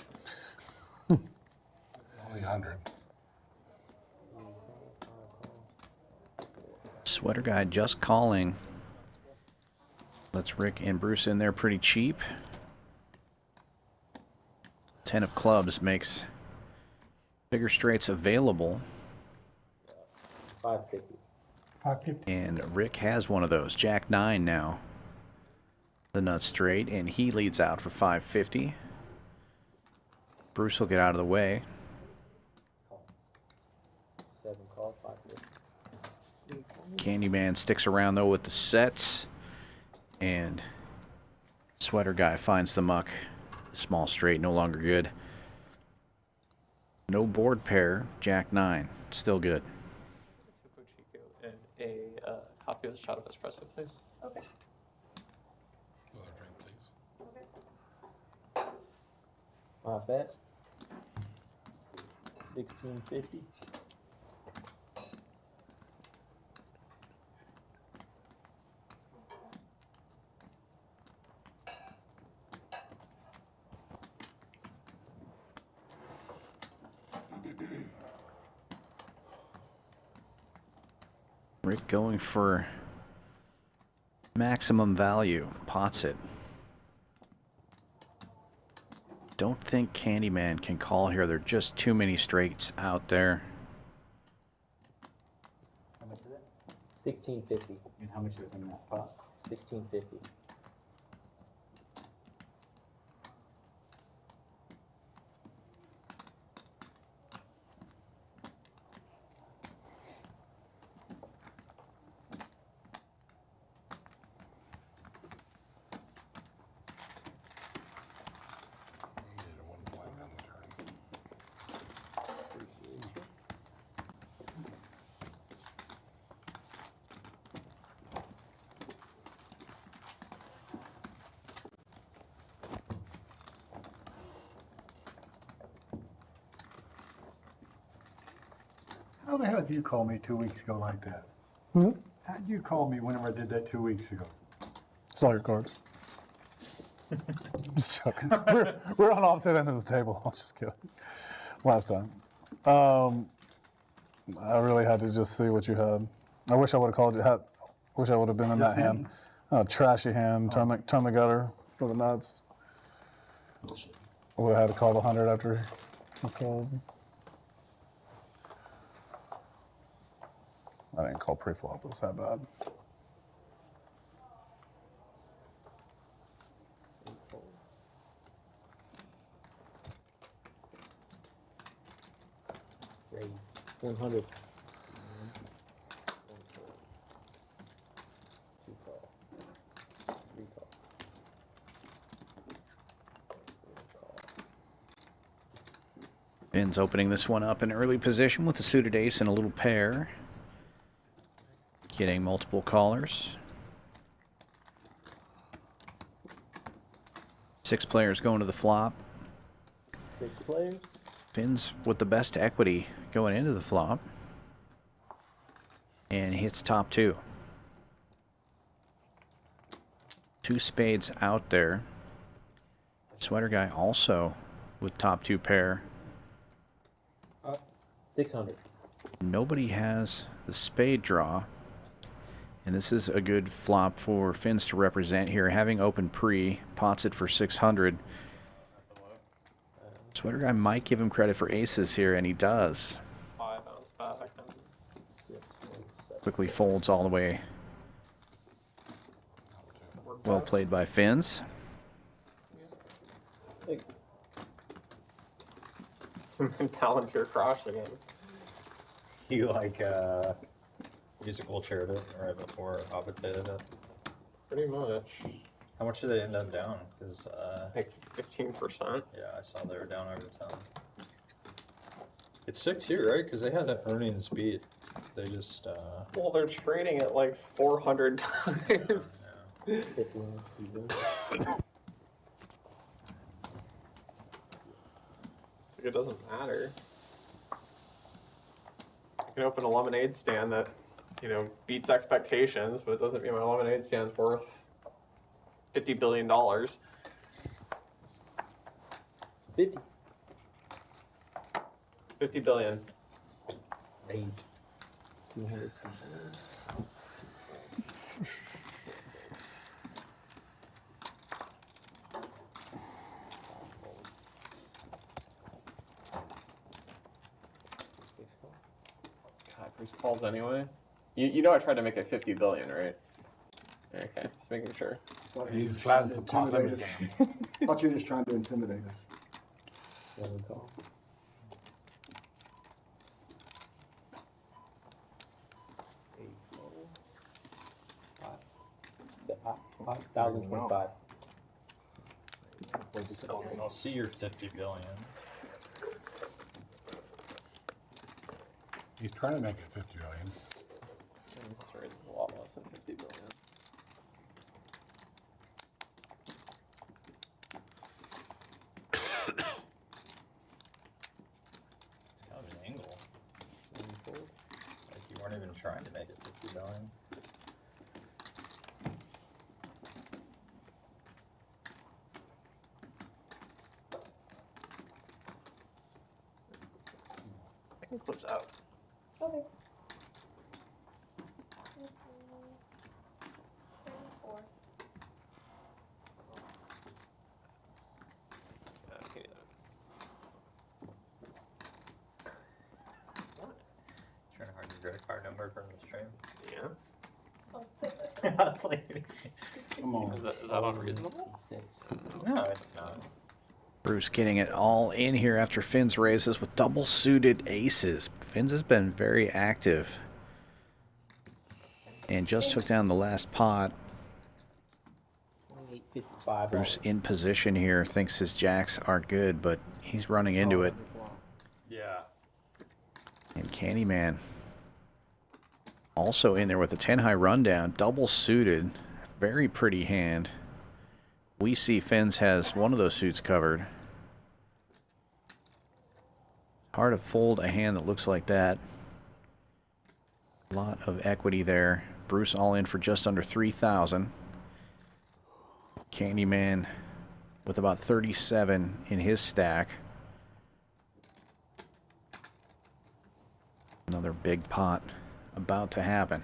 Only 100. Sweater guy just calling. Let's Rick and Bruce in there pretty cheap. 10 of clubs makes bigger straights available. 550. 550. And Rick has one of those. Jack 9 now. The nut straight, and he leads out for 550. Bruce will get out of the way. 7 call, 550. Candyman sticks around though with the sets, and Sweater guy finds the muck. Small straight, no longer good. No board pair. Jack 9, still good. And a copy of the shot of espresso, please. Okay. Another drink, please. 5 bet. 1650. Rick going for maximum value. Pots it. Don't think Candyman can call here. There are just too many straights out there. How much is it? 1650. And how much is in that pot? 1650. How the hell did you call me 2 weeks ago like that? Hmm? How did you call me whenever I did that 2 weeks ago? Saw your cards. I'm just joking. We're on opposite ends of the table. I'm just kidding. Last time. I really had to just see what you had. I wish I would have called you. Wish I would have been in that hand. Oh, trashy hand. Turn the gutter for the nuts. Would have had to call the 100 after I called. I didn't call pre-flop. It was that bad. Raise 100. 2 call. 3 call. Ben's opening this one up in early position with a suited ace and a little pair. Getting multiple callers. 6 players going to the flop. 6 players. Ben's with the best equity going into the flop. and hits top two. Two spades out there. Sweater guy also with top two pair. 600. Nobody has the spade draw. And this is a good flop for Fins to represent here. Having open pre, pots it for 600. Sweater guy might give him credit for aces here, and he does. 5 ounce back. Quickly folds all the way. Well played by Fins. Palantir crashed again. You like musical chaired it right before opposite it? Pretty much. How much did they end up down? Because like 15%. Yeah, I saw they were down over 10. It's 6 here, right? Because they had an earnings beat. They just Well, they're trading it like 400 times. It doesn't matter. I can open a lemonade stand that, you know, beats expectations, but it doesn't mean my lemonade stand's worth $50 billion. 50 billion. Raise. 200. God, Bruce calls anyway. You know I tried to make it 50 billion, right? Okay, just making sure. He's trying to intimidate us. I thought you were just trying to intimidate us. $1,025. I'll see your 50 billion. He's trying to make it 50 billion. Sorry, it's a lot less than 50 billion. It's kind of an angle. Like you weren't even trying to make it 50 billion. I can close out. Okay. Trying hard to get a card number from the stream. Yeah. That's like, Come on. Is that unreasonable? no, it's not. Bruce getting it all in here after Fins raises with double suited aces. Fins has been very active and just took down the last pot. 28.55. Bruce in position here, thinks his jacks are good, but he's running into it. Yeah. And Candyman also in there with a 10 high rundown, double suited, very pretty hand. We see Fins has one of those suits covered. Hard to fold a hand that looks like that. A lot of equity there. Bruce all in for just under 3,000. Candyman with about 37 in his stack. Another big pot about to happen.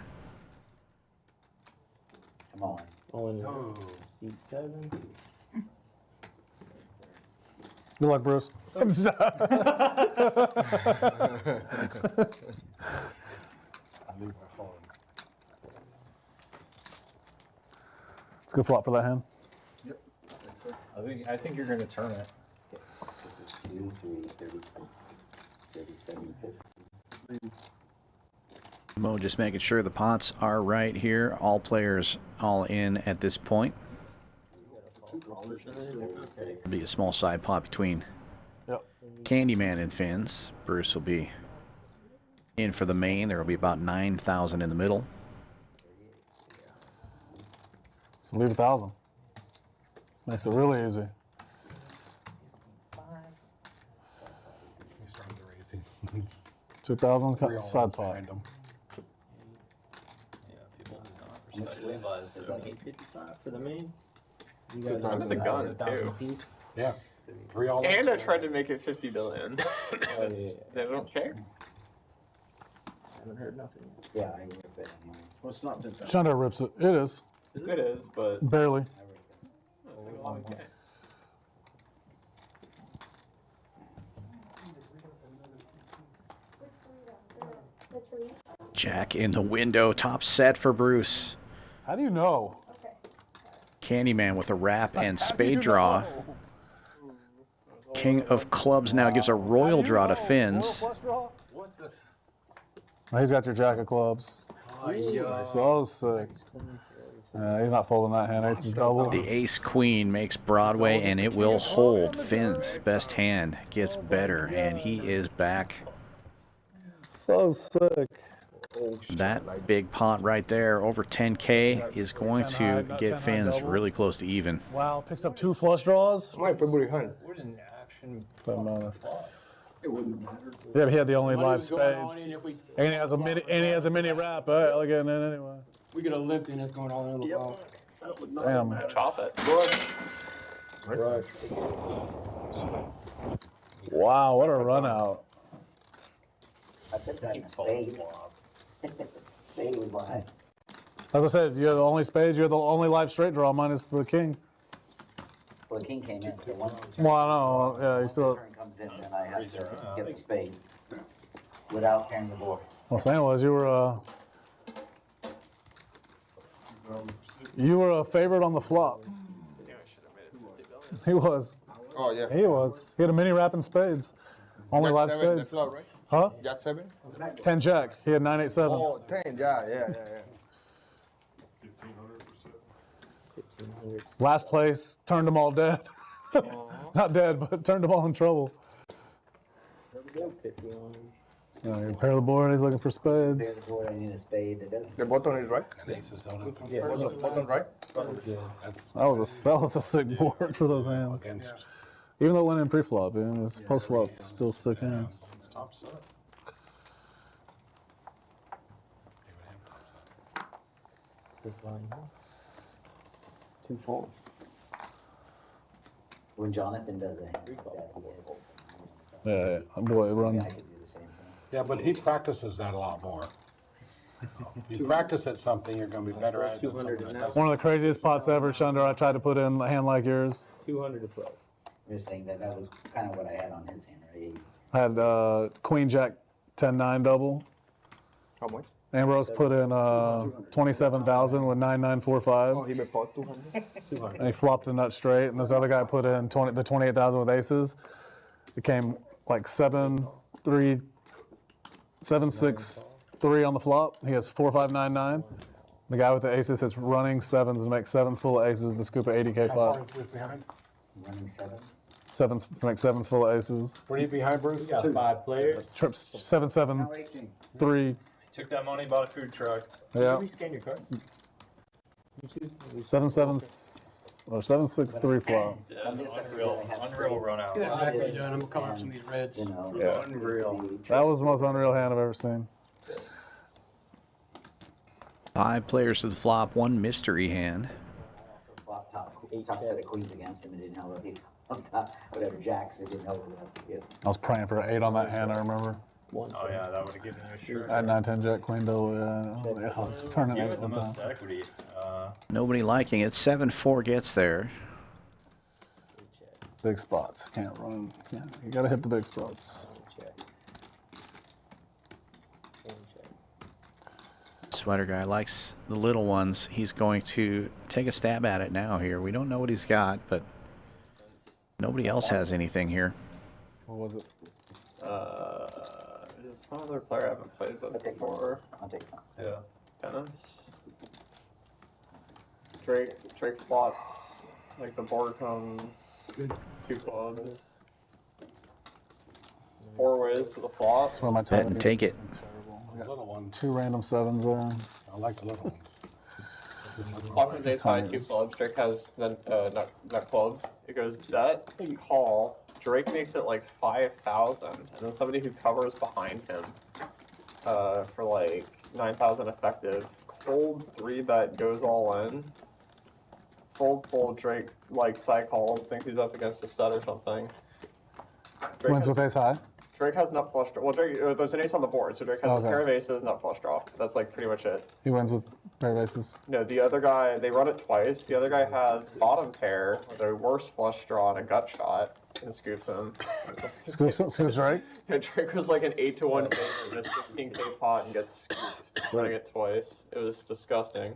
Come on. All in seed 7. Good luck, Bruce. I leave my phone. It's a good flop for that hand. Yep. I think you're going to turn it. 2, 3, 36, 37, 50. Mo just making sure the pots are right here. All players all in at this point. It'll be a small side pot between Candyman and Fins. Bruce will be in for the main. There will be about 9,000 in the middle. So leave 1,000. Makes it really easy. 2,000 side pot. Is that 855 for the main? You Good guys times the gun, 1,000 too. apiece? Yeah. 3 all And I tried to make it 50 billion. They don't care. I haven't heard nothing yet. Yeah, I would bet anyway. Well, it's not 10,000. Chandra rips it. It is. It is, but Barely. okay. Jack in the window, top set for Bruce. How do you know? Candyman with a wrap and spade draw. King of clubs now gives a royal draw to Fins. Oh, he's got your jack of clubs. So sick. He's not folding that hand. Ace is double. The ace queen makes Broadway and it will hold. Fins best hand gets better and he is back. So sick. That big pot right there, over 10K, is going to get Fins really close to even. Wow, picks up 2 flush draws. My favorite hand. Doesn't matter. Yeah, but he had the only live spades. And he has a mini wrap. I'll get in anyway. We get a limp and it's going all in the ball. Damn. Chop it. Right. Wow, what a run out. I bet that in a spade. Spade was live. Like I said, you're the only spades. You're the only live straight draw minus the king. Well, the king came in. So once Well, I know. Yeah, you still. turn comes in, then I have to get the spade without carrying the board. Well, saying was you were a favorite on the flop. He was. Oh, yeah. He was. He had a mini wrap in spades. Only live spades. Right? Huh? Jack 7? 10 jack. He had 987. Oh, 10, yeah. Last place, turned them all dead. Not dead, but turned them all in trouble. You pair the board, he's looking for Pair the spades. board, I need a spade. That doesn't. The button is right? And aces don't have to. Yeah, button right? That's That was a sick board for those hands. against. Even though it went in pre-flop, it was post-flop still sick hands. It's top set. Two fold. When Jonathan does a hand like that, Yeah, boy, it I runs. could do the same thing. Yeah, but he practices that a lot more. If you practice at something, you're going to be better at it than someone that doesn't. One of the craziest pots ever, Chunder. I tried to put in a hand like yours. 200 to 12. I'm just saying that was kind of what I had on his hand, right? I had Queen Jack 10-9 double. How much? Ambrose put in 27,000 with 9945. Oh, he made pot 200. And he flopped the nut straight, and this other guy put in the 28,000 with aces. It came like 7-3, 7-6-3 on the flop. He has 4-5-9-9. The guy with the aces hits running sevens and makes sevens full of aces to scoop an 80K pot. Running seven. Sevens to make sevens full of aces. What are you behind, Bruce? We got 5 players. Trips 7-7-3. Took that money, bought a food truck. Yeah. Scan your cards. 7-7 or 7-6-3 flop. Unreal run out. Yeah, exactly, John. I'm gonna come up some of these reds. You know, Yeah. unreal. That was the most unreal hand I've ever seen. 5 players to the flop, 1 mystery hand. Flop top set of queens against him. It didn't help. He on top, whatever jacks. It didn't help. I was praying for an 8 on that hand, I remember. Oh yeah, that would have given you a shirt. I had 9-10 jack, queen double, yeah. I was turning Give it it the one time. most equity. Nobody liking it. 7-4 gets there. Big spots, can't run. You gotta hit the big spots. Sweater guy likes the little ones. He's going to take a stab at it now here. We don't know what he's got, but nobody else has anything here. What was it? There's some other player I haven't played with before. I'll take that. Yeah. Dennis. Drake flops. Like the board comes. 2 clubs. 4 ways to the flop. That's where my Bet time and take it. Little one. 2 random sevens there. I like the little ones. Flop ace high, 2 clubs. Drake has then nut clubs. It goes bet and call. Drake makes it like 5,000, and then somebody who covers behind him for like 9,000 effective fold 3-bet goes all in. Fold, Drake, like, side calls, thinks he's up against a set or something. Wins with ace high. Drake has nut flush draw. Well, Drake, there's an ace on the board, so Drake has a pair of aces, nut flush draw. That's like pretty much it. He wins with pair of aces. No, the other guy, they run it twice. The other guy has bottom pair with a worse flush draw and a gut shot and scoops him. Scoops Drake? Yeah, Drake was like an 8-1 favorite in a 16K pot and gets scooped running it twice. It was disgusting.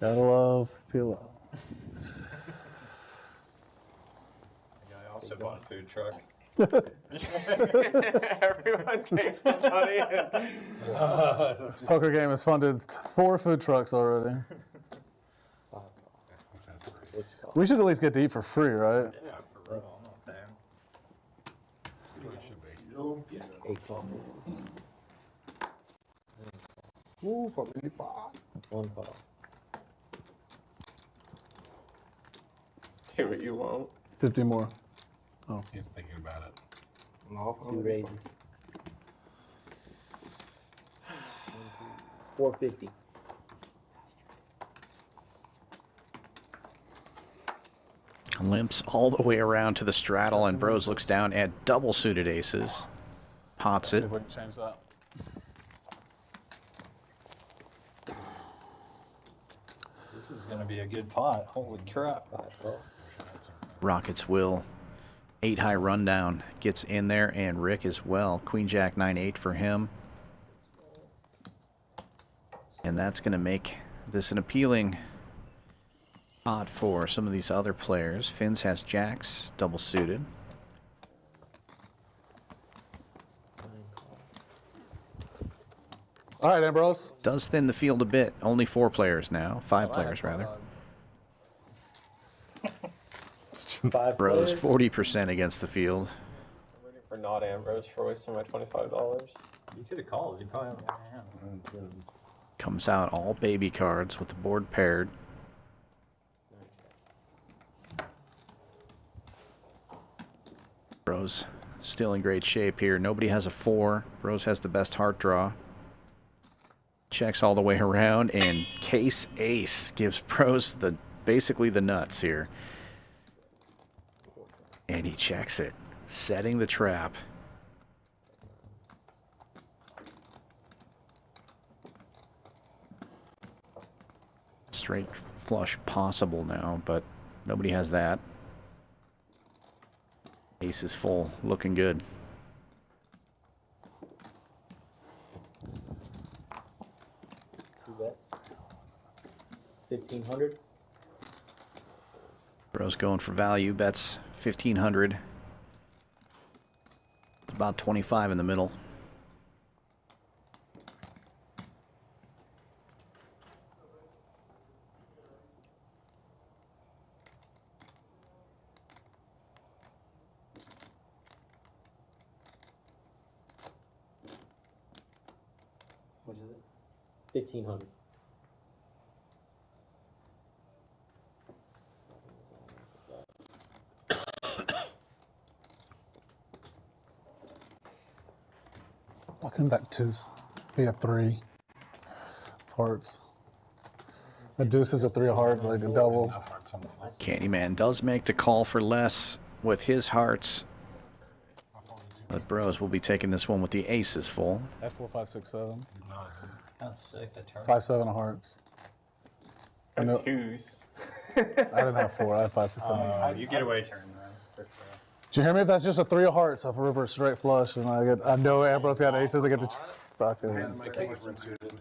Gotta love PLO. I also bought a food truck. Everyone takes the money. This poker game has funded 4 food trucks already. We should at least get to eat for free, right? Yeah, for real. I'm not damn. Eight call. Ooh, for me, 5. One call. Do what you won't. 50 more. Oh. He's thinking about it. No, 2 raises. 450. Limps all the way around to the straddle, and Brose looks down at double suited aces. Pots it. See if we can change that. This is going to be a good pot. Holy crap. Rockets will 8 high rundown gets in there, and Rick as well. Queen Jack 9-8 for him. And that's going to make this an appealing pot for some of these other players. Finns has jacks, double suited. All right, Ambrose. Does thin the field a bit. Only 4 players now. 5 players, rather. Brose 40% against the field. I'm rooting for not Ambrose for wasting my $25. You could have called. You probably have a hand. Comes out all baby cards with the board paired. Brose still in great shape here. Nobody has a 4. Brose has the best heart draw. Checks all the way around, and case ace gives Brose basically the nuts here. And he checks it, setting the trap. Straight flush possible now, but nobody has that. Ace is full, looking good. Bets. 1,500. Brose going for value, bets 1,500. About 25 in the middle. What is it? 1,500. Why couldn't that deuce be a 3 of hearts? The deuce is a 3 of hearts, like a double. Candyman does make the call for less with his hearts. But Brose will be taking this one with the aces full. F4, 5, 6, 7. That's sick. 5, 7 of hearts. I know. Twos. I didn't have 4. I had 5, 6, 7. You get away turn, man. For sure. Did you hear me? If that's just a 3 of hearts, a reverse straight flush, and I know Ambrose got aces, I get to fucking.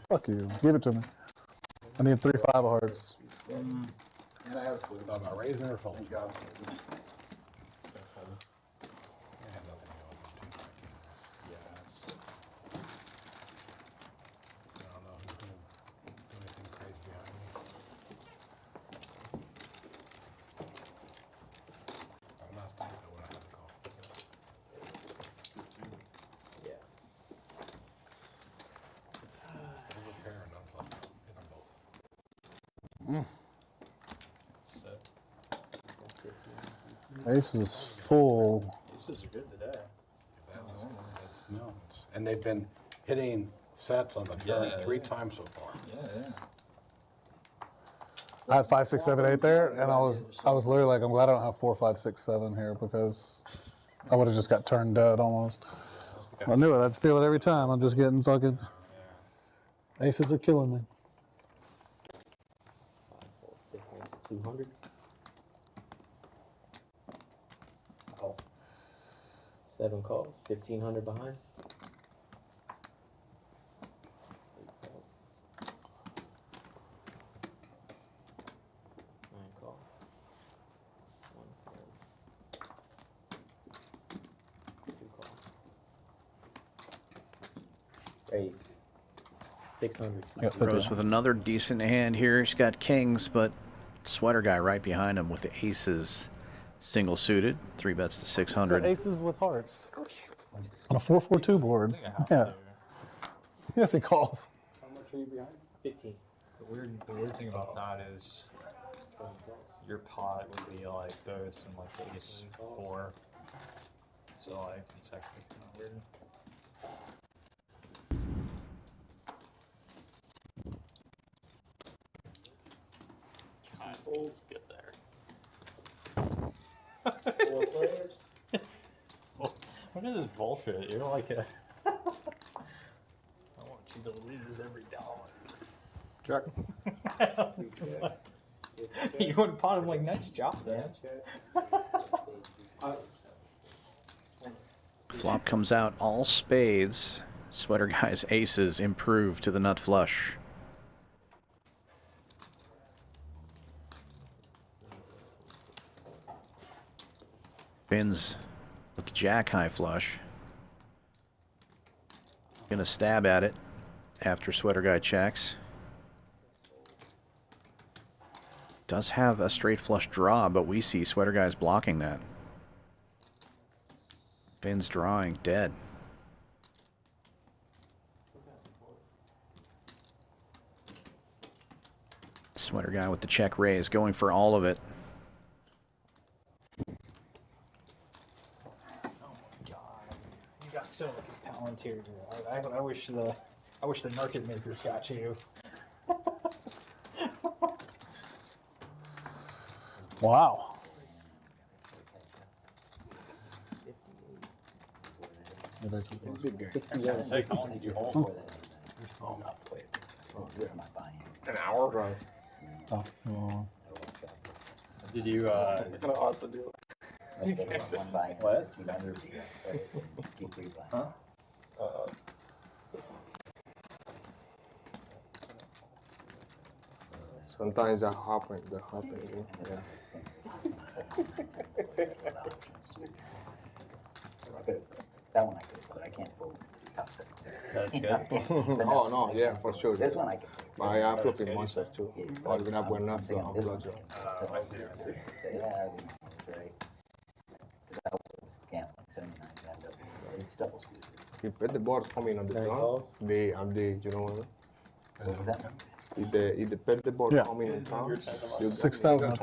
Fuck you. Give it to me. I need 3, 5 of hearts. And I have food. About raising or folding? Ace is full. Aces are good today. And they've been hitting sets on the turn 3 times so far. Yeah. I had 5, 6, 7, 8 there, and I was literally like, I'm glad I don't have 4, 5, 6, 7 here because I would have just got turned dead almost. I knew it. I'd feel it every time. I'm just getting fucking. Aces are killing me. 5, 4, 6 makes it 200. Call. 7 calls, 1,500 behind. 9 call. 1 fold. 2 call. Raise. 600. Brose with another decent hand here. He's got kings, but sweater guy right behind him with the aces. Single suited. 3 bets to 600. So aces with hearts. On a 4-4-2 board. Yeah. Yes, he calls. How much are you behind? 15. The weird thing about that is your pot would be like those and like ace 4. So like it's actually kind of weird. It's good there. 4 players. What is this bullshit? You're like a. I want you to lose every dollar. Check. You would pot him like, nice job, man. Flop comes out all spades. Sweater guy's aces improve to the nut flush. Fins with the jack high flush. Gonna stab at it after sweater guy checks. Does have a straight flush draw, but we see sweater guy's blocking that. Fins drawing dead. Sweater guy with the check raise, going for all of it. You got so talented. I wish the market makers got you. Wow. How long did you hold? An hour? Right. Oh. Did you, It's kind of odd to do. What? Huh? Sometimes that happens. Yeah. That one I could, but I can't fold. That's good. Oh no, yeah, for sure. This one I can. I am flipping monster too. Or you're not going up, so I'm bludgeon. I see. Yeah, that's right. Because I was gambling 79 grand double. It's double suited. You bet the board's coming on the turn. You know what? What was that? If the bet the board Yeah. coming in town, 6,000.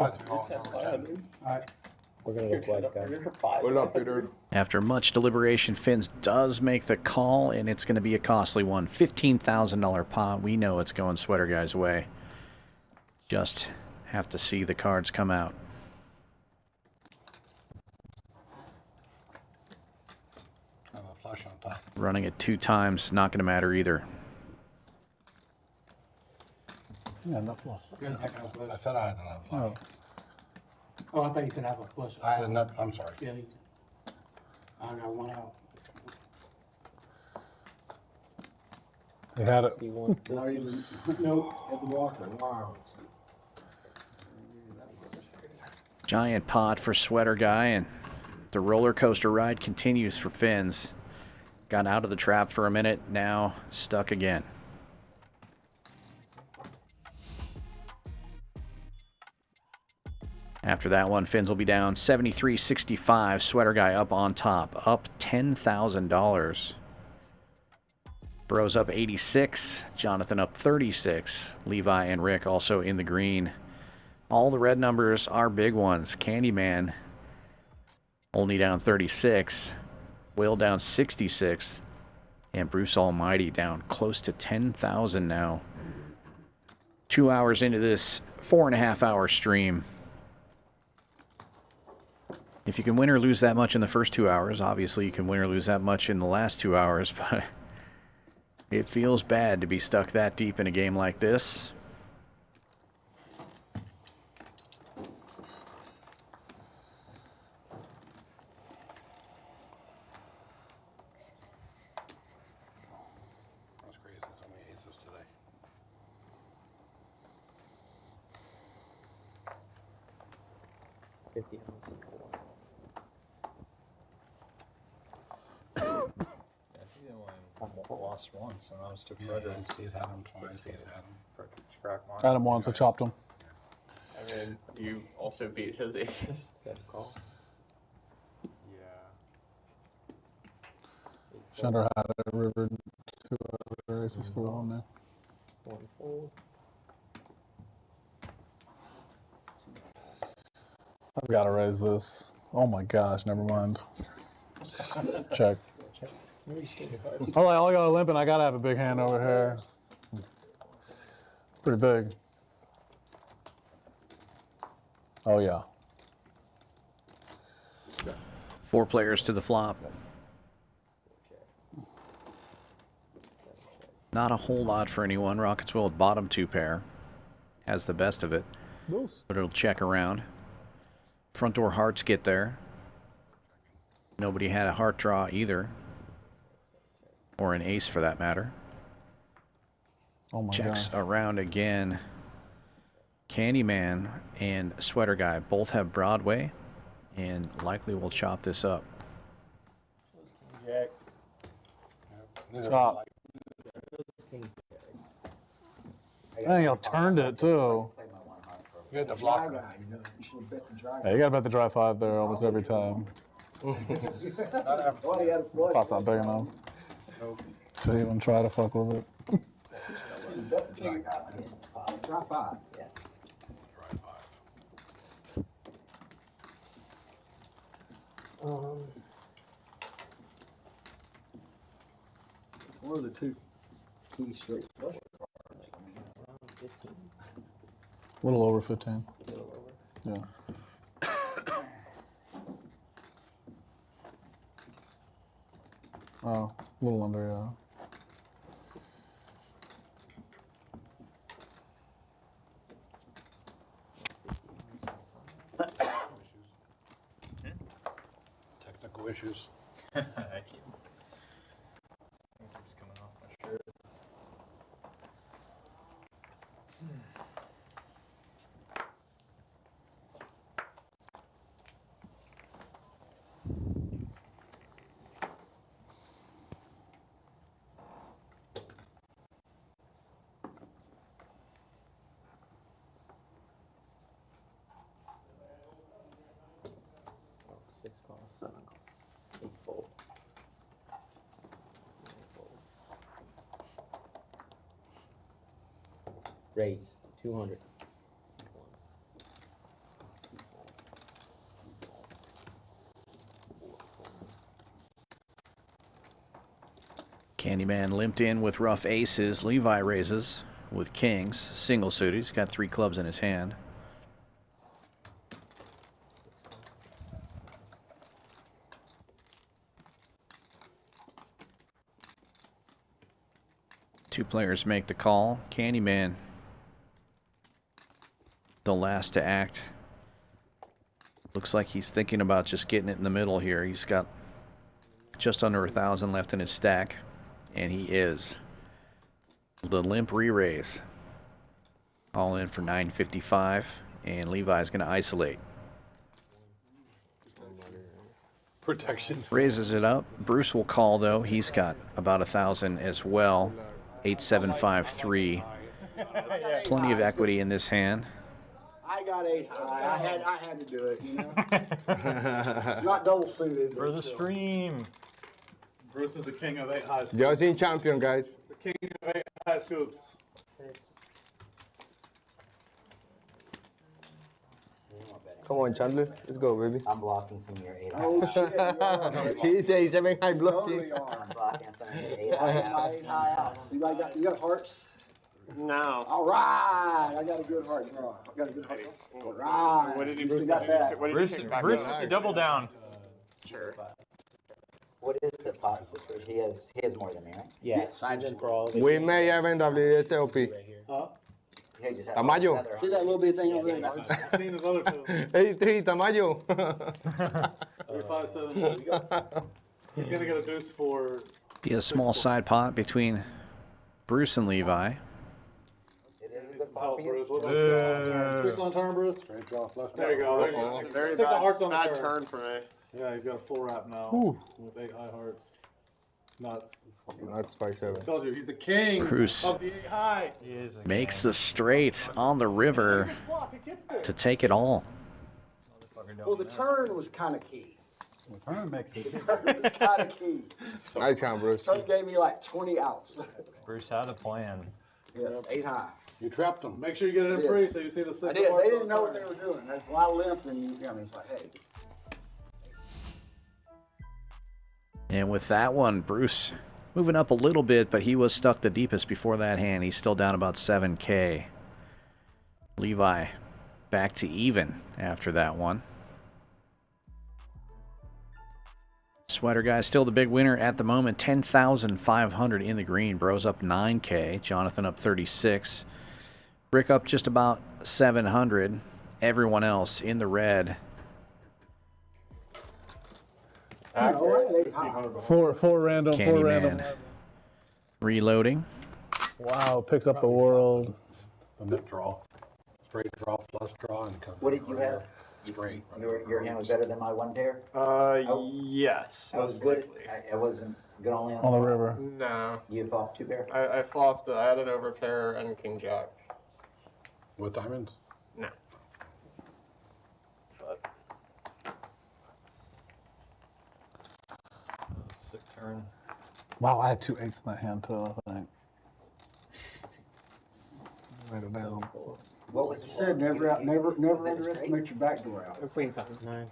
We're going to go twice, guys. What up, Peter? After much deliberation, Fins does make the call, and it's going to be a costly one. $15,000 pot. We know it's going sweater guy's way. Just have to see the cards come out. Flush on top. Running it 2 times, not going to matter either. Yeah, enough flush. I said I had enough flush. Oh. Oh, I thought you said have a flush. I had enough, I'm sorry. Yeah, I got one out. He had it. No, at the walker. Wow. Giant pot for sweater guy, and the roller coaster ride continues for Fins. Got out of the trap for a minute, now stuck again. After that one, Fins will be down 73.65. Sweater guy up on top, up $10,000. Brose up 86. Jonathan up 36. Levi and Rick also in the green. All the red numbers are big ones. Candyman only down 36. Will down 66. And Bruce Almighty down close to 10,000 now. 2 hours into this 4.5-hour stream. If you can win or lose that much in the first 2 hours, obviously you can win or lose that much in the last 2 hours, but it feels bad to be stuck that deep in a game like this. That's crazy. So many aces today. Lost once, and I was to Frederick. He's had him twice. He's had him. Frederick's cracked mine. Had him once, I chopped him. I mean, you also beat his aces. Call. Shender had a river, 2 other aces full on there. 1 fold. I've got to raise this. Oh my gosh, never mind. Check. All I got a limp and I got to have a big hand over here. Pretty big. Oh yeah. 4 players to the flop. Not a whole lot for anyone. Rockets will with bottom 2 pair. Has the best of it. But it'll check around. Front door hearts get there. Nobody had a heart draw either. Or an ace for that matter. Oh my Checks gosh. around again. Candyman and Sweater Guy both have Broadway. And likely will chop this up. Jack. Chop. Dang, y'all turned it too. You had the blocker. Yeah, you gotta bet the dry 5 there almost every time. Pot's not big enough. To even try to fuck with it. Try 5. Yeah. What are the 2 key straight flush cards? A little over 15. Yeah. Oh, a little under, yeah. Technical issues. I keep. It keeps coming off my shirt. Raise 200. Candyman limped in with rough aces. Levi raises with kings. Single suited. He's got 3 clubs in his hand. Two players make the call. Candyman, the last to act. Looks like he's thinking about just getting it in the middle here. He's got just under 1,000 left in his stack, and he is. The limp re-raise. All in for 955, and Levi's going to isolate. Protection. Raises it up. Bruce will call, though. He's got about 1,000 as well. 8753. Plenty of equity in this hand. I got 8 high. I had to do it, you know. Not double suited. For the stream. Bruce is the king of 8 high scoops. Y'all seen champion, guys. The king of 8 high scoops. Come on, Chandler. Let's go, baby. I'm blocking some of your 8 Oh shit! He said he's having high blocking. Totally are. I'm blocking some of your 8 8 high outs. You got hearts? No. All right, I got a good heart draw. I got a good heart draw. All right. What did you Bruce got that. What did you take back? Bruce, you double down. Sure. What is the pot situation? He has more than me, right? Yeah, Yes, I he's in just- for all of it. We may have WSOP. Right here. He just has Tamayo. another See that little bitty thing over there? I've seen his other two. 83, Tamayo. 357. He's gonna get a boost for. Be a small side pot between Bruce and Levi. It is a good pot Help, for you. Bruce. What about 6 on turn, Bruce? Straight draw, flush There you go. There's Oh, your very 6 of bad, hearts on the bad turn. turn for me. Yeah, he's got a full wrap now Ooh. with 8 high hearts. Nuts. That's 5-7. I told you, he's the king Bruce of the 8 high. He is a makes the straight on the river Just flop, he gets there. to take it all. Well, the turn was kind of key. The turn makes it. The turn was kind of key. Nice count, Bruce. Turn gave me like 20 outs. Bruce had a plan. Yes, 8 high. You trapped them. Make sure you get it in Yeah. free so you see the 6 I of did. hearts They on didn't the know what turn. they were doing. That's why I limped and you got me. It's like, hey. And with that one, Bruce moving up a little bit, but he was stuck the deepest before that hand. He's still down about 7K. Levi back to even after that one. Sweater guy still the big winner at the moment. 10,500 in the green. Brose up 9K. Jonathan up 36. Rick up just about 700. Everyone else in the red. Four random. Candyman reloading. Wow, picks up the world. The net draw. Straight draw, flush draw, and come. What did you have? Straight. Your hand was better than my one pair? Yes. I was good. I wasn't good only On the river. No. You flopped 2 pair? I flopped. I had an overpair and king jack. With diamonds? No. But Sick turn. Wow, I had 2 8s in that hand too, I think. Write it down. What was You said never underestimate your back door out. queen time.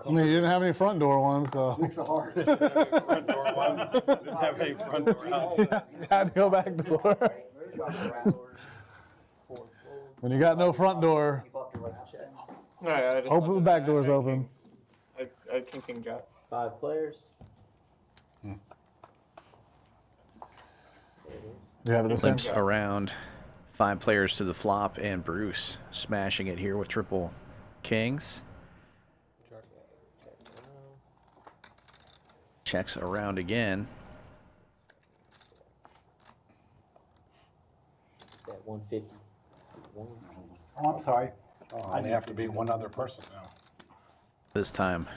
I mean, you didn't have any front door ones, so. 6 of hearts. Front door one. Didn't have any front door out. You had to go back door. When you got no front door, No, I just hope the back door's open. I king jack. 5 players. You have it the same. Limps around. 5 players to the flop, and Bruce smashing it here with triple kings. Checks around again. That 150. Oh, I'm sorry. Oh, I only have to beat one other person now. This time,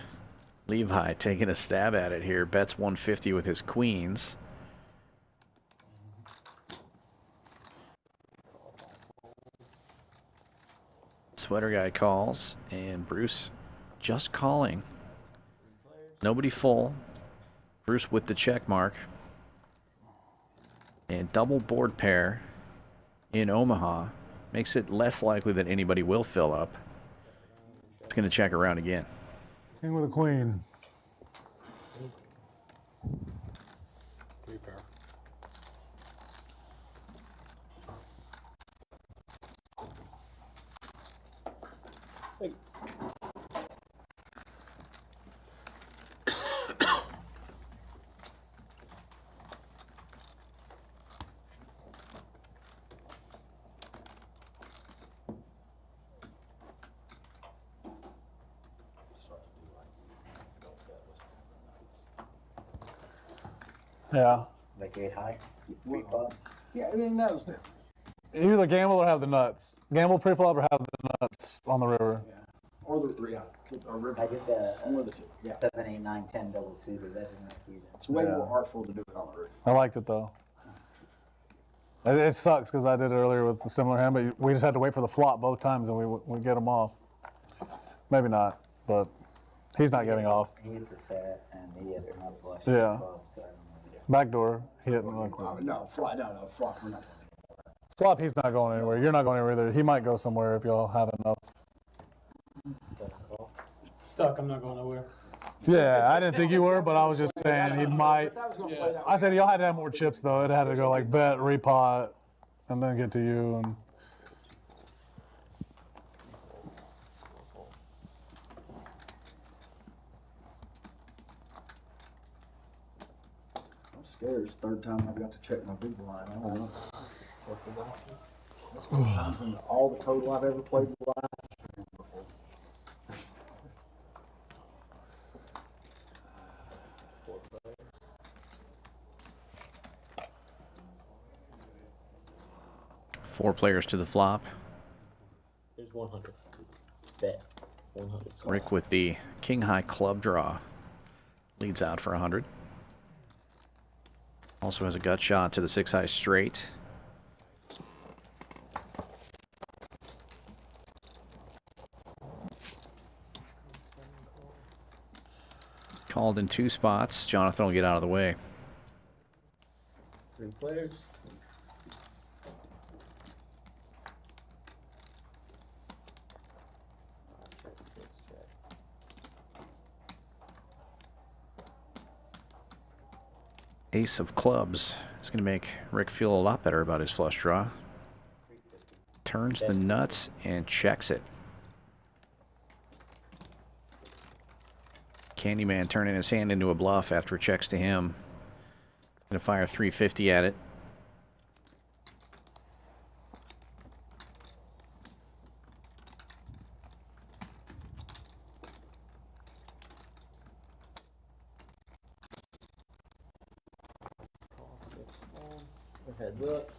Levi taking a stab at it here. Bets 150 with his queens. Sweater guy calls, and Bruce just calling. Nobody full. Bruce with the check mark. And double board pair in Omaha makes it less likely that anybody will fill up. It's going to check around again. King with a queen. 3 pair. Yeah. Like 8 high? 3 flop? Yeah, I mean, that was different. You either gamble or have the nuts. Gamble pre-flop or have the nuts on the river. Or the, or river. I did One of the two. Yeah. 7, 8, 9, 10 double suited. That didn't work either. It's way Yeah. more artful to do it on the river. I liked it though. It sucks because I did it earlier with a similar hand, but we just had to wait for the flop both times and we get them off. Maybe not, but he's not getting off. He hits a set and the other not flush. Yeah. Club, so I don't know. Backdoor, he hit like No, fly down, no, flop. We're not going flop. He's not going anywhere. You're not going anywhere either. He might go somewhere if y'all have enough. Stuck. I'm not going nowhere. Yeah, I didn't think you were, but I was just saying he might. I said y'all had to have more chips though. It had to go like bet, repot, and then get to you. And I'm scared. It's the third time I've got to check my big blind. I don't know. What's the option? That's the times in all the total I've ever played live before. Four players to the flop. There's 100. Bet. 100. Rick with the king high club draw. Leads out for 100. Also has a gut shot to the 6 high straight. Called in 2 spots. Jonathan will get out of the way. 3 players. Ace of clubs is going to make Rick feel a lot better about his flush draw. Turns the nuts and checks it. Candyman turning his hand into a bluff after it checks to him. Going to fire 350 at it. Heads up.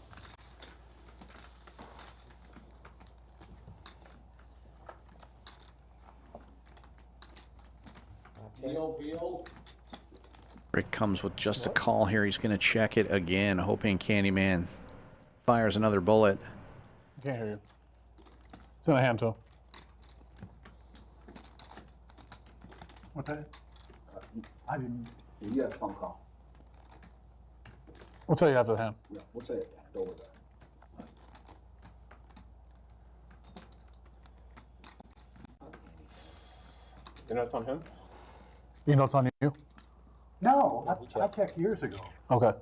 Rick comes with just a call here. He's going to check it again, hoping Candyman fires another bullet. can't hear you. It's in a hand tool. What's that? I didn't. You had a phone call. We'll tell you after the hand. Yeah, we'll say it. Don't worry about it. You know it's on him? You know it's on you? No, I checked years ago. Okay.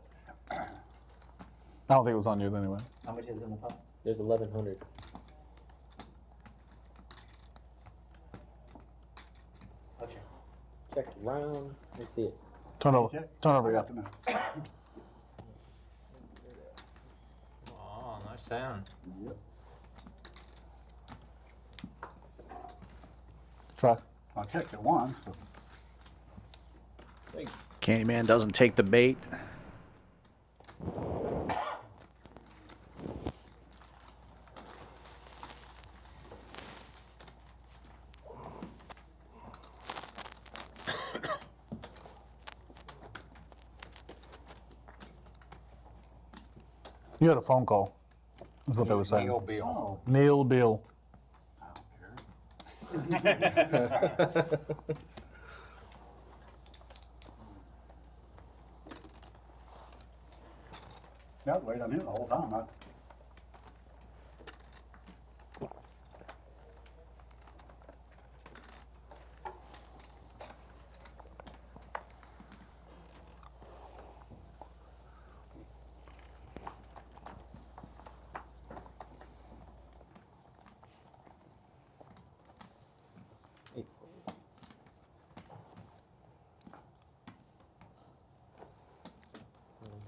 I don't think it was on you anyway. How much is in the pot? There's 1,100. Okay. Check round. Let's see it. Turn over. Turn over, yeah. Oh, nice sound. Yep. Try. I checked it once. So. Candyman doesn't take the bait. You had a phone call. That's what they were saying. Neil Beal. Neil Beal. Yeah, wait on him the whole time.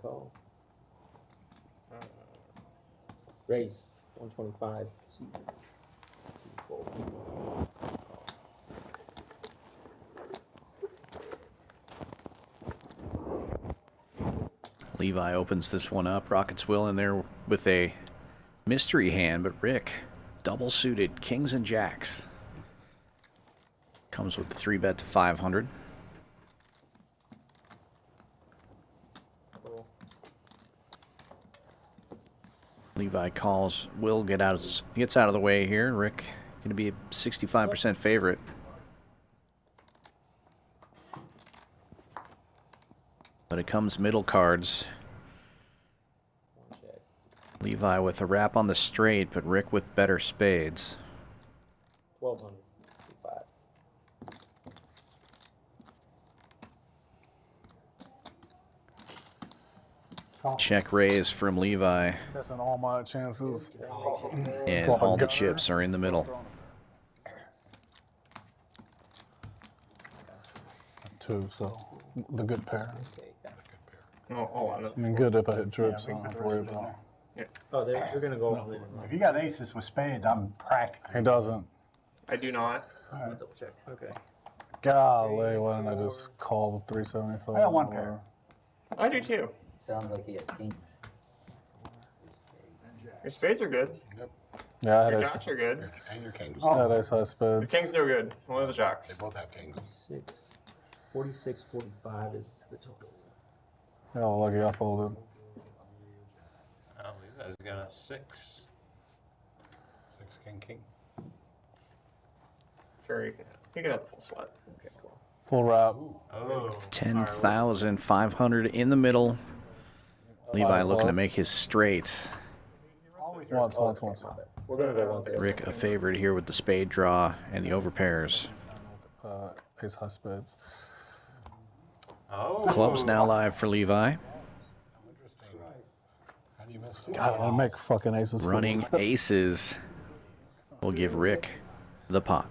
Call. Raise 125. See. 2-4. Levi opens this one up. Rockets Will in there with a mystery hand, but Rick, double suited, kings and jacks. Comes with the 3-bet to 500. Levi calls. Will gets out of the way here. Rick going to be a 65% favorite. But it comes middle cards. Levi with a wrap on the straight, but Rick with better spades. 1,200. Check raise from Levi. Missing all my chances. And all the chips are in the middle. 2, so the good pair. Oh, I mean, good if I hit trips, I don't have to worry about it. Oh, they're going to go all in. If you got aces with spades, I'm practically. He doesn't. I do not. Double check. Okay. Golly, why didn't I just call the 375? I got one pair. I do too. Sounds like he has kings. Your spades are good. Yeah, I had Your ace. jacks are good. And your kings. I had ace high The spades. kings are good. Only the jacks. They both have kings. 46, 45 is the total. Yeah, lucky I folded. Oh, Levi's got a 6. 6 king king. Sure, you can have the full sweat. Okay, cool. Full wrap. Oh. 10,500 in the middle. Levi looking to make his straight. Once. We're going to go once. Rick a favorite here with the spade draw and the overpairs. Ace high spades. Oh. Clubs now live for Levi. How do you miss God, I make fucking aces. Running aces will give Rick the pot.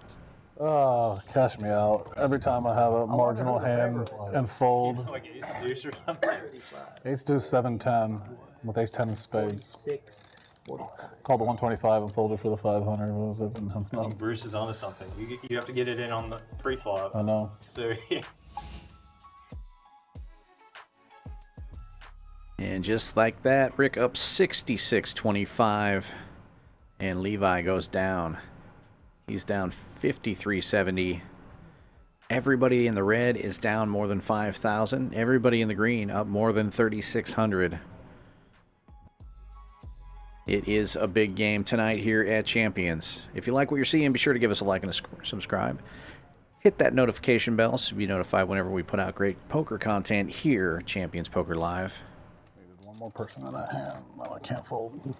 Oh, cash me out. Every time I have a marginal hand and fold. Like ace deuce or something. Ace deuce 7-10 with ace 10 of spades. 46, 45. Called the 125 and folded for the 500. What was it? I think Bruce is onto something. You have to get it in on the pre-flop. I know. So yeah. And just like that, Rick up 66.25, and Levi goes down. He's down 53.70. Everybody in the red is down more than 5,000. Everybody in the green up more than 3,600. It is a big game tonight here at Champions. If you like what you're seeing, be sure to give us a like and a subscribe. Hit that notification bell so you'll be notified whenever we put out great poker content here at Champions Poker Live. One more person in that hand. No, I can't fold.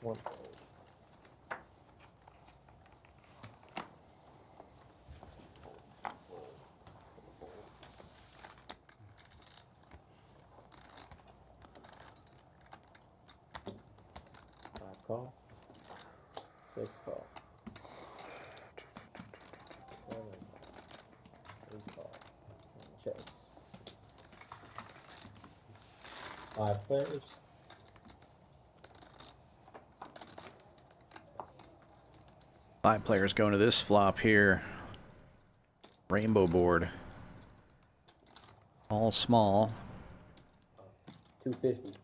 One. 5 call. 6 call. 7. 8 call. And checks. 5 players. Five players going to this flop here. Rainbow board. All small. 250.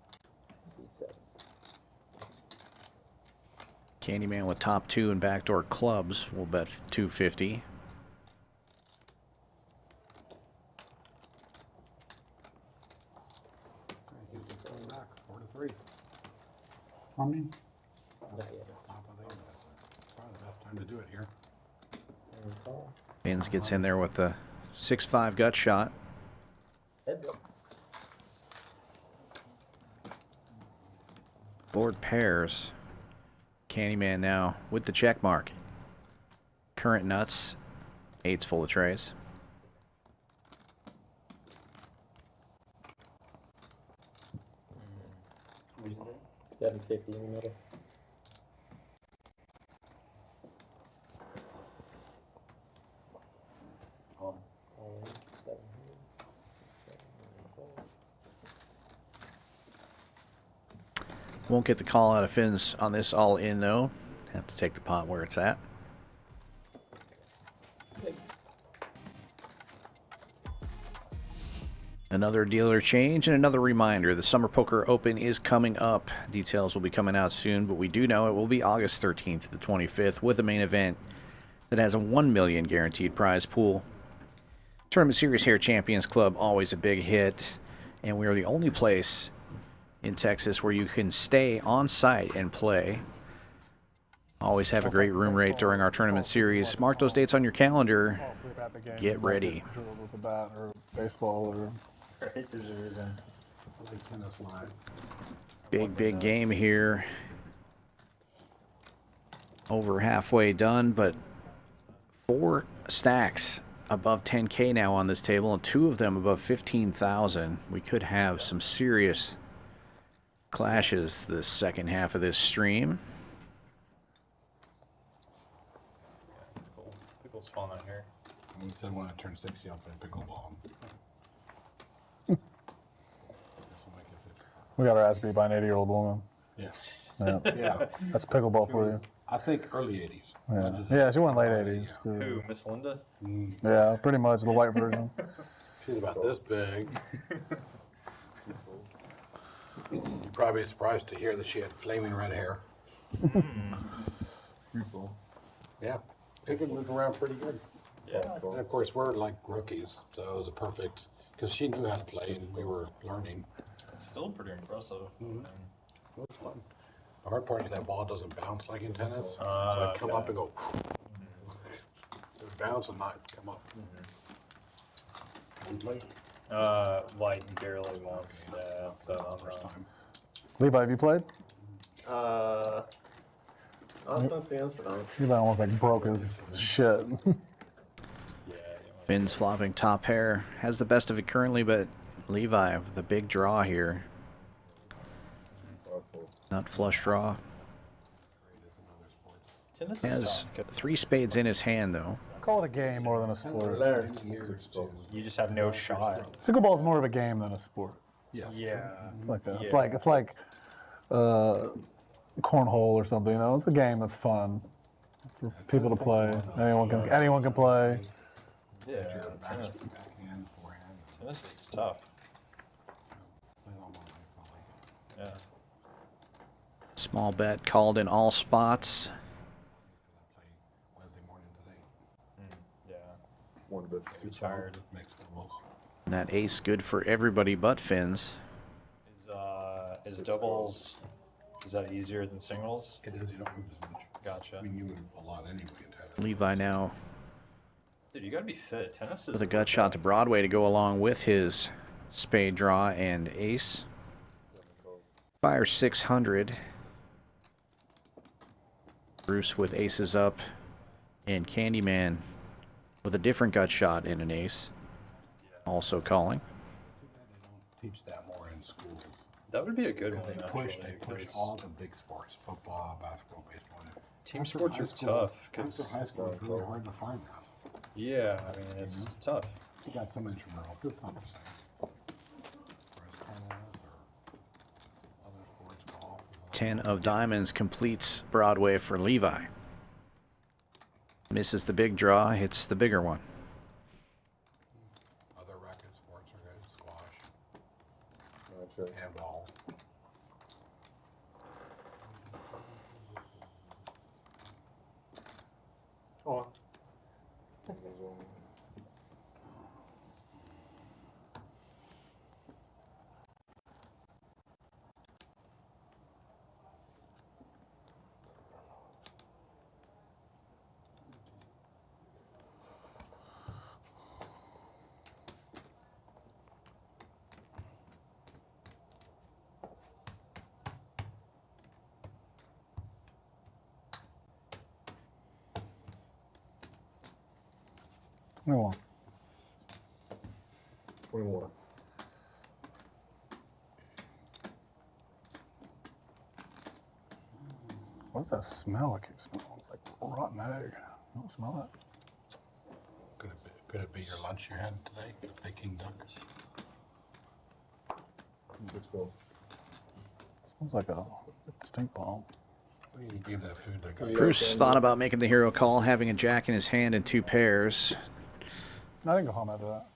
Candyman with top 2 and backdoor clubs will bet 250. Back 4-3. I mean, Top of the end. Probably the best time to do it here. Vince gets in there with the 6-5 gut shot. Heads up. Board pairs. Candyman now with the check mark. Current nuts. 8's full of trays. What did you say? 750 in the middle. All in. 700. 6, 7, 9, 4. Won't get the call out of Fins on this all in though. Have to take the pot where it's at. Another dealer change and another reminder. The Summer Poker Open is coming up. Details will be coming out soon, but we do know it will be August 13th to the 25th with a main event that has a $1 million guaranteed prize pool. Tournament series here at Champions Club, always a big hit. And we are the only place in Texas where you can stay on site and play. Always have a great room rate during our tournament series. Mark those dates on your calendar. Fall asleep at the game. Get ready. Drilled with a bat or baseball or. Right, there's a reason. Like tennis live. Big game here. Over halfway done, but 4 stacks above 10K now on this table, and 2 of them above 15,000. We could have some serious clashes this second half of this stream. Pickle's fun out here. We said when I turn 60, I'll play pickleball. We got our ass beat by an 80-year-old woman. Yeah. Yeah. That's pickleball for you. I think early 80s. Yeah, she went late 80s. Who, Miss Linda? Yeah, pretty much the white version. She's about this big. You're probably surprised to hear that she had flaming red hair. Yeah, Pickett moved around pretty good. Yeah. And of course, we're like rookies, so it was a perfect, because she knew how to play and we were learning. It's still pretty impressive. It was fun. The hard part is that ball doesn't bounce like in tennis. So I come up and go. It would bounce and not come up. You play? Like barely once. Yeah, so Levi, have you played? Levi almost like broke his shit. Finn's flopping top pair. Has the best of it currently, but Levi with a big draw here. Not flush draw. tennis He is has tough. 3 spades in his hand, though. Call it a game more than a sport. You just have no shot. Pickleball is more of a game than a sport. Yeah. It's like that. It's like cornhole or something. You know, it's a game that's fun for people to play. Anyone can play. Yeah. Tennis is tough. Yeah. Small bet called in all spots. Yeah. One bit tired. And that ace good for everybody but Finn's. Is doubles, is that easier than singles? It is, you don't move as much. Gotcha. I mean, you move a lot anyway in tennis. Levi now Dude, you gotta be fit. Tennis is with a gut shot to Broadway to go along with his spade draw and ace. Fire 600. Bruce with aces up, and Candyman with a different gut shot and an ace. Also calling. Teach that more in school. That would be a good one, They actually. push all the big sports, football, basketball, baseball. Team After sports high are school- tough. After high school, it's really hard to find that. Yeah, I mean, it's tough. You got some intramural, it's not the same. Whereas tennis or other sports, golf. 10 of diamonds completes Broadway for Levi. Misses the big draw, hits the bigger one. Other racket sports are good, squash, handball. Oh. Come on. 21. What's that smell I keep smelling? It's like rotten egg. I don't smell it. Could it be your lunch you had today? Peking duck? Smells like a stink bomb. Well, you give that food to Bruce thought about making the hero call, having a jack in his hand and 2 pairs. I didn't go home after that.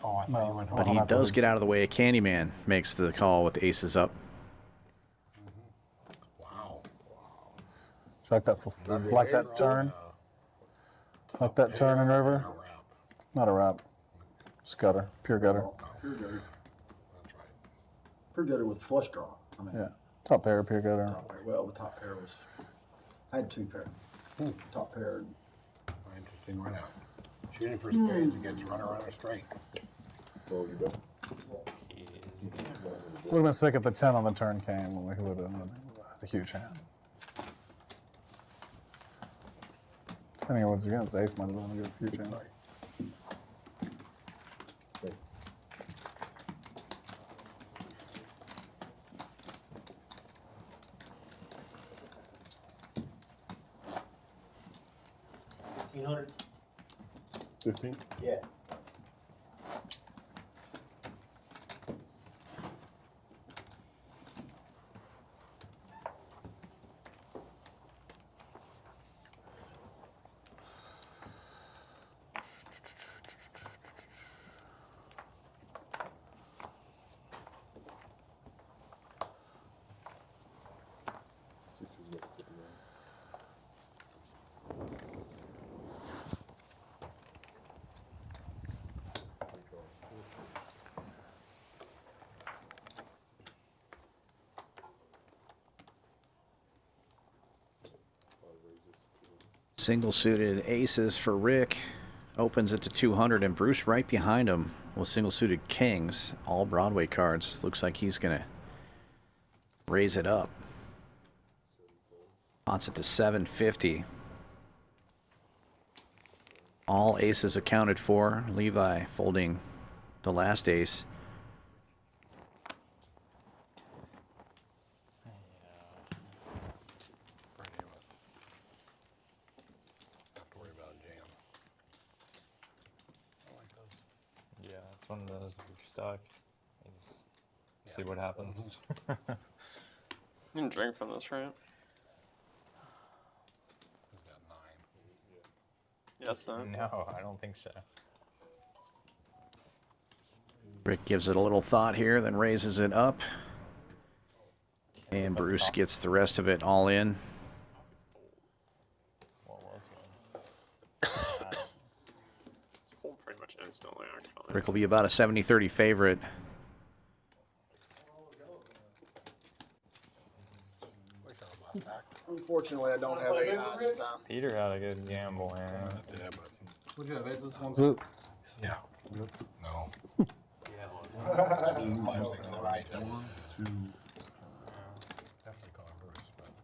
Oh, I thought you went home. But he does get out of the way. Candyman makes the call with the aces up. Wow. Like that turn? Like that turn in river? Not a wrap. Just gutter. Pure gutter. Pure gutter. Pure gutter with flush draw. I mean, Yeah. Top pair, pure gutter. well, the top pair was. I had 2 pair. Top pair. Interesting run out. Shooting for spades against runner straight. Would have been sick if the 10 on the turn came when we would have had a huge hand. Depending on what's against, ace might have been a good huge hand. $1,500. 15? Yeah. Single suited aces for Rick. Opens it to 200, and Bruce right behind him with single suited kings. All Broadway cards. Looks like he's going to raise it up. Pots it to 750. All aces accounted for. Levi folding the last ace. One of those you're stuck. See what happens. You can drink from this, right? Yes, no? No, I don't think so. Rick gives it a little thought here, then raises it up. And Bruce gets the rest of it all in. What was Pretty much instantly, actually. Rick will be about a 70-30 favorite. Unfortunately, I don't have 8 high this time. Peter had a good gamble, man. Yeah, but Would you have aces? One suit? Yeah. No.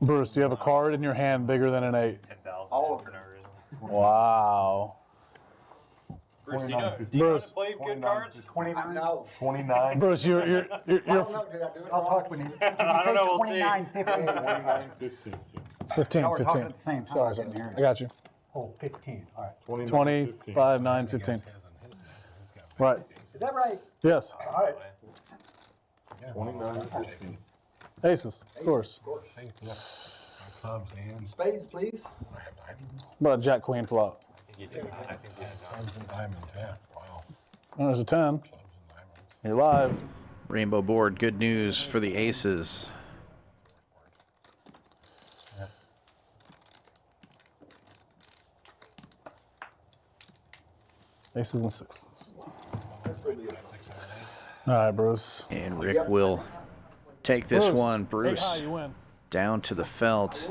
Bruce, do you have a card in your hand bigger than an 8? 10,000 All of for no reason. Wow. Bruce, do you know how to play good cards? 29. No. 29. Bruce, you're I don't know, did I do it I'll wrong? talk with you. I don't know, we'll see. 29, 50. 15. 15, Now we're talking 15. at the same time. Sorry, sorry. I got you. Oh, 15. All right. 25, 9, 15. Right. Is that right? Yes. All right. 29 15. Aces, of course. Clubs and Spades, please. What about Jack Queen flop? clubs and diamonds. Yeah. Wow. There's a 10. You're live. Rainbow board, good news for the aces. Aces and sixes. All right, Bruce. And Rick will take this Bruce, one. 8 Bruce high, you win. down to the felt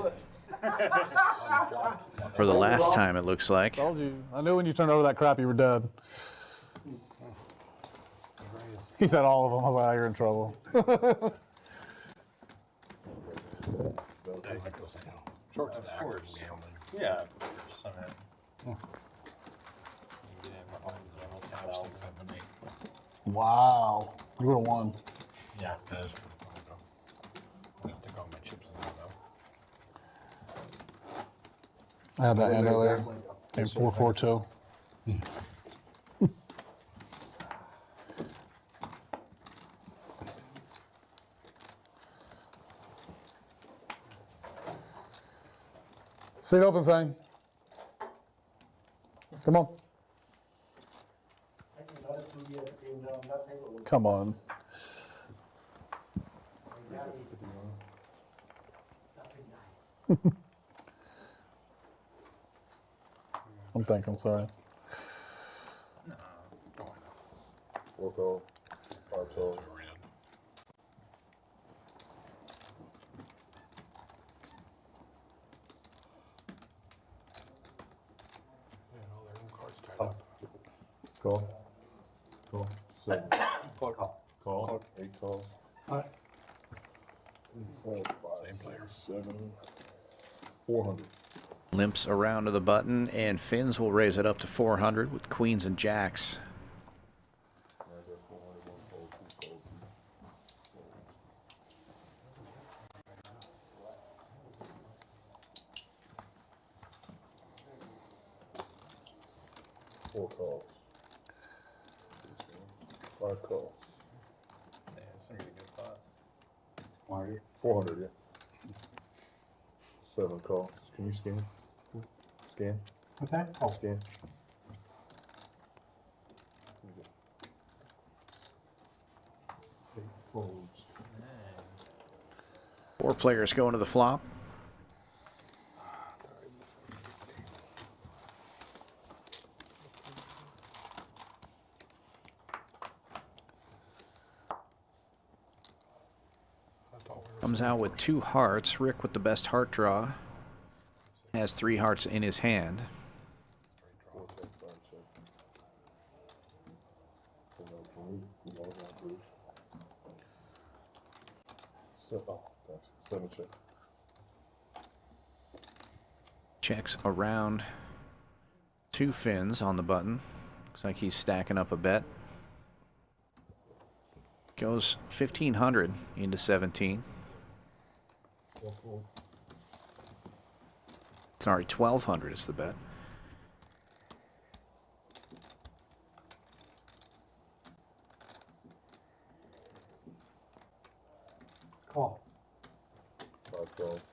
for the last time, it looks like. Told you. I knew when you turned over that crap, you were dead. He said all of them. I was like, you're in trouble. Short to the actors gambling. Yeah. Wow. You would have won. Yeah, that is pretty funny though. I took all my chips in there though. I had that hand earlier. 4-4-2. Seat open, Sang. Come on. Come on. I'm thinking, sorry. Local. Parcel. Call. Call. 7. Call. Call. 8 calls. All right. 4, 5, 6, 7. 400. Limps around to the button, and Finns will raise it up to 400 with queens and jacks. Four calls. 5 calls. Yeah, it's gonna be a good pot. 400, yeah. 7 calls. Can you scan? Scan. What's that? Oh. Scan. Folds. 4 players going to the flop. Comes out with 2 hearts. Rick with the best heart draw has 3 hearts in his hand. Seven check. Checks around 2 Finns on the button. Looks like he's stacking up a bet. Goes 1,500 into 17. Sorry, 1,200 is the bet. Call. 5 calls.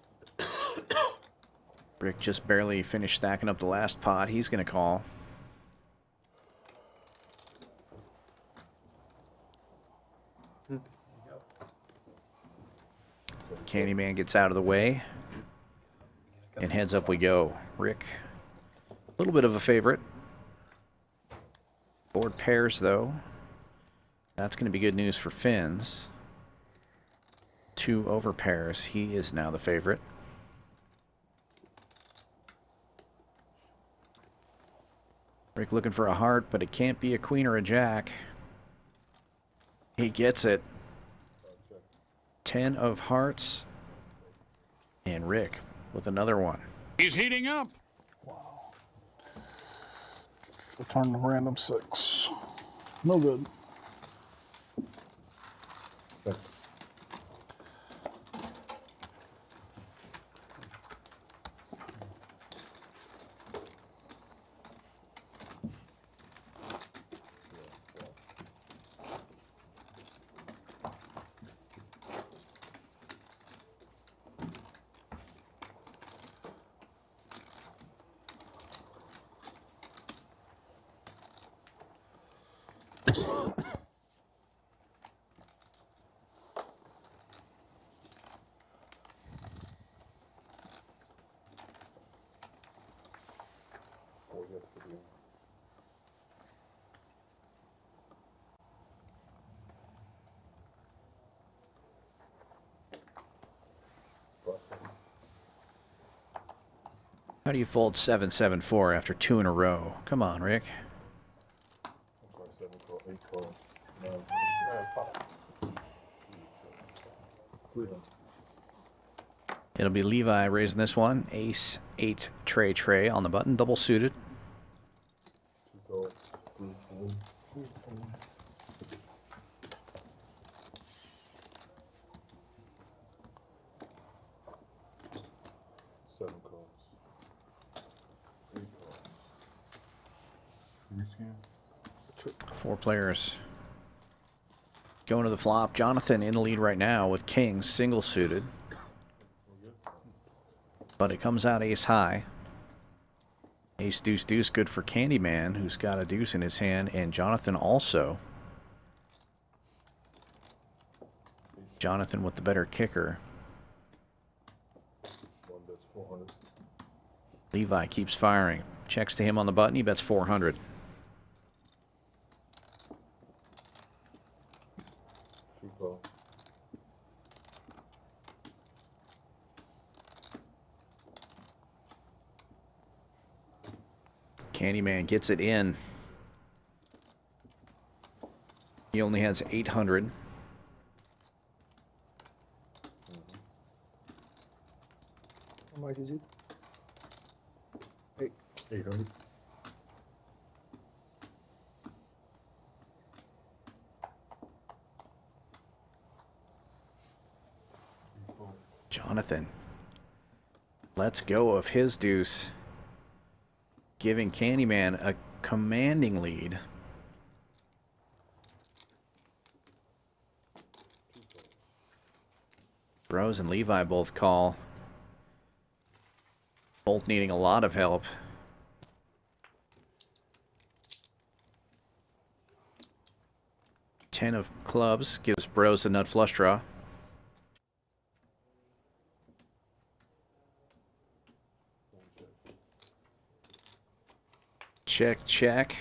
Rick just barely finished stacking up the last pot. He's going to call. Candyman gets out of the way, and heads up we go. Rick, a little bit of a favorite. Board pairs, though. That's going to be good news for Finns. 2 over pairs. He is now the favorite. Rick looking for a heart, but it can't be a queen or a jack. He gets it. 10 of hearts. And Rick with another one. He's heating up. Return to random 6. No good. How do you fold 7-7-4 after 2 in a row? Come on, Rick. 7 call, 8 call, 9. It'll be Levi raising this one. Ace, 8, tray on the button, double suited. 2 calls, 3, 4. 7 calls. 3 calls. 4 players going to the flop. Jonathan in the lead right now with kings, single suited. But it comes out ace high. Ace deuce deuce, good for Candyman, who's got a deuce in his hand, and Jonathan also. Jonathan with the better kicker. 1 bets 400. Levi keeps firing. Checks to him on the button. He bets 400. 2 calls. Candyman gets it in. He only has 800. How much is it? 800. Jonathan lets go of his deuce, giving Candyman a commanding lead. Brose and Levi both call. Both needing a lot of help. Ten of clubs gives Brose a nut flush draw. Check, check.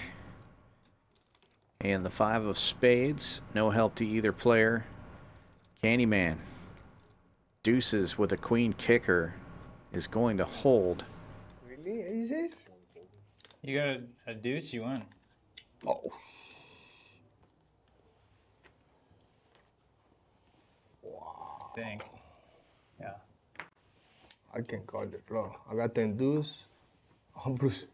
And the 5 of spades. No help to either player. Candyman. Deuces with a queen kicker is going to hold. Really? Is this? You got a deuce, you win. Oh. Wow. Think. Yeah. I can call the floor. I got 10 deuce. Oh, Bruce.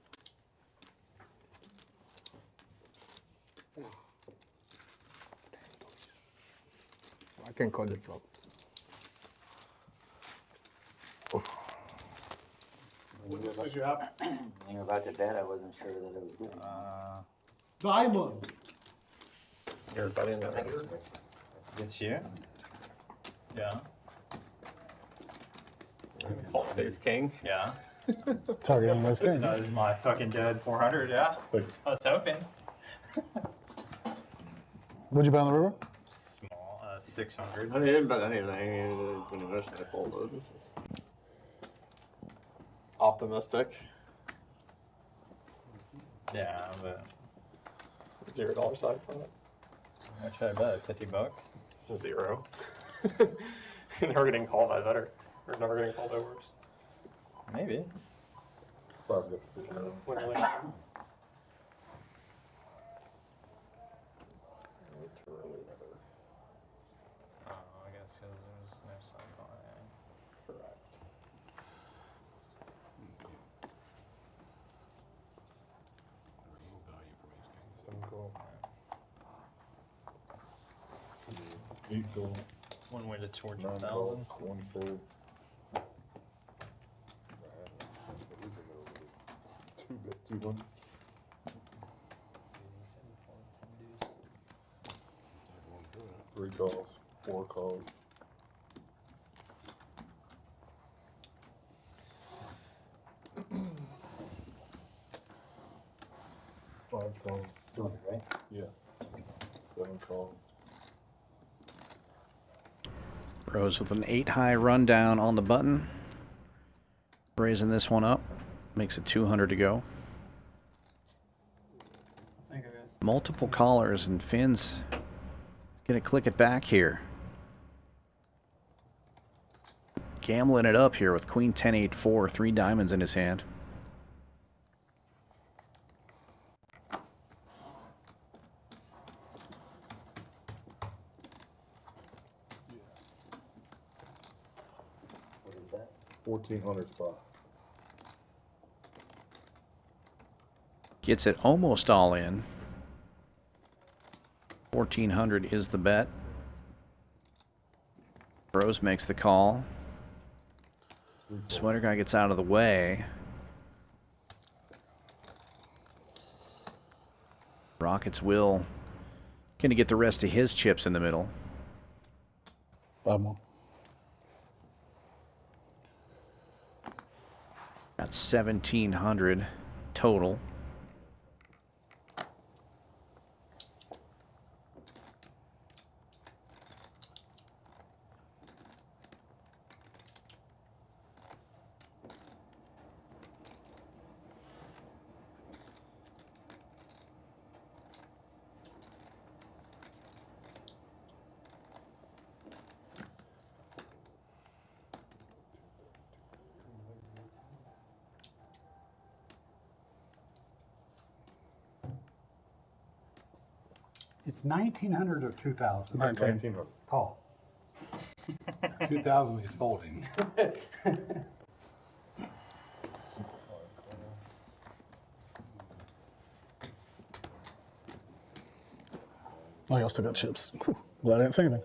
I can call the flop. Oh. When you were about to bet, I wasn't sure that it was good. Diamond. Everybody in there. It's you? Yeah. Ace king? Yeah. Targeting this king. That was my fucking dead 400, yeah. I was hoping. What'd you bet on the river? Small, 600. I didn't bet anything when you missed it folded. Optimistic. Yeah, but $0 side from it. what should I bet? 50 bucks? 0. Never getting called by better. Or never getting called overs. Maybe. I guess because there's no side line. Correct. One way to torch 9 1,000. calls, 1 fold. 200. 3 calls, 4 calls. Five calls. 200, right? Yeah. 7 calls. Brose with an 8 high rundown on the button. Raising this one up. Makes it 200 to go. Multiple callers and Finn's gonna click it back here. Gambling it up here with Queen 10-8-4, 3 diamonds in his hand. What is that? 1400 spot. Gets it almost all in. 1400 is the bet. Brose makes the call. Sweater guy gets out of the way. Rockets will gonna get the rest of his chips in the middle. 5 more. Got 1700 total. It's 1900 or 2000. 1900. Call. 2000 is folding. Oh, y'all still got chips. Whew. Glad I didn't say anything.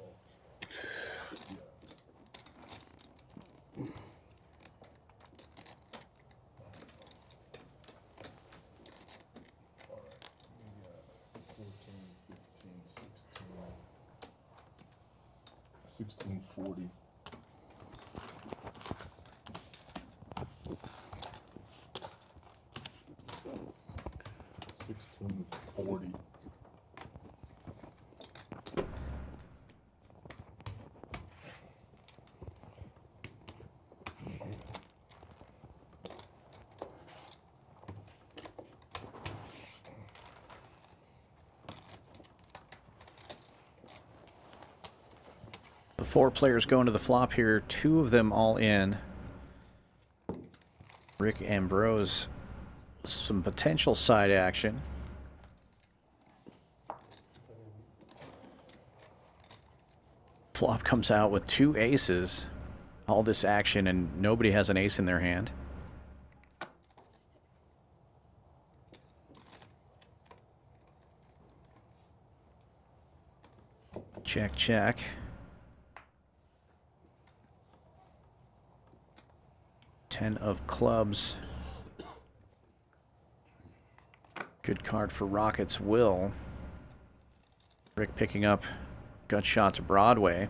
$16.40. $16.40. The 4 players going to the flop here, 2 of them all in. Rick and Brose, some potential side action. Flop comes out with 2 aces. All this action and nobody has an ace in their hand. Check, check. Ten of clubs. Good card for Rockets. Will. Rick picking up gut shot to Broadway.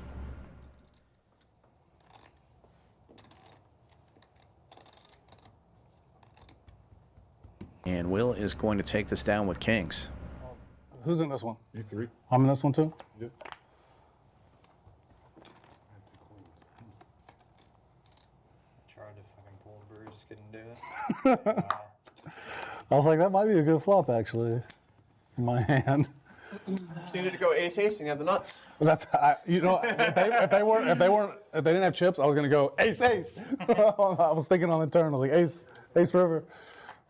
And Will is going to take this down with kings. Who's in this one? You 3. I'm in this one too? Yep. Tried to fucking pull Bruce, couldn't do it. I was like, that might be a good flop actually, in my hand. Just needed to go ace-ace and you have the nuts. That's you know, if they didn't have chips, I was gonna go ace ace. I was thinking on the turn. I was like ace river.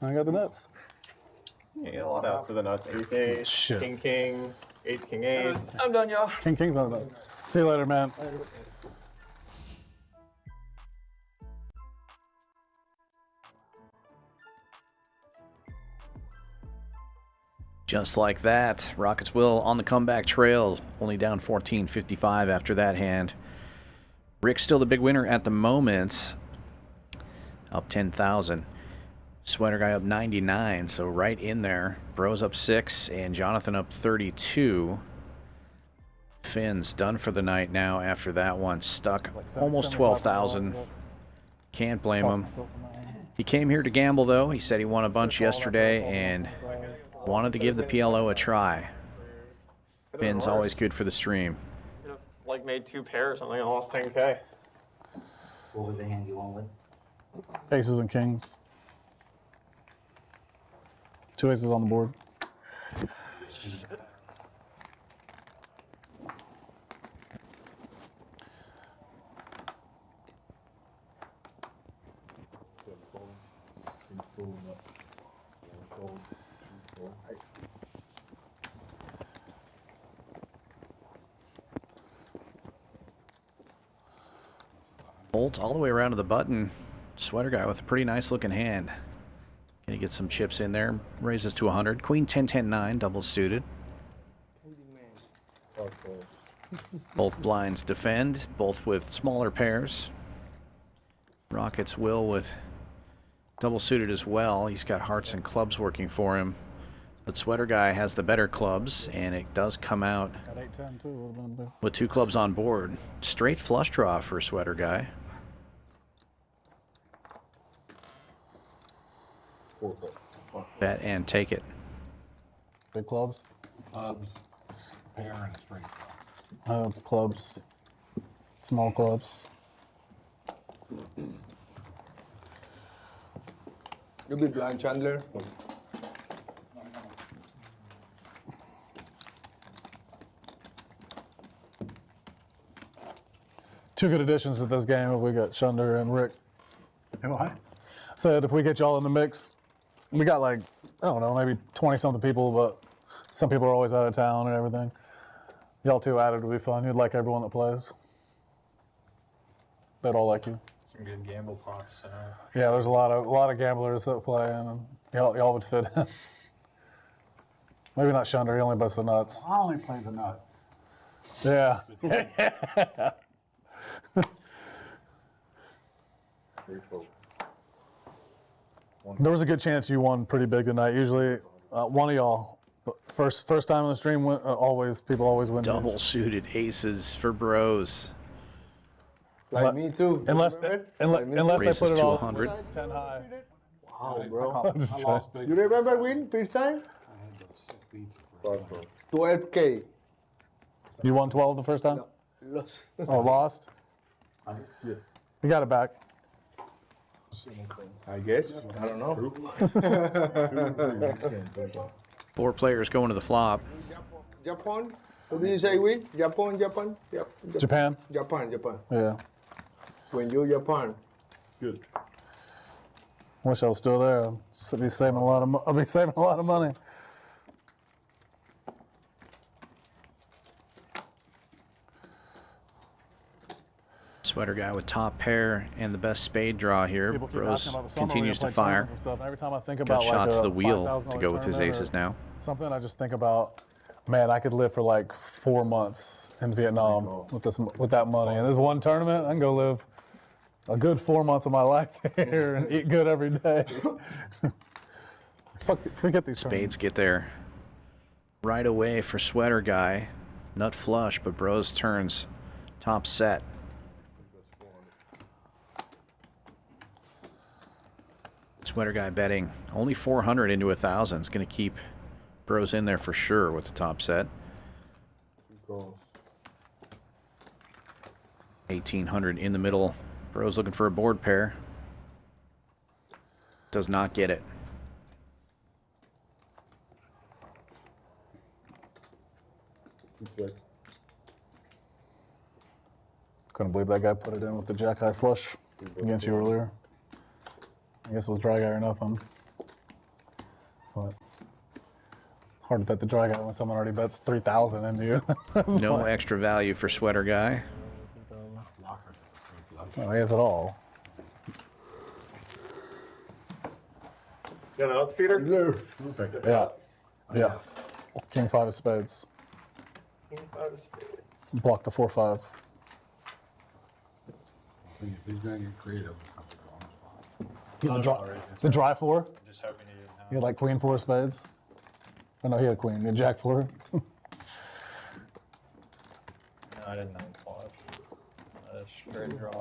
And I got the nuts. Yeah, you got a lot of outs for the nuts. Ace-ace, Shit. king-king, ace-king-ace. I'm done, y'all. King's not enough. See you later, man. Just like that, Rockets will on the comeback trail, only down 14.55 after that hand. Rick's still the big winner at the moment, up 10,000. Sweater guy up 99, so right in there. Brose up 6 and Jonathan up 32. Finn's done for the night now after that one, stuck almost 12,000. Can't blame him. He came here to gamble though. He said he won a bunch yesterday and wanted to give the PLO a try. Finn's always good for the stream. Could have, like, made 2 pairs or something and lost 10K. What was the hand you won with? Aces and kings. 2 aces on the board. Bolt all the way around to the button. Sweater guy with a pretty nice looking hand. Gonna get some chips in there. Raises to 100. Queen 10, 10, 9, double suited. Both blinds defend, both with smaller pairs. Rockets will with double suited as well. He's got hearts and clubs working for him. But Sweater guy has the better clubs, and it does come out Got 8, 10 too. with 2 clubs on board. Straight flush draw for Sweater guy. Bet and take it. Big clubs. Clubs, pair, and a straight. Clubs. Small clubs. You be blind, Chandler. Two good additions to this game if we got Shunder and Rick. What? Said if we get y'all in the mix, we got like, I don't know, maybe 20-something people, but Some people are always out of town and everything. Y'all two added would be fun. You'd like everyone that plays. They'd all like you. Some good gamble pots. Yeah, there's a lot of gamblers that play, and y'all would fit in. Maybe not Shunder. He only bets the nuts. I only play the nuts. Yeah. There was a good chance you won pretty big tonight. Usually, one of y'all, first time on the stream, people always win. Double games. suited aces for Brose. Like me too. Unless they Raises put it to all 100. 10 high. Wow, bro. I lost You remember win first time? 12K. You won 12 the first time? Lost. Oh, lost? Yeah. You got it back. I guess. I don't know. 4 players going to the flop. Japan? What did you say win? Japan? Yep. Japan? Japan. Yeah. When you Japan. Good. Wish I was still there. I'd be saving a lot of money. Sweater guy with top pair and the best spade draw here. People keep Brose asking about the summer continues when to you play fire. tournaments and stuff. And every time I think Got about shot like to a the wheel $5,000 to go with his tournament aces or now. Something I just think about, man, I could live for like 4 months in Vietnam with that money. And this one tournament, I can go live a good 4 months of my life here and eat good every day. Forget these Spades get there right away for Sweater guy. Nut flush, but Brose turns top set. Sweater guy betting only 400 into 1,000. It's going to keep Brose in there for sure with the top set. 1,800 in the middle. Brose looking for a board pair. Does not get it. Couldn't believe that guy put it in with the jack high flush against you earlier. I guess it was dry guy or nothing. But hard to bet the dry guy when someone already bets 3,000 into you. No extra value for Sweater guy. I guess at all. Yeah, that's Peter? Yeah. Yeah. King 5 of spades. King 5 of spades. Block the 4-5. He's gonna get creative. The dry 4? Just hoping he didn't have. You had like Queen 4 of spades? Oh no, he had Queen. You had Jack 4? No, I didn't have flush. Straight draw.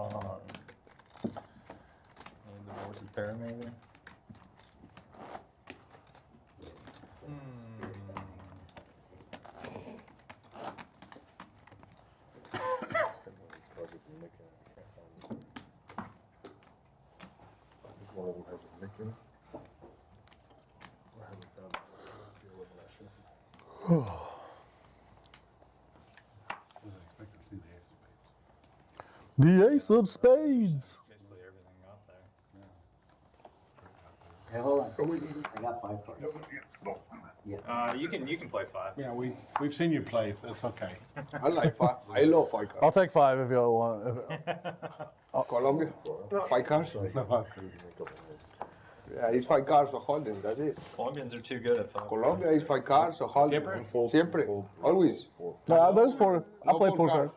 Need the board pair maybe. One of them has a nick in it. The ace of spades. Basically everything out there. Hey, hold on. I got 5 cards. Yeah. You can play 5. Yeah, we've seen you play. That's okay. I like 5. I love 5 cards. I'll take 5 if y'all want. Colombia? 5 cards? Yeah, it's 5 cards for holding, that's it. Colombians are too good at 5. Colombia is 5 cards for holding. Siempre. Always. No, there's 4. I played 4 cards.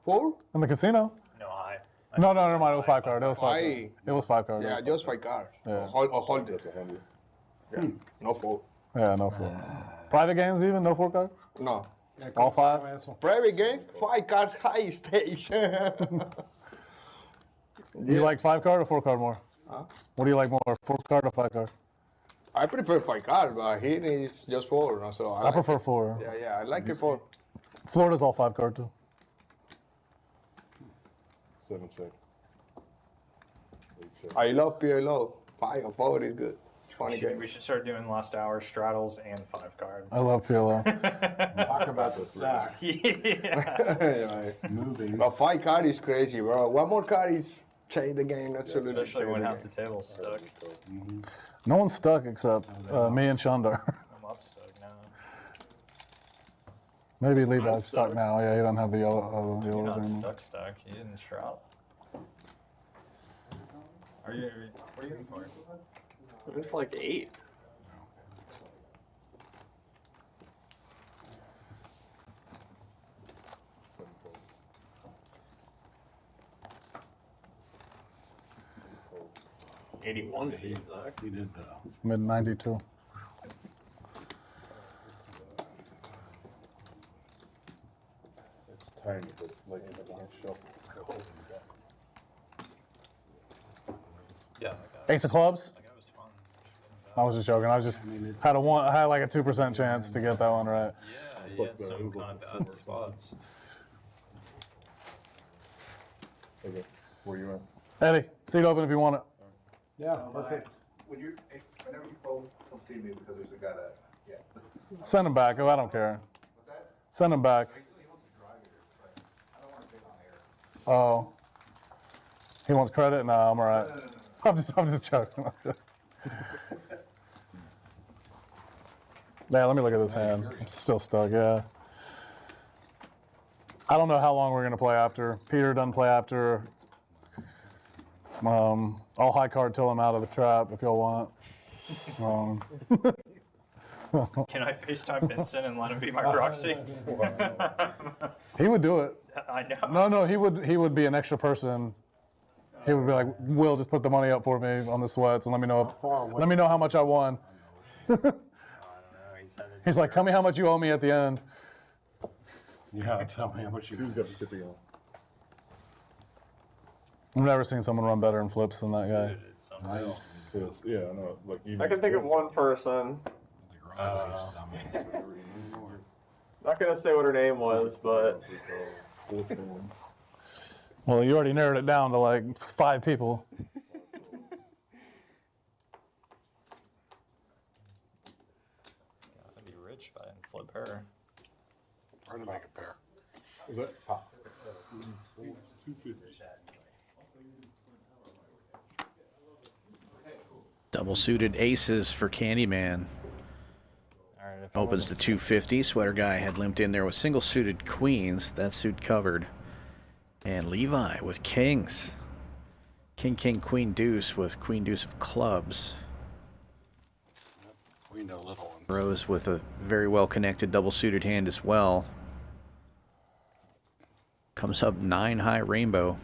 4? In the casino? No, I. No, never mind. It was 5 card. It was 5 card. It was 5 card. Yeah, just 5 cards. Yeah. Or holding. Yeah, no 4. Yeah, no 4. Private games even? No 4 card? No. All 5? Private game, 5 cards high stage. Do you like 5 card or 4 card more? Huh? What do you like more, 4 card or 5 card? I prefer 5 cards, but he needs just 4. So I prefer 4. Yeah, I like it 4. Florida's all 5 card too. 7 check. I love PLO. 5 or 4 is good. Funny game. We should start doing last hour straddles and 5 card. I love PLO. Talk about the stack. Yeah. Moving. But 5 card is crazy, bro. One more card is change the game. Absolutely. Especially when change half the table's stuck. No one's stuck except me and Chandar. I'm up stuck now. Maybe Levi's stuck now. Yeah, he doesn't have the yellow You're not anymore. stuck. You didn't shroud. What are you in for? I'm in for like 8. $81 to be exact. He did Mid 92. It's tiny, but like in the shuffle. Yeah. Ace of clubs? I was just joking. I just had I had like a 2% chance to get that one right. Yeah, you had some kind of bad spots. Okay, where you at? Eddie, seat open if you want it. Yeah, perfect. Whenever you fold, come see me because there's a guy that, yeah. Send him back. Oh, I don't care. What's that? Send him back. He wants to drive here, but I don't want to take on air. Oh. He wants credit? No, I'm all right. I'm just joking. Yeah, let me look at this hand. I'm still stuck, yeah. I don't know how long we're going to play after. Peter doesn't play after. I'll high card till I'm out of the trap if y'all want. Can I FaceTime Vincent and let him be my proxy? He would do it. I know. No, he would be an extra person. He would be like, Will, just put the money up for me on the sweats and let me know how much I won. He's like, tell me how much you owe me at the end. Yeah, tell me how much you. Who's got the tippy on? I've never seen someone run better in flips than that guy. Yeah, I know. Like I can think of one person. Not gonna say what her name was, but Well, you already narrowed it down to like 5 people. I'd be rich if I didn't flip her. Or to make a pair. Is that pop? 250. Double suited aces for Candyman. Opens the 250. Sweater guy had limped in there with single suited queens. That suit covered. And Levi with kings. King, king, queen, deuce with queen, deuce of clubs. We know little ones. Brose with a very well connected double suited hand as well. Comes up 9 high rainbow.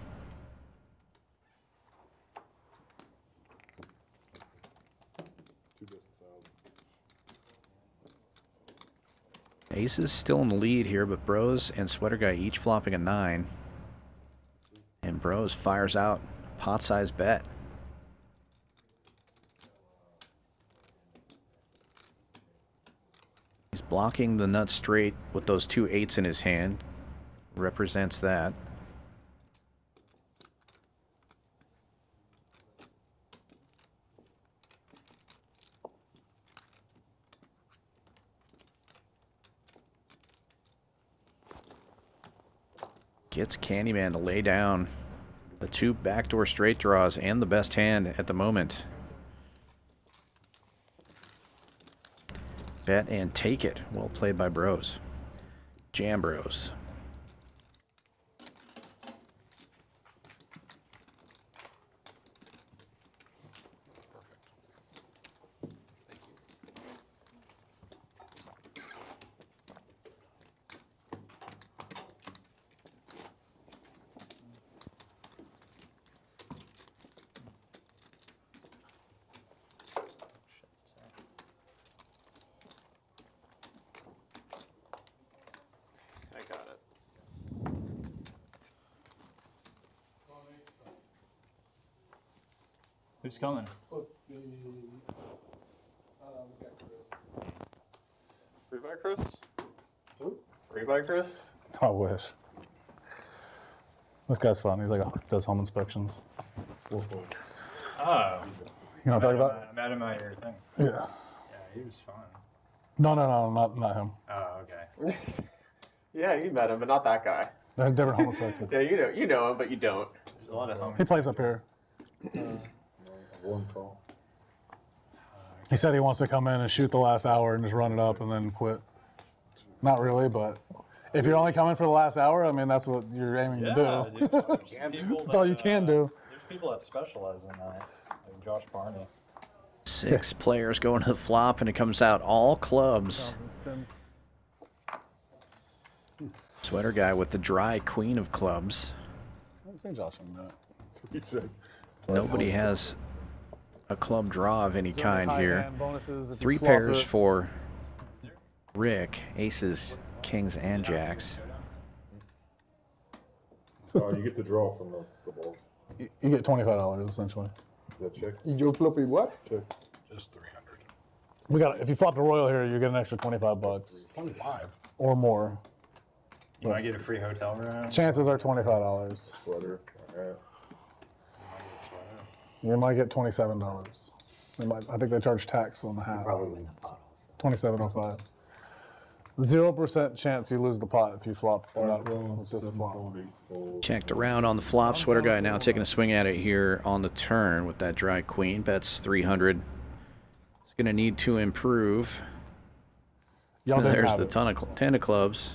Ace is still in the lead here, but Brose and Sweater Guy each flopping a 9. And Brose fires out pot-sized bet. He's blocking the nut straight with those 2 8s in his hand. Represents that. Gets Candyman to lay down the 2 backdoor straight draws and the best hand at the moment. Bet and take it. Well played by Brose. Jam Brose. I got it. Who's coming? Free by Chris? Free by Chris? I wish. This guy's fun. He does home inspections. Oh. You know what I'm talking about? I met him at your thing. Yeah. Yeah, he was fun. No, not him. Oh, okay. Yeah, you met him, but not that guy. They're different home inspectors. Yeah, you know him, but you don't. There's a lot of home. He plays up here. One call. He said he wants to come in and shoot the last hour and just run it up and then quit. Not really, but If you're only coming for the last hour, I mean, that's what you're aiming to do. Dude, That's all you can do. There's people that specialize in that, like Josh Barney. 6 players going to the flop, and it comes out all clubs. Sweater guy with the dry queen of clubs. Nobody has a club draw of any kind here. 3 pairs for Rick, aces, kings, and jacks. So you get the draw from the ball. You get $25 essentially. That check? You floppy what? Check. Just 300. We got. If you flop the royal here, you get an extra $25 25 or more. You might get a free hotel room. Chances are $25. Sweater. Alright. You might get $27. I think they charge tax on the half. Probably win the pot. $27.05. 0% chance you lose the pot if you flop the nuts with this flop. Checked around on the flop. Sweater guy now taking a swing at it here on the turn with that dry queen. Bets 300. He's going to need to improve. There's the 10 of clubs.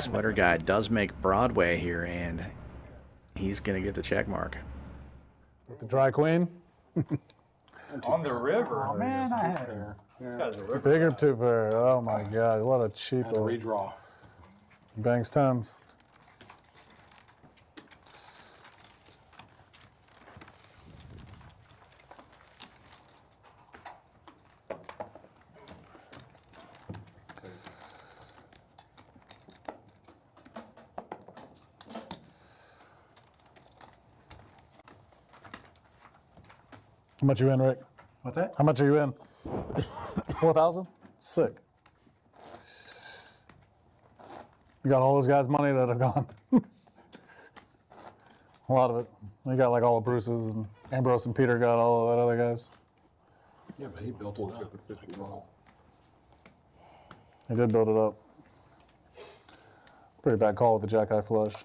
Sweater guy does make Broadway here, and he's going to get the check mark. With the dry queen. On the river. Oh man, I had her. Bigger 2 pair. Oh my God, what a cheap redraw. Banks 10s. How much you in, Rick? What's that? How much are you in? 4,000? Sick. You got all those guys' money that have gone. A lot of it. You got like all the Bruce's and Ambrose and Peter got all of that other guys. Yeah, but he built it up. He did build it up. Pretty bad call with the jack high flush.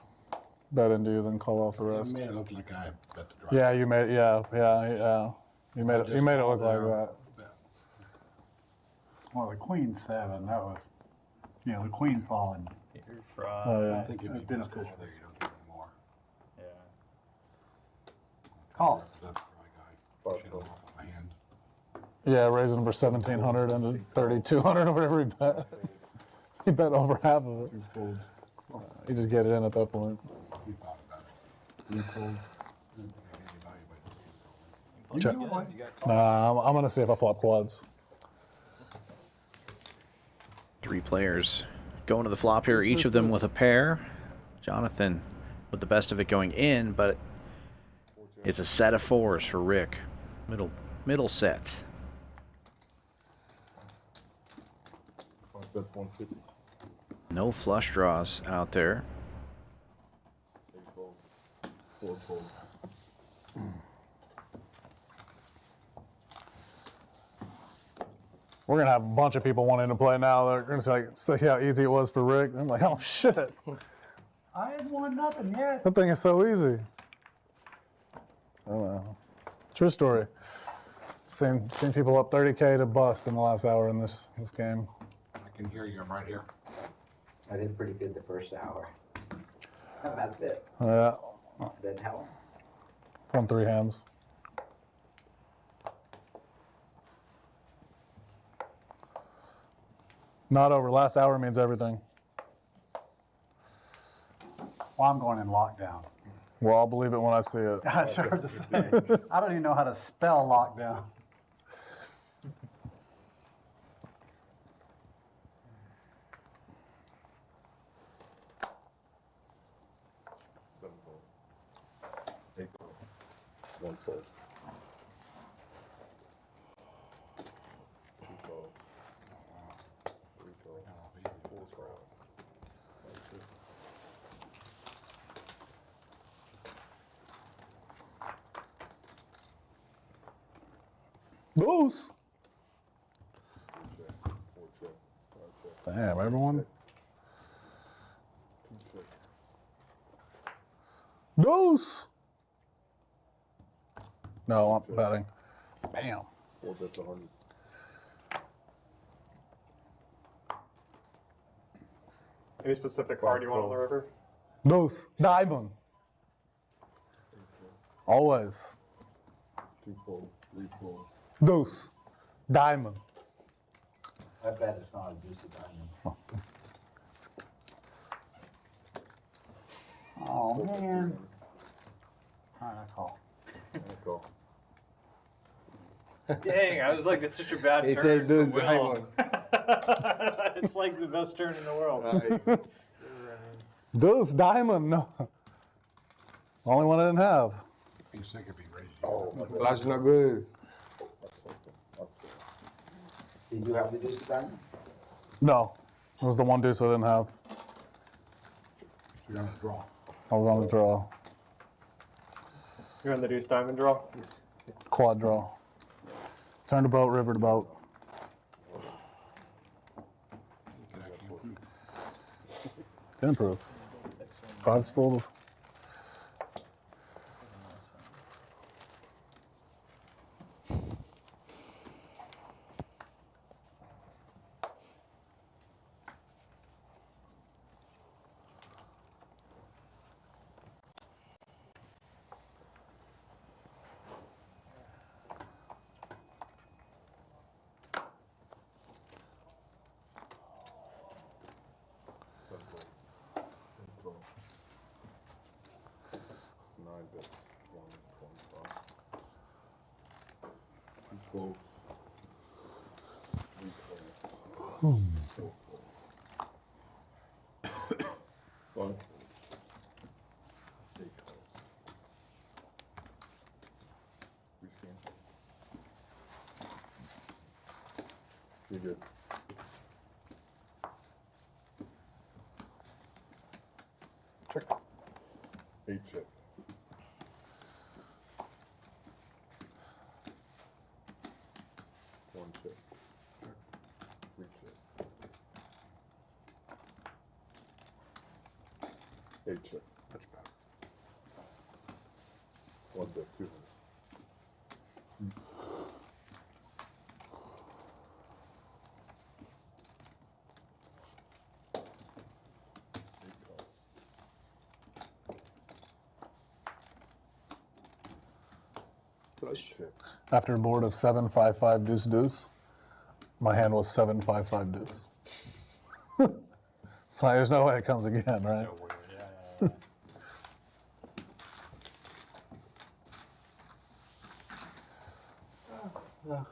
Bet into you, then call off the rest. You made it look like I bet the draw. Yeah, you made it. Yeah. You made it look like that. Well, the queen 7, that was, the queen falling. Oh, yeah. I think it'd be beneficial there. You don't get any more. Yeah. Call. That's the right guy. Shit off my hand. Yeah, raising him for 1,700 into 3,200 or whatever he bet. He bet over half of it. You just get it in at that point. You thought about it. You cold. Check. Nah, I'm gonna see if I flop quads. 3 players going to the flop here, each of them with a pair. Jonathan with the best of it going in, but it's a set of 4s for Rick. Middle set. That's 150. No flush draws out there. Fold. We're gonna have a bunch of people wanting to play now. They're gonna say how easy it was for Rick. I'm like, oh shit. I hadn't won nothing yet. That thing is so easy. I don't know. True story. Seen people up 30K to bust in the last hour in this game. I can hear you. I'm right here. I did pretty good the first hour. That's it. Yeah. Then hell. Won 3 hands. Not over. Last hour means everything. Well, I'm going in lockdown. Well, I'll believe it when I see it. I sure to say. I don't even know how to spell lockdown. One fold. 2 fold. 3 fold. 4 fold. Deuce. Damn, everyone. Deuce. No, I'm betting. Bam. 4 bets 100. Any specific card you want on the river? Deuce, diamond. Always. 2-4, 3-4. Deuce, diamond. I bet it's not a deuce of diamond. Oh, man. Alright, I call. Dang, I was like, it's such a bad He turn. said, for "Dude, Will." diamond." It's like the best turn in the world. Deuce, diamond, no. Only one I didn't have. You think it'd be raised. Oh, that's not good. Did you have the deuce of diamond? No, it was the one deuce I didn't have. You're on the draw. I was on the draw. You're on the deuce diamond draw? Quad draw. Turn to boat, river to boat. Didn't improve. Five's full of. You're good. Check. 8 check. One check. 3 check. 8 check. Much better. 1 bet, 200. After a board of 7-5-5 deuce deuce, my hand was 7-5-5 deuce. So there's no way it comes again, right? So weird, yeah.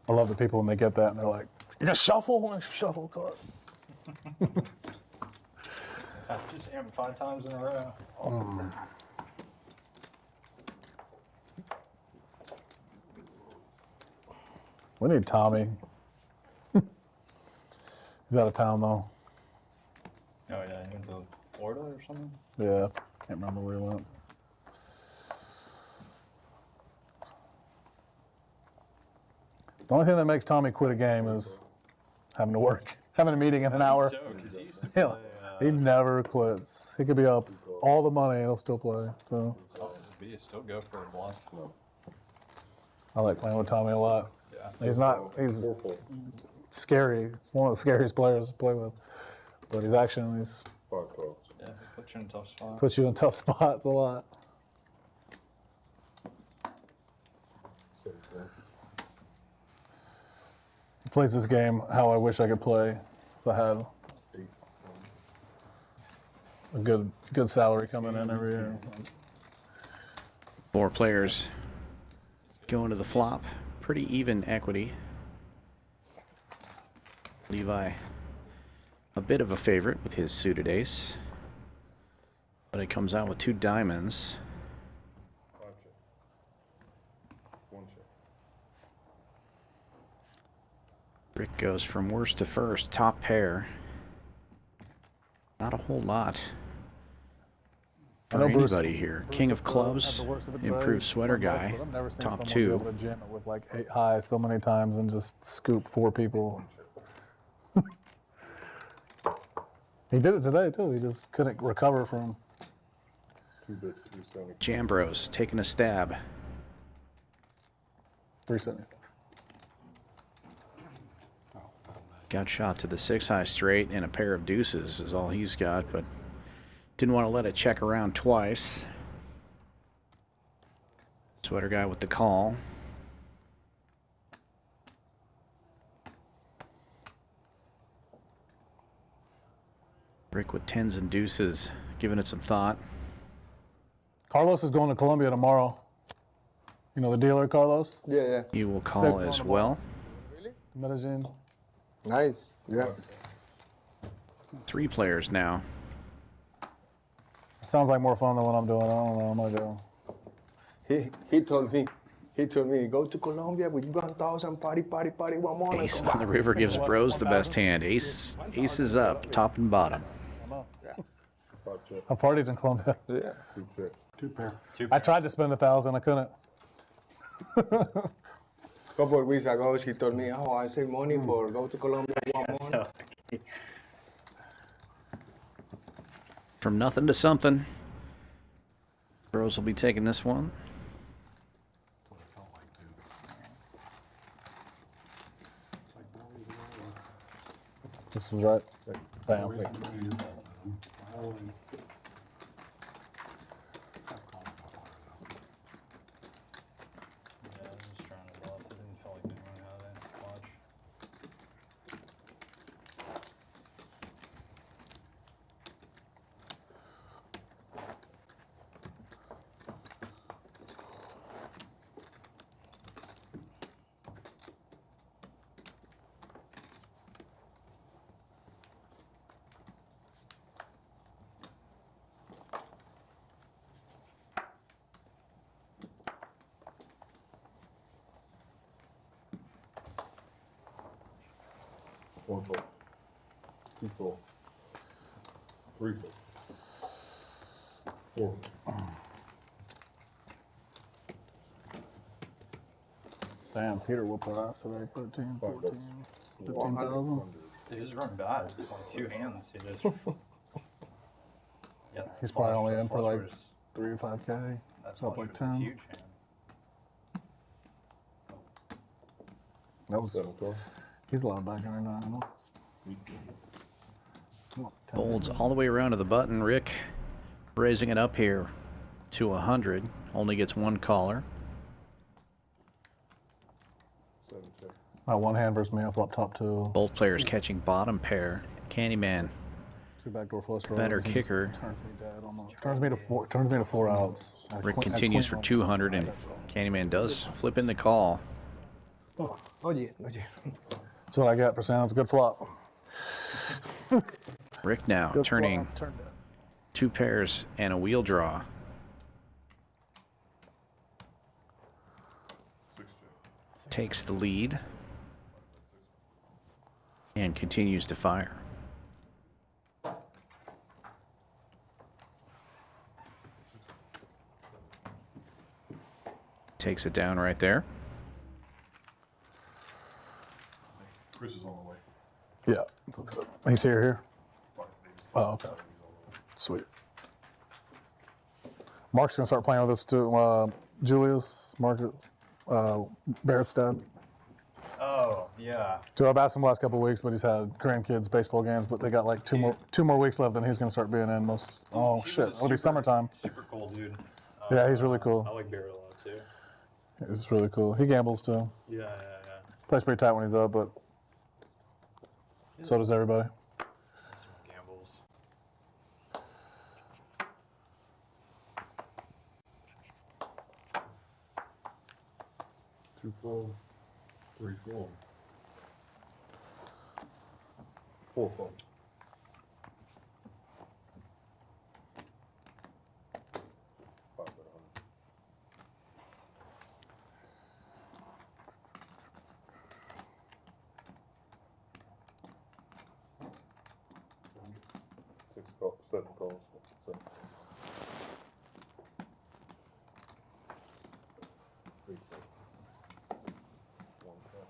I love the people when they get that and they're like, "You just shuffle and shuffle card." Just him 5 times in a row. We need Tommy. He's out of town though. Oh yeah, he went to Florida or something? Yeah, can't remember where he went. The only thing that makes Tommy quit a game is having to work, having a meeting in an hour. So, 'cause he used to Yeah, play, he never quits. He could be up all the money, he'll still play. So you still go for a bluff. I like playing with Tommy a lot. Yeah. He's scary. He's one of the scariest players to play with. But he's actually Yeah, he puts you in a tough spot. puts you in tough spots a lot. He plays this game how I wish I could play if I had a good salary coming in every year. 4 players going to the flop. Pretty even equity. Levi, a bit of a favorite with his suited ace. But it comes out with 2 diamonds. Rick goes from worst to first, top pair. Not a whole lot for anybody here. King of clubs, improved sweater guy, I've never seen top someone 2. be able to jam it with like 8 high so many times and just scoop 4 people. He did it today too. He just couldn't recover from. 2 bets, 370. Jam Bros taking a stab. 375. Got shot to the 6-high straight, and a pair of deuces is all he's got, but didn't want to let it check around twice. Sweater guy with the call. Rick with 10s and deuces, giving it some thought. Carlos is going to Colombia tomorrow. You know the dealer, Carlos? Yeah, yeah. You will call as well. Medellin. Nice. Yeah. 3 players now. Sounds like more fun than what I'm doing. I don't know. I'm gonna go. He told me, go to Colombia with 1,000 party, one more. Ace on the river gives Brose the best hand. Ace is up, top and bottom. I partied in Colombia. Yeah. Two pair. I tried to spend 1,000. I couldn't. Couple of weeks ago, she told me, "Oh, I save money for go to Colombia one more." From nothing to something. Brose will be taking this one. This was right. Bam. One fold. 2 fold. 3 fold. 4 fold. Damn, Peter will put us today. 13, 14, 15,000. He was running bad. Like 2 hands. He just. Yeah. He's probably only in for like 3 or 5K. That's up like 10. huge hand. That was. He's allowed back in there now. Folds all the way around to the button. Rick raising it up here to 100. Only gets 1 caller. One hand versus me. I flop top 2. Both players catching bottom pair. Candyman, 2 backdoor flush draws. better kicker. Turns me dead almost. Turns me to 4 outs. Rick continues for 200, and Candyman does flip in the call. Oh yeah. That's what I got for saying it's a good flop. Rick now Good turning flop. Turned it. 2 pairs and a wheel draw. Takes the lead and continues to fire. Takes it down right there. Chris is on the way. Yeah. He's here. Oh, okay. Sweet. Mark's gonna start playing with us too. Julius, Mark, Barrett's dad. Oh, yeah. So I've asked him the last couple of weeks, but he's had grandkids baseball games, but they got like two more weeks left, and he's gonna start being in most. Oh shit! It'll be summertime. Super cool dude. Yeah, he's really cool. I like Barrett a lot too. He's really cool. He gambles too. Yeah. Plays pretty tight when he's up, but so does everybody. Gambles. 2 fold. 3 fold. 4 fold. 5 bet 100. Six calls, 7 calls. 7. 3 fold. 1 call.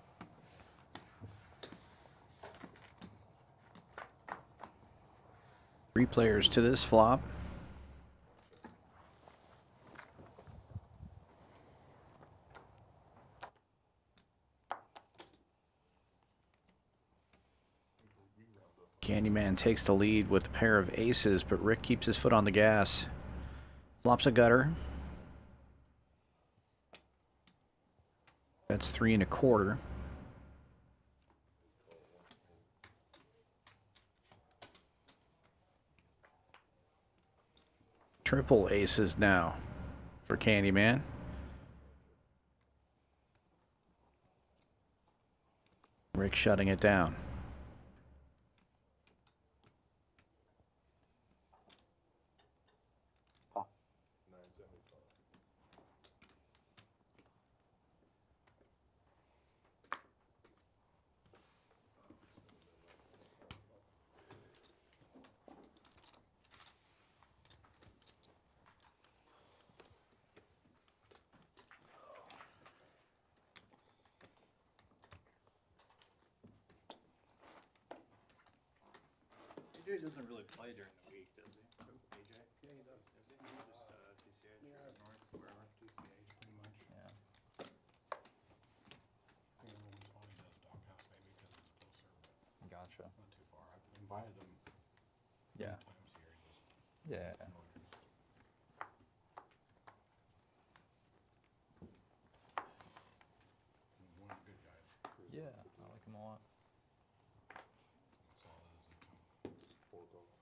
Three players to this flop. Candyman takes the lead with a pair of aces, but Rick keeps his foot on the gas. Flops a gutter. That's 3 1/4. Triple aces now for Candyman. Rick shutting it down. AJ doesn't really play during the week, does he? AJ? Yeah, he does. Does he? He's just TCH or North, wherever. TCH, pretty much. Yeah. Gotcha. Not too far. I've invited him. Yeah. Times here. Yeah. One good guy. Yeah, I like him a lot. That's all it is. Four goals.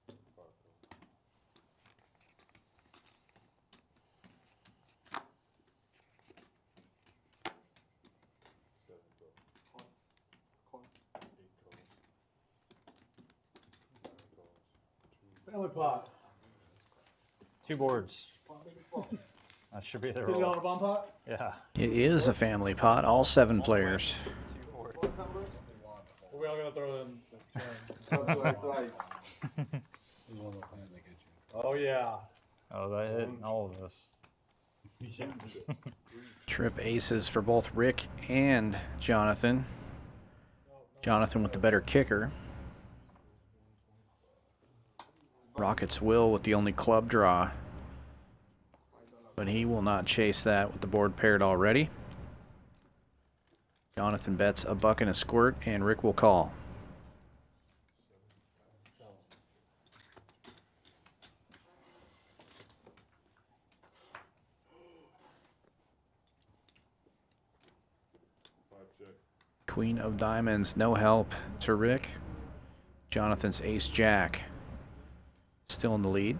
5 goals. Family pot. 2 boards. That should be the $50 roll. bomb pot? Yeah. It is a family pot, all 7 players. 2 boards. Are we all gonna throw in? Oh yeah. Oh, that hit all of us. Trip aces for both Rick and Jonathan. Jonathan with the better kicker. Rockets will with the only club draw. But he will not chase that with the board paired already. Jonathan bets a buck and a squirt, and Rick will call. Queen of diamonds, no help to Rick. Jonathan's ace-jack still in the lead,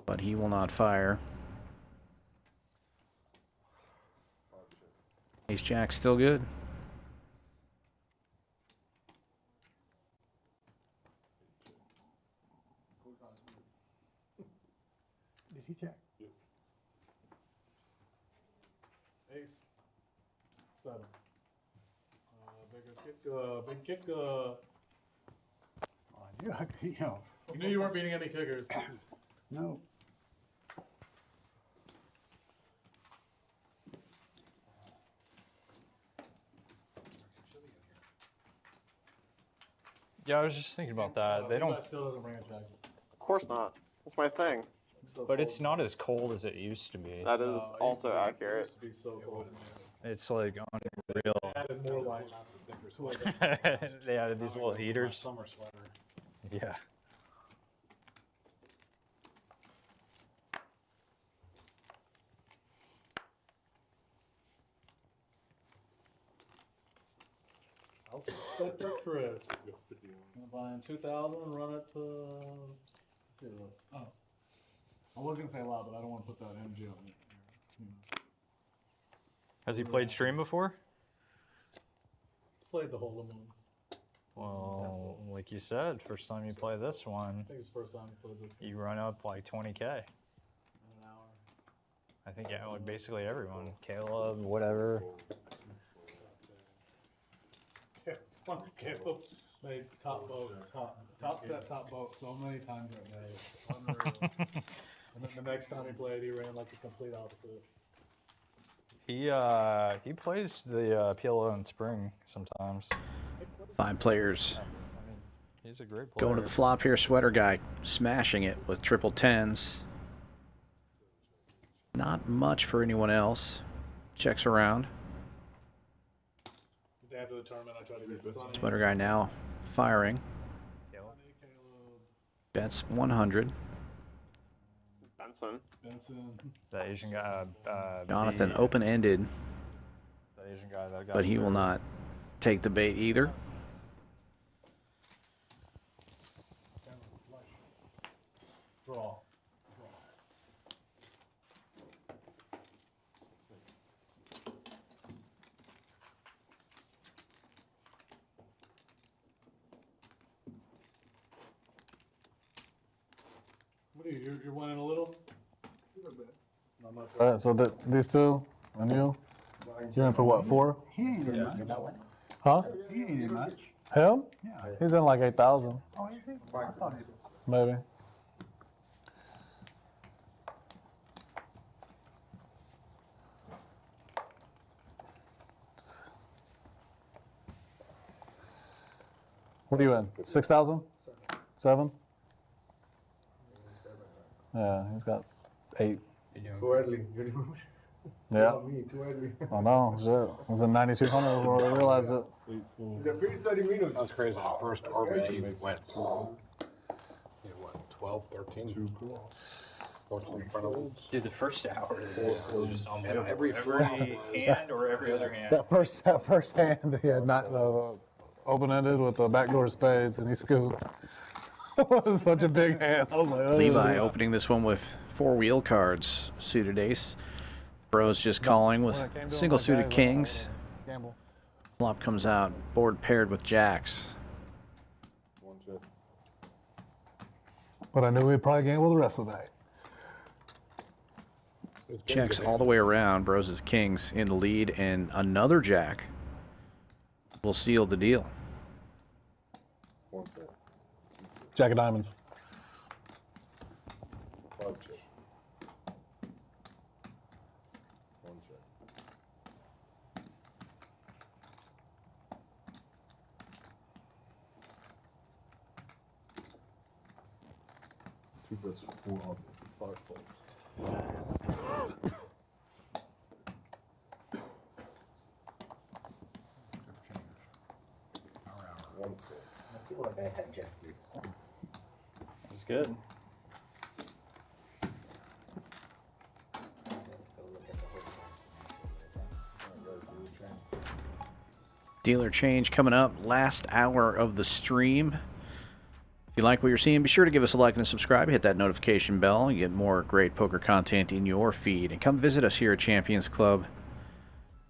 but he will not fire. Ace-jack still good. Did he check? Ace. 7. Bigger kick, big kick. I knew I could, you know. You knew you weren't beating any kickers. No. Yeah, I was just thinking about that. They don't. Still doesn't bring a check. Of course not. That's my thing. But it's not as cold as it used to be. That is also accurate. Used to be so cold. It's like unreal. Added more light. They added these little heaters. Summer sweater. Yeah. I'll set for Chris. I'm buying 2,000 and run it to 0. Oh. I was gonna say a lot, but I don't want to put that MG on it. Has he played stream before? Played the Hold'em ones. Well, like you said, first time you play this one, I think it's the first time I played this. you run up like 20K. In an hour. I think, yeah, like basically everyone. Caleb, whatever. Caleb made top boat, top set, top boat so many times that day. Unreal. And then the next time he played, he ran like the complete opposite. He plays the PLO in spring sometimes. 5 players. I mean, he's a great player. Going to the flop here, Sweater Guy smashing it with triple tens. Not much for anyone else. Checks around. after the tournament, I tried to get Sonny. Splitter guy now firing. Bets 100. Benson. That Asian guy. Jonathan open-ended, That Asian guy. That guy. but he will not take the bait either. Draw. What are you? You're winning a little? Not much. All right, so these two and you? You're in for what, 4? He ain't in much. Huh? He ain't in much. Him? Yeah. He's in like 8,000, Oh, is he? I thought he maybe. What are you in? 6,000? 7? Yeah, he's got 8. Too early. Yeah. Me, too early. I know, shit. I was in 9,200 before I realized it. The first 30 minutes. That's crazy. The first RBG went, what, 12, 13? In front of him. Dude, the first hour was just every hand or every other hand. That first hand, he had not open-ended with the backdoor spades, and he scooped. It was such a big hand. I was like, oh. Levi opening this one with 4 wheel cards, suited ace. Brose just calling with single suited kings. Gamble. Flop comes out, board paired with jacks. But I knew we'd probably gamble the rest of the night. Checks all the way around. Brose's kings in the lead, and another jack will seal the deal. Jack of diamonds. Two bets for 400, 5 folds. I feel like I had Jack 3. It's good. Dealer change coming up, last hour of the stream. If you like what you're seeing, be sure to give us a like and a subscribe. Hit that notification bell. You get more great poker content in your feed. And come visit us here at Champions Club.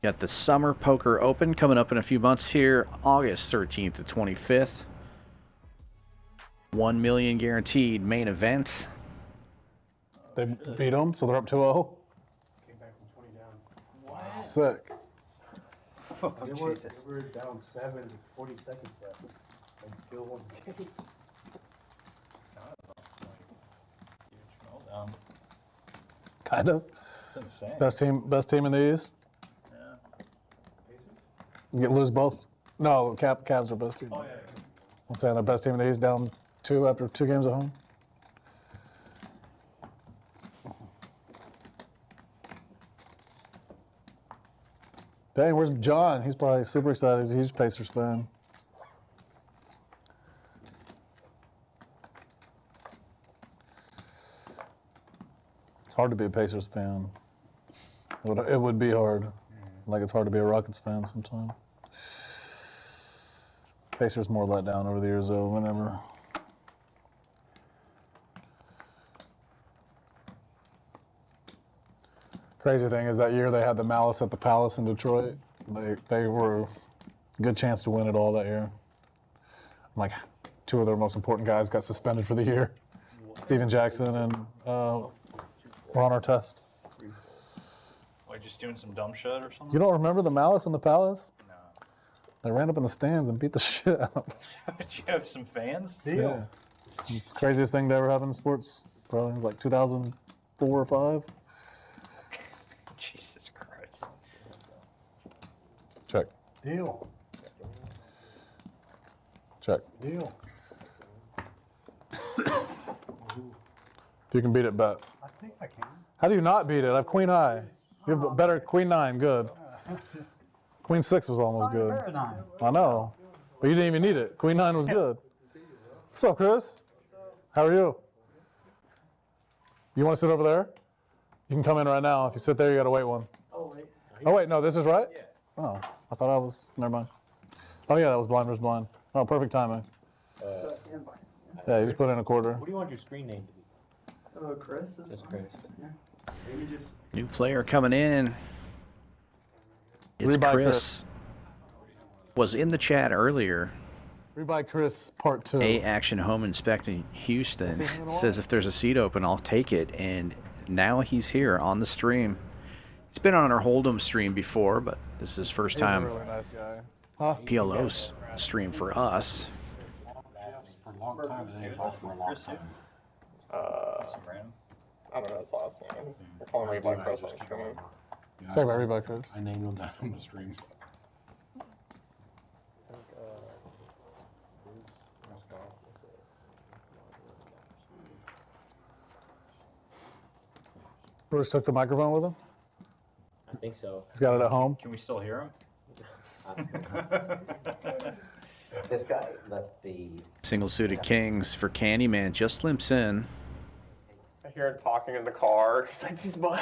Got the Summer Poker Open coming up in a few months here, August 13th to 25th. 1 million guaranteed main event. They beat them, so they're up 2-0. Came back from 20 down. Wow. Sick. Oh, Jesus. We were down 7, 40 seconds left, and still won the game. Kind of. It's insane. Best team in the East. You lose both. No, Cavs are best team. Oh, yeah. I'm saying the best team in the East down 2 after 2 games at home. Dang, where's John? He's probably super excited. He's a huge Pacers fan. It's hard to be a Pacers fan. It would be hard. Like it's hard to be a Rockets fan sometimes. Pacers more let down over the years though, whenever. Crazy thing is that year they had the Malice at the Palace in Detroit. They were a good chance to win it all that year. Like 2 of their most important guys got suspended for the year. Steven Jackson and Ron Artest. Like just doing some dumb shit or something? You don't remember the Malice in the Palace? No. They ran up in the stands and beat the shit out. Did you have some fans? Yeah. It's the craziest thing to ever happen in sports. Probably like 2004 or 5. Jesus Christ. Check. Deal. Check. Deal. If you can beat it, bet. I think I can. How do you not beat it? I have Queen High. You have better Queen 9. Good. Queen 6 was almost good. Very nice. I know, but you didn't even need it. Queen 9 was good. What's up, Chris? How are you? You want to sit over there? You can come in right now. If you sit there, you got to wait one. Oh, wait. Oh, wait, no, this is right? Yeah. Oh, I thought I was, never mind. Oh, yeah, that was blind versus blind. Oh, perfect timing. Yeah, you just put in a quarter. What do you want your screen name to be? Chris. Just Chris. New player coming in. It's Rebuy Chris. Was in the chat earlier. Rebuy Chris Part 2. A Action Home Inspecting Houston says if there's a seat open, I'll take it. And now he's here on the stream. He's been on our Hold'em stream before, but this is his first time. He's a really nice guy. Huh? PLO's stream for us. For a long time, and then for a long time. I don't know his last name. We're calling Levi Chris on stream. Say about Rebuy Chris. I named him that on the stream. Bruce took the microphone with him? I think so. He's got it at home? Can we still hear him? This guy left the. Single-suited kings for Candyman just limps in. I hear him talking in the car. He's like, "These boys."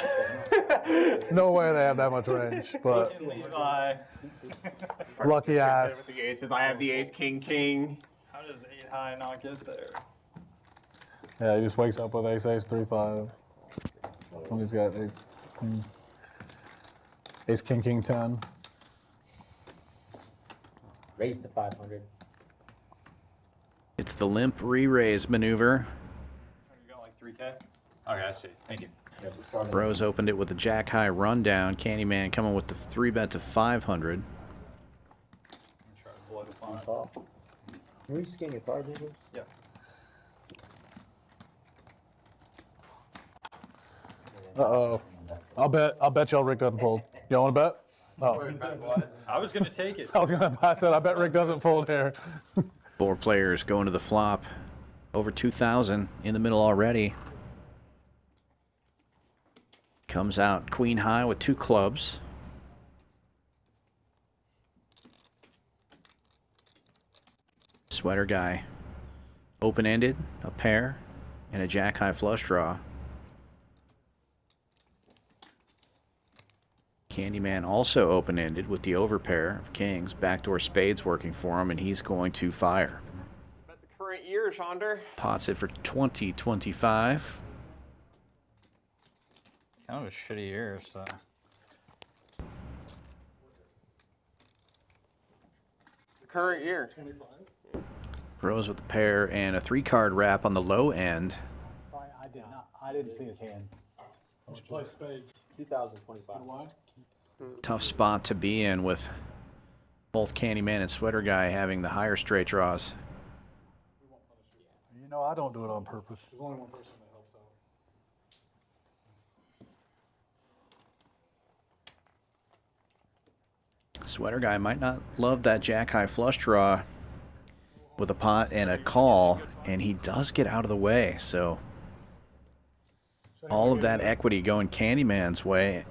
No way they have that much range, but lucky ass. With the aces, I have the ace, king, king. How does 8 high not get there? Yeah, he just wakes up with ace, ace, 3, 5. When he's got ace, king, king, 10. Raise to 500. It's the limp re-raise maneuver. You got like 3K? Okay, I see. Thank you. Brose opened it with a jack-high rundown. Candyman coming with the 3-bet to 500. Can we scan your card, maybe? Yeah. Uh-oh. I'll bet y'all Rick doesn't fold. Y'all want to bet? Oh. I was gonna take it. I was gonna pass that. I bet Rick doesn't fold here. 4 players going to the flop. Over 2,000 in the middle already. Comes out queen high with 2 clubs. Sweater guy. Open-ended, a pair, and a jack-high flush draw. Candyman also open-ended with the overpair of kings. Backdoor spades working for him, and he's going to fire. Bet the current year, Shonder. Pots it for 2025. Kind of a shitty year, so. The current year. Brose with the pair and a 3-card wrap on the low end. I didn't see his hand. I should play spades. 2025. Why? Tough spot to be in with both Candyman and Sweater Guy having the higher straight draws. You know, I don't do it on purpose. There's only one person that helps out. Sweater Guy might not love that jack-high flush draw with a pot and a call, and he does get out of the way, so all of that equity going Candyman's way.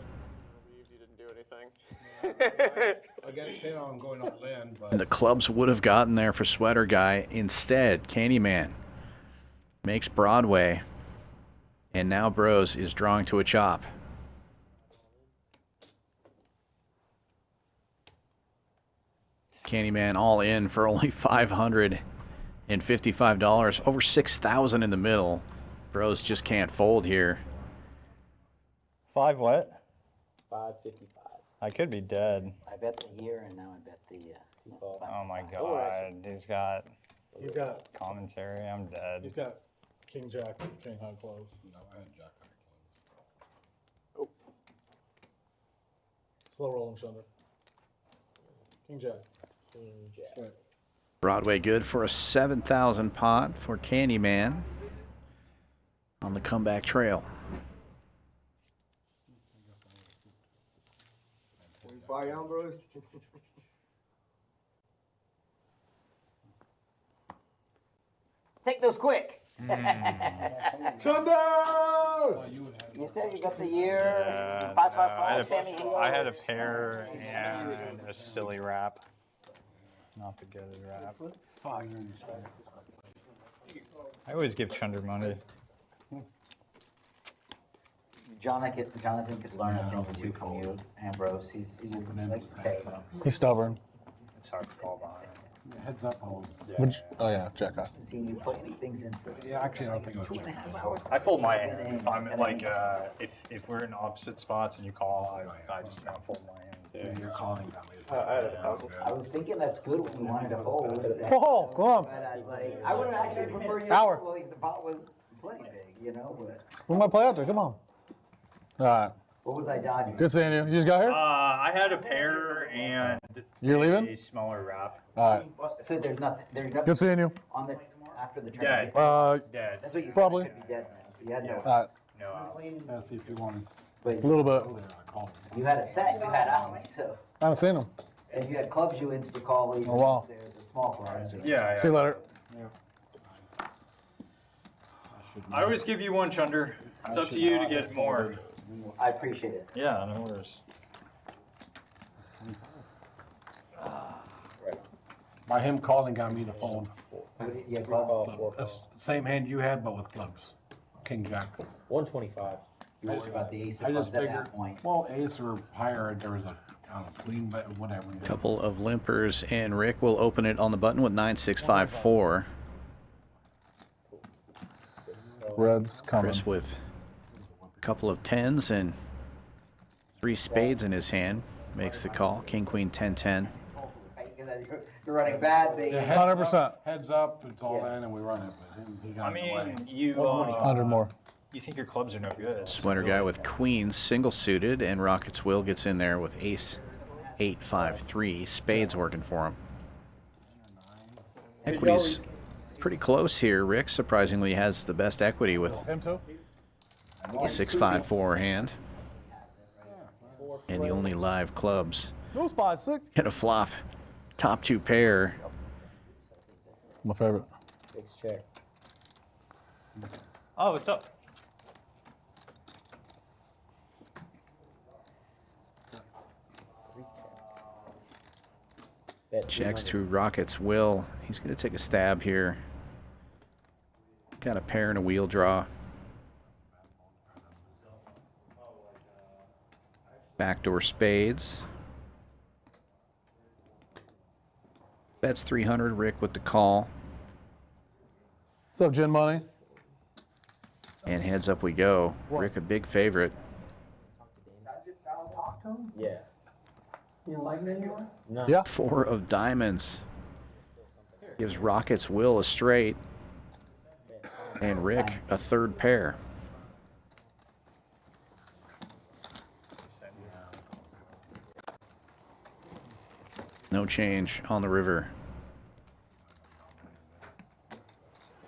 Against him, I'm going all in, but And the clubs would have gotten there for Sweater Guy. Instead, Candyman makes Broadway, and now Brose is drawing to a chop. Candyman all in for only $555. Over 6,000 in the middle. Brose just can't fold here. 5 what? 555. I could be dead. I bet the year and now I bet the. Oh my god, he's got commentary. I'm dead. He's got king jack, king high close. no, I had jack high close. Slow rolling, Shunda. King jack. King jack. Broadway good for a 7,000 pot for Candyman on the comeback trail. Fire on, bro. Take those quick. Thunder! You said you got the year Yeah, 555 Sammy Hagar. I had a pair and a silly wrap. Not the good wrap. Fuck. I always give Chunder money. Jonathan could learn a thing or two from you, Ambrose. He's like, okay. He's stubborn. It's hard to call behind. Heads up, always. Oh yeah, check out. Seen you play anything since. Yeah, actually, I don't think it was. 2.5 hours. I fold my hand. If I'm like, if we're in opposite spots and you call, I just kind of fold my hand. Yeah, you're calling that way. I had a puzzle. I was thinking that's good when we wanted to fold. Oh, come on. But I was like, I would have actually preferred you. Hour. Well, at least the pot was plenty big, you know. But We might play after. Come on. All right. what was I dodging? Good seeing you. You just got here? I had a pair and You're leaving? a smaller wrap. All right. So there's nothing. There's nothing Good seeing you. on the after the Dead. trade. Dead. That's what you Probably. said. It could be dead now. So you had no. All right. No outs. Yeah, see if you want But A little bit. you had a set. You had outs. So I haven't seen him. and you had clubs you insta call. Oh, wow. There's the small clubs. Yeah. See you later. I always give you one, Chunder. It's up to you to get more. I appreciate it. Yeah, no worries. By him calling got me the phone. Yeah, clubs. That's the same hand you had, but with clubs. King Jack. 125. You worry about the ace I of just clubs at figured, that point. well, ace or higher, there was a queen, but whatever. Couple of limpers, and Rick will open it on the button with 9654. Red's coming. Chris with a couple of tens and 3 spades in his hand makes the call. King, queen, 10-10. You're running bad. They, Yeah, 100%. Heads up, it's all in, and we run it. But he got I in the way. mean, you 100 more. you think your clubs are no good. Sweater guy with queens single suited, and Rockets Will gets in there with ace 8-5-3. Spades working for him. Equity's pretty close here. Rick surprisingly has the best equity with Him too? a 6-5-4 hand. And the only live clubs. Who's 5-6? Hit a flop. Top 2 pair. My favorite. 6 check. Oh, what's up? Checks to Rockets Will. He's going to take a stab here. Got a pair and a wheel draw. Backdoor spades. Bets 300. Rick with the call. What's up, Gin Money? And heads up we go. Rick a big favorite. Yeah. You like it anyway? No. Yeah. 4 of diamonds. Gives Rockets Will a straight. And Rick a 3rd pair. No change on the river.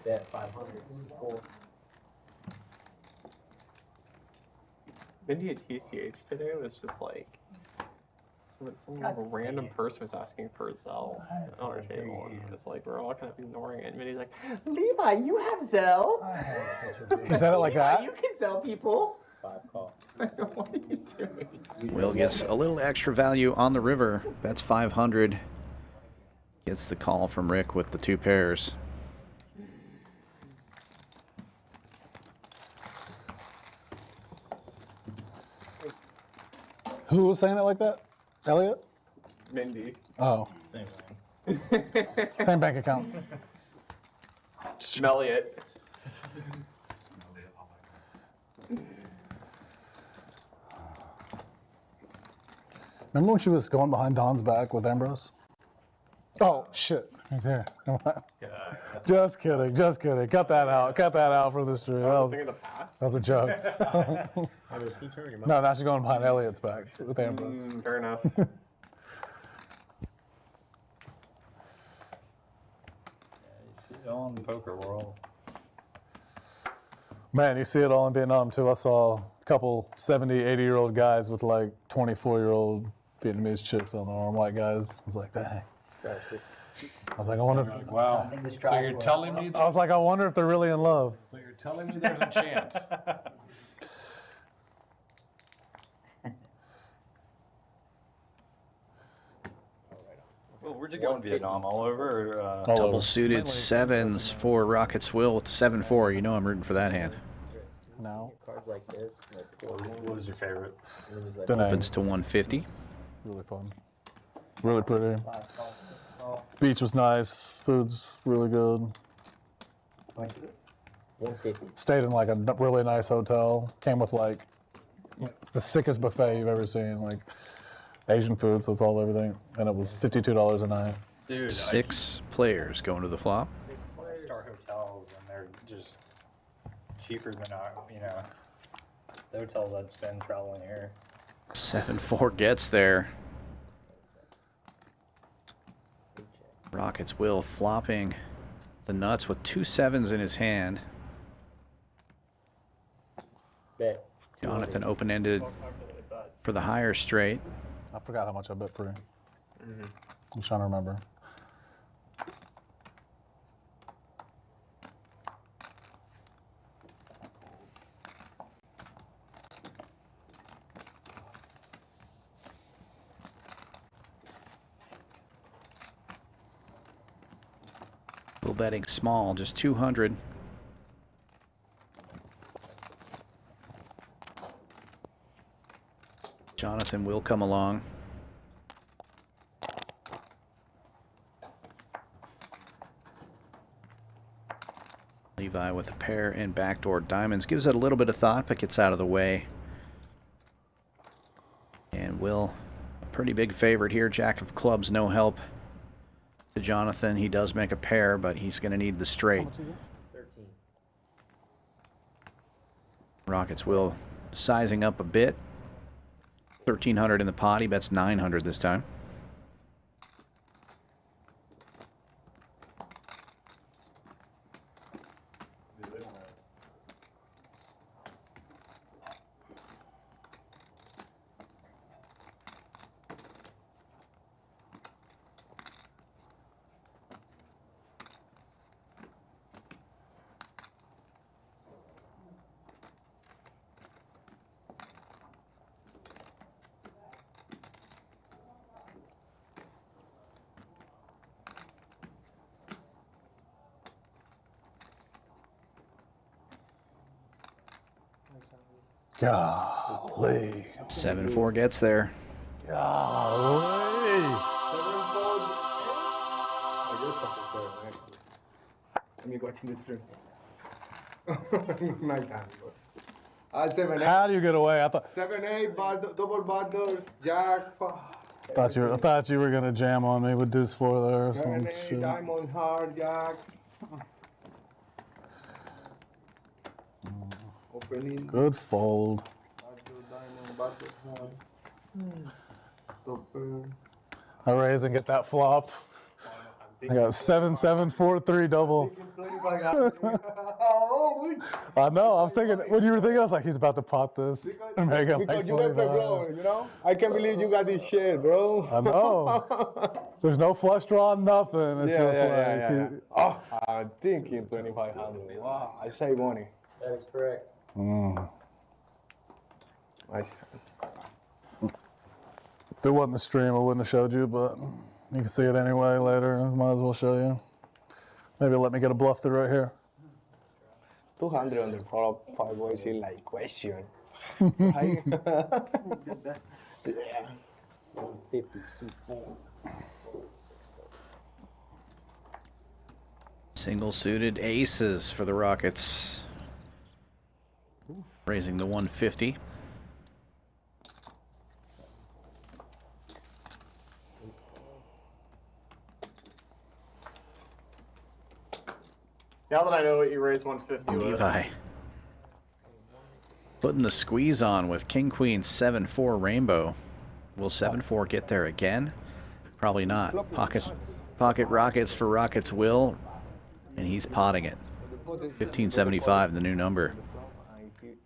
Bet 500. 4. India TCH today was just like some random person was asking for a Zell on our table, and it's like we're all kind of ignoring it. And he's like, Levi, you have Zell. You said it like that? You can sell people. 5 call. what are you doing? Will gets a little extra value on the river. Bets 500. Gets the call from Rick with the 2 pairs. Who was saying it like that? Elliot? Mindy. Oh. Same bank account. Smell it. Remember when she was going behind Don's back with Ambrose? Oh, shit. Right there. Just kidding. Just kidding. Cut that out. Cut that out from the stream. That was, Thing of the past. that was a joke. No, now she's going behind Elliot's back with Ambrose. Fair enough. You see it all in the poker world. Man, you see it all in Vietnam too. I saw a couple 70, 80-year-old guys with like 24-year-old Vietnamese chicks on the arm, white guys. I was like, dang. I was like, I wonder if, Wow. So you're telling me? I was like, I wonder if they're really in love. So you're telling me there's a chance? Where'd you go in Vietnam? All over? Or, All Double over. suited sevens for Rockets Will with 7-4. You know I'm rooting for that hand. No. Cards like this, like what was your favorite? Opens to 150. Really fun. Really pretty. Beach was nice. Food's really good. 150. Stayed in like a really nice hotel. Came with like the sickest buffet you've ever seen. Like Asian food, so it's all everything. And it was $52 a night. Dude, 6 players going to the flop. 5-star hotels, and they're just cheaper than the hotels I'd spend traveling here. 7-4 gets there. Rockets Will flopping the nuts with 2 sevens in his hand. Bet. Jonathan open-ended for the higher straight. I forgot how much I bet pre. I'm trying to remember. Still betting small, just 200. Jonathan will come along. Levi with a pair and backdoor diamonds. Gives it a little bit of thought, but gets out of the way. And Will, a pretty big favorite here. Jack of clubs, no help to Jonathan. He does make a pair, but he's going to need the straight. 13. Rockets Will sizing up a bit. 1,300 in the pot. He bets 900 this time. Golly. 7-4 gets there. Golly. Let me go to the stream. My time. 7-8. How do you get away? I thought 7-8, double bundle, jack. I thought you were gonna jam on me with deuce 4 there or some 7-8, shit. diamond, hard, jack. Opening. Good fold. I raise and get that flop. I got 7-7-4-3 double. I know. I was thinking when you were thinking, I was like, he's about to pot this. And make it Because like you went 25. blowing, you know? I can't believe you got this shit, bro. I know. There's no flush draw, nothing. It's just like. Oh, I'm thinking 2,500. Wow, I save money. That is correct. Nice. If it wasn't the stream, I wouldn't have showed you, but you can see it anyway later. Might as well show you. Maybe let me get a bluff through right here. 200 on the top 5 ways in like question. Yeah. 150 C4. Single suited aces for the Rockets. Raising the 150. Now that I know what you raised 150 with. Levi putting the squeeze on with King Queen 7-4 rainbow. Will 7-4 get there again? Probably not. Pocket Rockets for Rockets Will, and he's potting it. 1575, the new number. You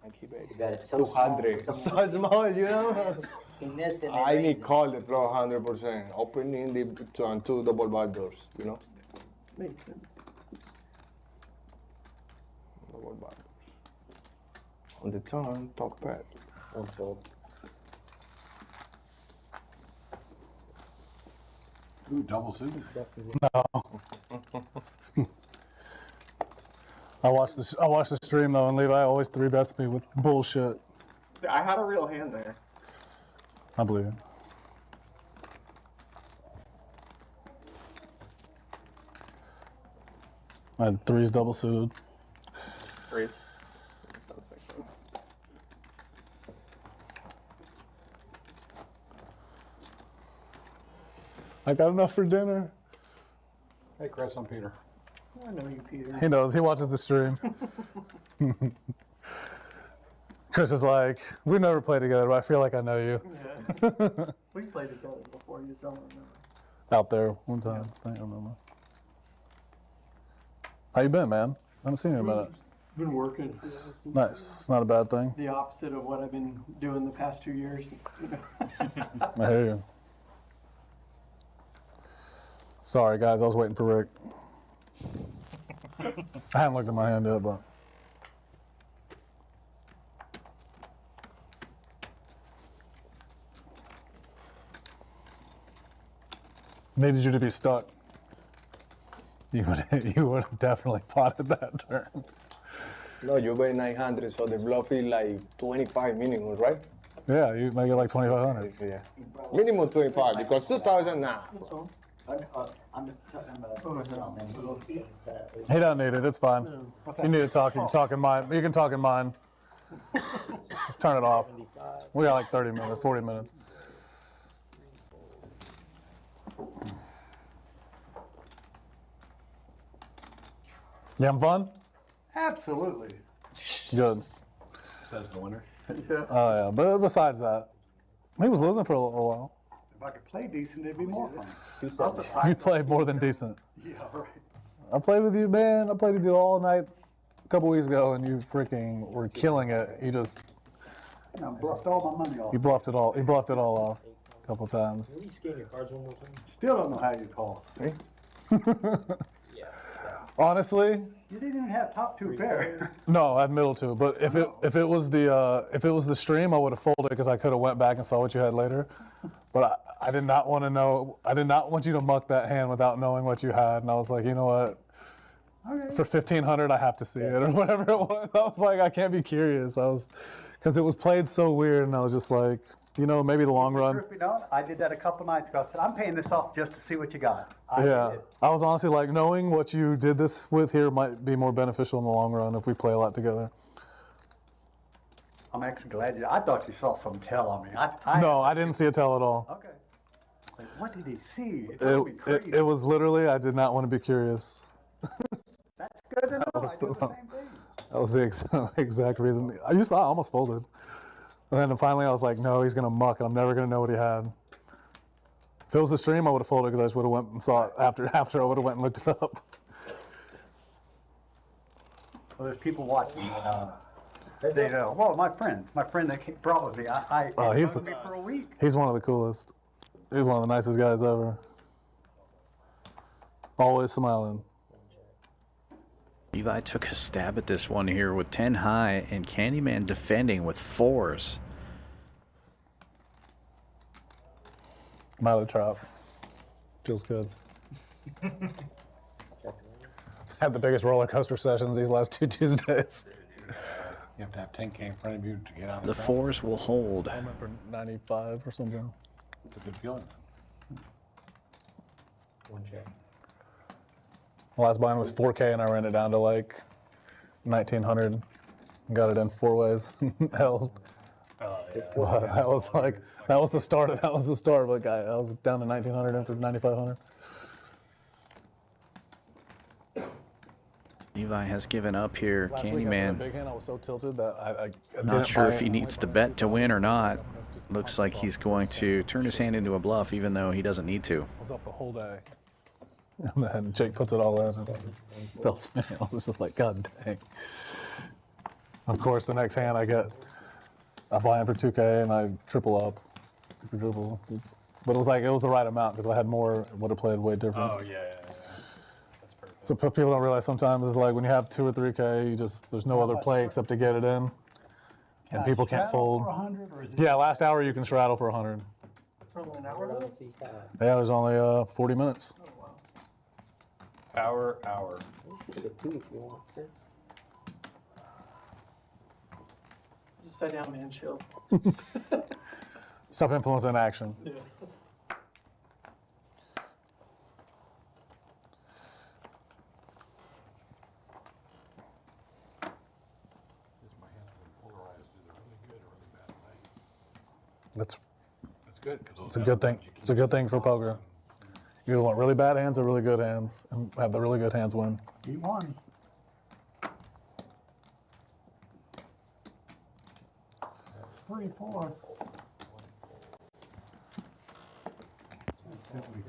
got it so 200. So small, you know? He missed it. I need call the draw 100%. Opening the on 2 double back doors, you know? Makes sense. Double back doors. On the turn, top pad. Unfold. Ooh, double suited. No. I watched the stream though, and Levi always 3-bets me with bullshit. I had a real hand there. I believe it. I had 3s double suited. Threes. That makes sense. I got enough for dinner. Hey, Chris, I'm Peter. I know you, Peter. He knows. He watches the stream. Chris is like, we never played together, but I feel like I know you. Yeah. We played together before, you just don't remember. Out there one time. I don't remember. How you been, man? I haven't seen you in a minute. Been working. Nice. It's not a bad thing. The opposite of what I've been doing the past 2 years. I hear you. Sorry, guys. I was waiting for Rick. I haven't looked at my hand yet, but. Needed you to be stuck. You would have definitely potted that turn. No, you bet 900, so the bluff is like 25 minimum, right? Yeah, you make it like 2,500. Yeah. Minimum 25, because 2,000 now. I'm talking about. He doesn't need it. It's fine. You need to talk. You can talk in mine. You can talk in mine. Just turn it off. We got like 30 minutes, 40 minutes. You having fun? Absolutely. Good. Says the winner. Yeah. Oh yeah, but besides that, he was losing for a little while. If I could play decent, it'd be more fun. You played more than decent. Yeah, right. I played with you, man. I played with you all night a couple weeks ago, and you freaking were killing it. You just. I bluffed all my money off. You bluffed it all. You bluffed it all off a couple times. Can you scan your cards one more time? Still don't know how you call. Honestly, You didn't even have top 2 pair. no, I had middle 2. But if it was the stream, I would have folded because I could have went back and saw what you had later. But I did not want to know. I did not want you to muck that hand without knowing what you had. And I was like, you know what? Okay. For 1,500, I have to see it or whatever it was. I was like, I can't be curious. Because it was played so weird, and I was just like, you know, maybe the long run. Truth be known, I did that a couple nights ago. I said, I'm paying this off just to see what you got. Yeah, I was honestly like, knowing what you did this with here might be more beneficial in the long run if we play a lot together. I'm actually glad you. I thought you saw some tell on me. No, I didn't see a tell at all. Okay. Like, what did he see? It's gonna be crazy. It was literally, I did not want to be curious. That's good to know. I do the same thing. That was the exact reason. I almost folded. And then finally I was like, no, he's going to muck, and I'm never going to know what he had. If it was the stream, I would have folded because I just would have went and saw it after I would have went and looked it up. Well, there's people watching. They know. Well, my friend that brought with me, He's with me for a week. He's one of the coolest. He's one of the nicest guys ever. Always smiling. Levi took a stab at this one here with 10 high and Candyman defending with 4s. I'm out of the trap. Feels good. Had the biggest roller coaster sessions these last 2 Tuesdays. You have to have 10K in front of you to get out of The 4s will hold. I went for 95 or something. It's a good feeling. One check. Last blind was 4K, and I ran it down to like 1,900. Got it in 4 ways. Held. But that was like the start. That was the start. But I was down to 1,900 and for 9,500. Levi has given up here. Last week I Candyman. had a big hand. I was so tilted that I Not sure if he needs to bet to win or not. Looks like he's going to turn his hand into a bluff, even though he doesn't need to. I was up the whole day. And then Jake puts it all in. And I was just like, God dang. Of course, the next hand I buy in for 2K and I triple up. Triple. But it was the right amount because I had more, would have played way different. Oh, yeah. That's perfect. So people don't realize sometimes it's like when you have 2 or 3K, there's no other play except to get it in. And people can't fold. For 100, or is it Yeah, last hour you can straddle for 100. Probably an hour. Yeah, there's only 40 minutes. Hour. Get two if you want. Just sit down, man. Chill. Stop influencing action. Yeah. That's good. It's a good thing. It's a good thing for poker. You either want really bad hands or really good hands, and have the really good hands win. Eat one. Three, four.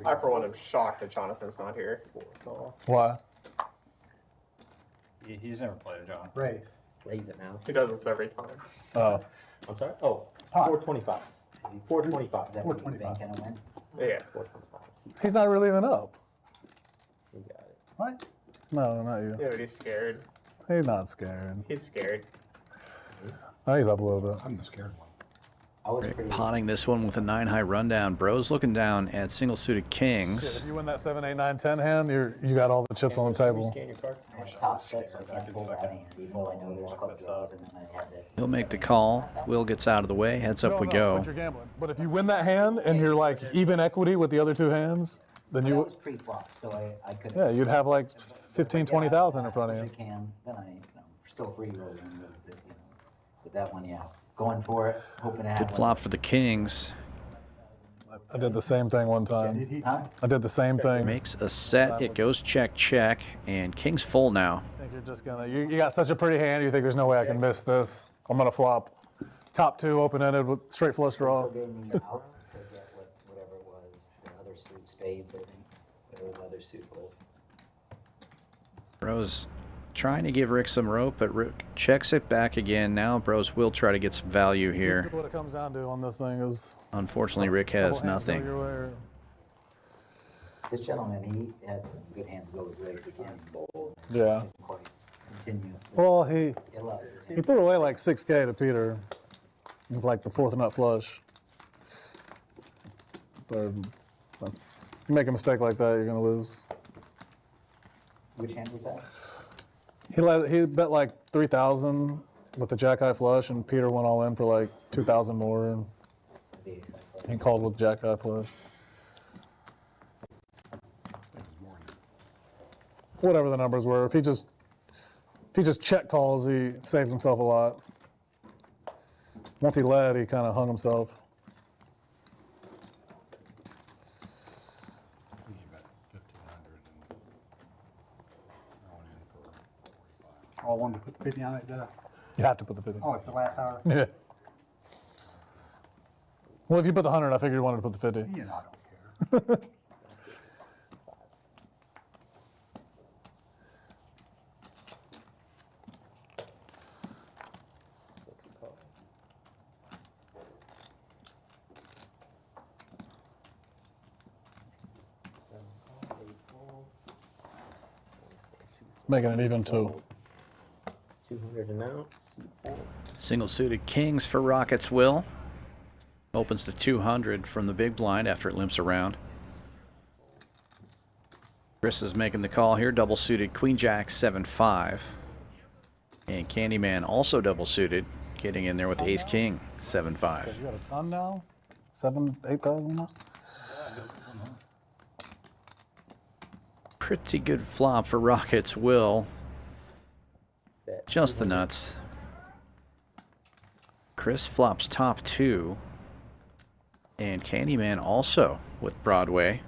I, for one, am shocked that Jonathan's not here. Why? He's never played a John. Raise. Raise it now. He does this every time. Oh. I'm sorry? Oh, 425. 425. 425. Can I win? Yeah. 425. He's not really even up. You got it. What? No, not you. Yeah, but he's scared. He's not scared. He's scared. Oh, he's up a little bit. I'm the scared one. Rick potting this one with a 9-high rundown. Brose looking down at single suited kings. Shit, if you win that 7, 8, 9, 10 hand, you got all the chips on the table. I have top six, so I can't pull that hand, even though I know there's club draws, and then I had that. He'll make the call. Will gets out of the way. Heads up we go. But you're gambling. But if you win that hand and you're like even equity with the other two hands, then you. That was pre-flop, so I could. Yeah, you'd have like 15, 20,000 in front of you. Then still free rolling, with that one, yeah. Going for it, hoping to have Good flop for the kings. I did the same thing one time. I did the same thing. Makes a set. It goes check, check, and king's full now. I think you're just gonna. You got such a pretty hand. You think there's no way I can miss this. I'm gonna flop top two open-ended with straight flush draw. Whatever it was, the other suit spades, I think. Whatever the other suit was. Brose trying to give Rick some rope, but Rick checks it back again. Now Brose will try to get some value here. What it comes down to on this thing is. Unfortunately, Rick has nothing. This gentleman, he had some good hands go with Rick again. Yeah. Continue. Well, he threw away like 6K to Peter with like the fourth nut flush. But you make a mistake like that, you're gonna lose. Which hand was that? He bet like 3,000 with the jack high flush, and Peter went all in for like 2,000 more. And he called with jack high flush. Whatever the numbers were, if he just check calls, he saves himself a lot. Once he led, he kind of hung himself. Oh, I wanted to put the 50 on it, did I? You have to put the 50. Oh, it's the last hour? Yeah. Well, if you put the 100, I figured you wanted to put the 50. You know, I don't care. Making it even 2. 200 and out. Single suited kings for Rockets Will. Opens to 200 from the big blind after it limps around. Chris is making the call here. Double suited Queen Jack 7-5. And Candyman also double suited, getting in there with Ace King 7-5. You got a ton now? 7,000, 8,000 now? Pretty good flop for Rockets Will. Just the nuts. Chris flops top 2. And Candyman also with Broadway.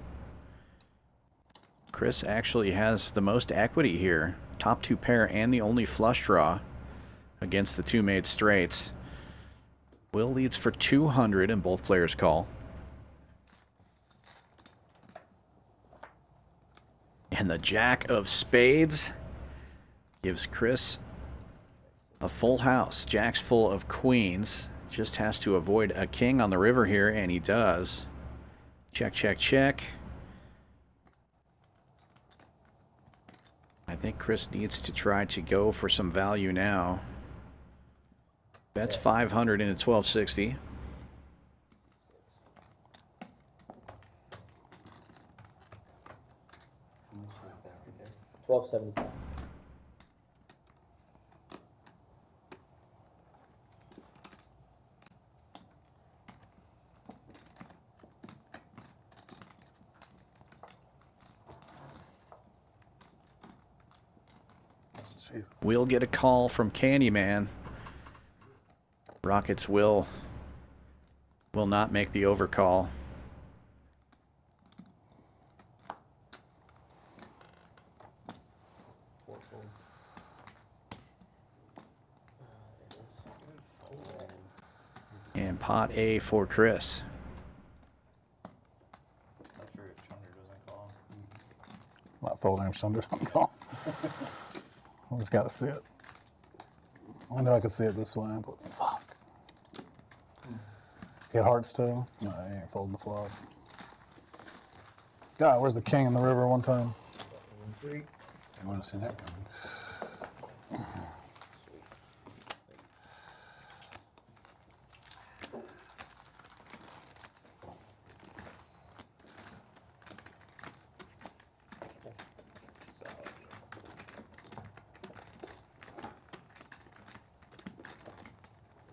Chris actually has the most equity here. Top 2 pair and the only flush draw against the 2 made straights. Will leads for 200 and both players call. And the Jack of Spades gives Chris a full house. Jack's full of queens. Just has to avoid a king on the river here, and he does. Check, check, check. I think Chris needs to try to go for some value now. Bets 500 into 1260. 1275. We'll get a call from Candyman. Rockets will not make the overcall. And pot A for Chris. Not folding if Chunder doesn't call. I just gotta see it. I knew I could see it this way, but fuck. Hit hearts too? No, I ain't folding the flop. God, where's the king in the river one time? You want to see that coming?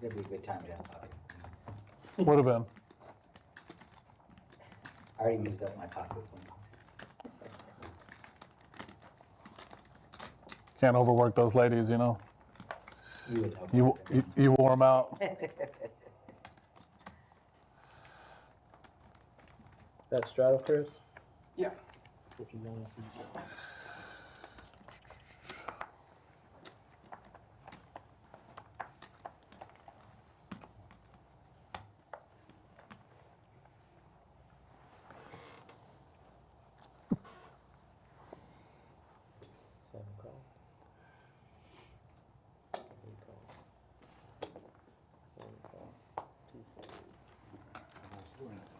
It'd be a good time to have pocket. Would have been. I already used up my pocket. Can't overwork those ladies, you know. You wore them out. That straddle, Chris? Yeah. If you want to see something.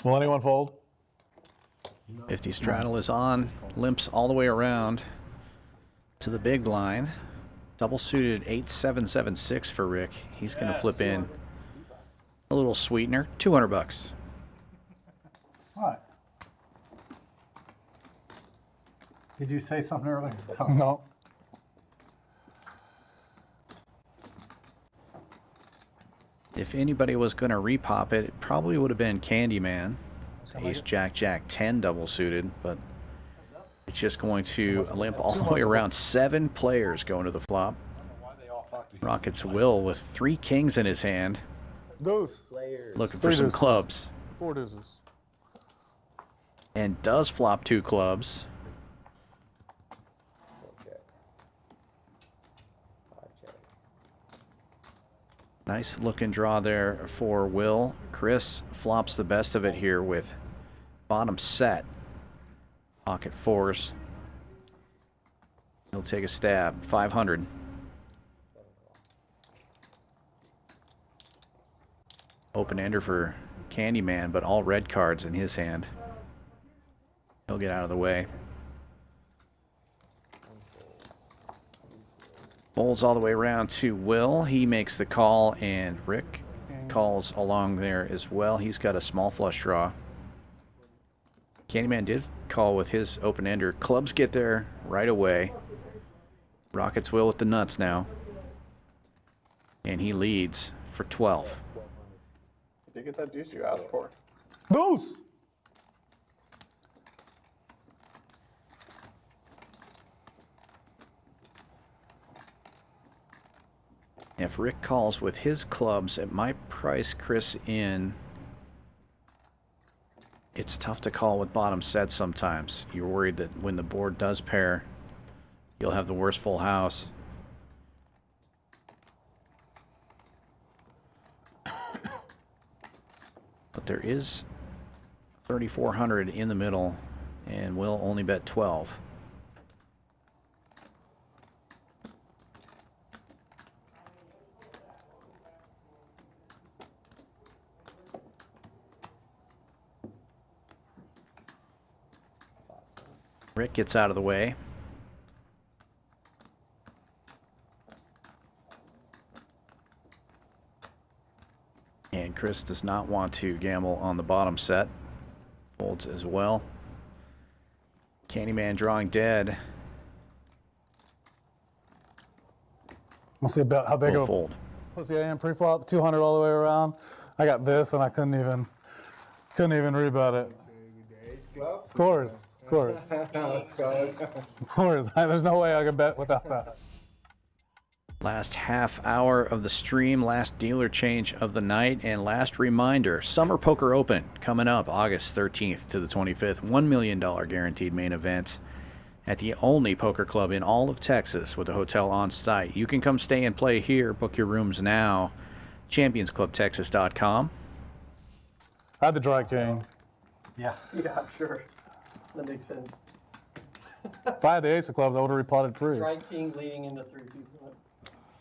Will anyone fold? 50 straddle is on, limps all the way around to the big blind. Double suited 8776 for Rick. He's going to flip in a little sweetener, 200 bucks. What? Did you say something earlier? No. If anybody was going to repop it, it probably would have been Candyman. Ace, Jack, Jack, 10 double suited, but it's just going to limp all the way around. 7 players going to the flop. Rockets will with 3 kings in his hand. Deuce. Looking for some clubs. 4 deuces. And does flop 2 clubs. Nice looking draw there for Will. Chris flops the best of it here with bottom set. Pocket 4s. He'll take a stab. 500. Open ender for Candyman, but all red cards in his hand. He'll get out of the way. Folds all the way around to Will. He makes the call, and Rick calls along there as well. He's got a small flush draw. Candyman did call with his open ender. Clubs get there right away. Rockets will with the nuts now. And he leads for 12. Did you get that deuce you asked for? Deuce! If Rick calls with his clubs, it might price Chris in. It's tough to call with bottom set sometimes. You're worried that when the board does pair, you'll have the worst full house. But there is 3,400 in the middle, and we'll only bet 12. Rick gets out of the way. And Chris does not want to gamble on the bottom set. Folds as well. Candyman drawing dead. We'll see about how big Full of a fold. pussy I am pre-flop. 200 all the way around. I got this, and I couldn't even rebut it. Of course. Of course. There's no way I can bet without that. Last half hour of the stream, last dealer change of the night, and last reminder, Summer Poker Open coming up August 13th to the 25th. $1 million guaranteed main event at the only poker club in all of Texas with a hotel on site. You can come stay and play here. Book your rooms now. championsclubtexas.com. I had the dry king. Yeah. Yeah, I'm sure. That makes sense. If I had the ace of clubs, I would have repotted free. Dry king leading into 3 people.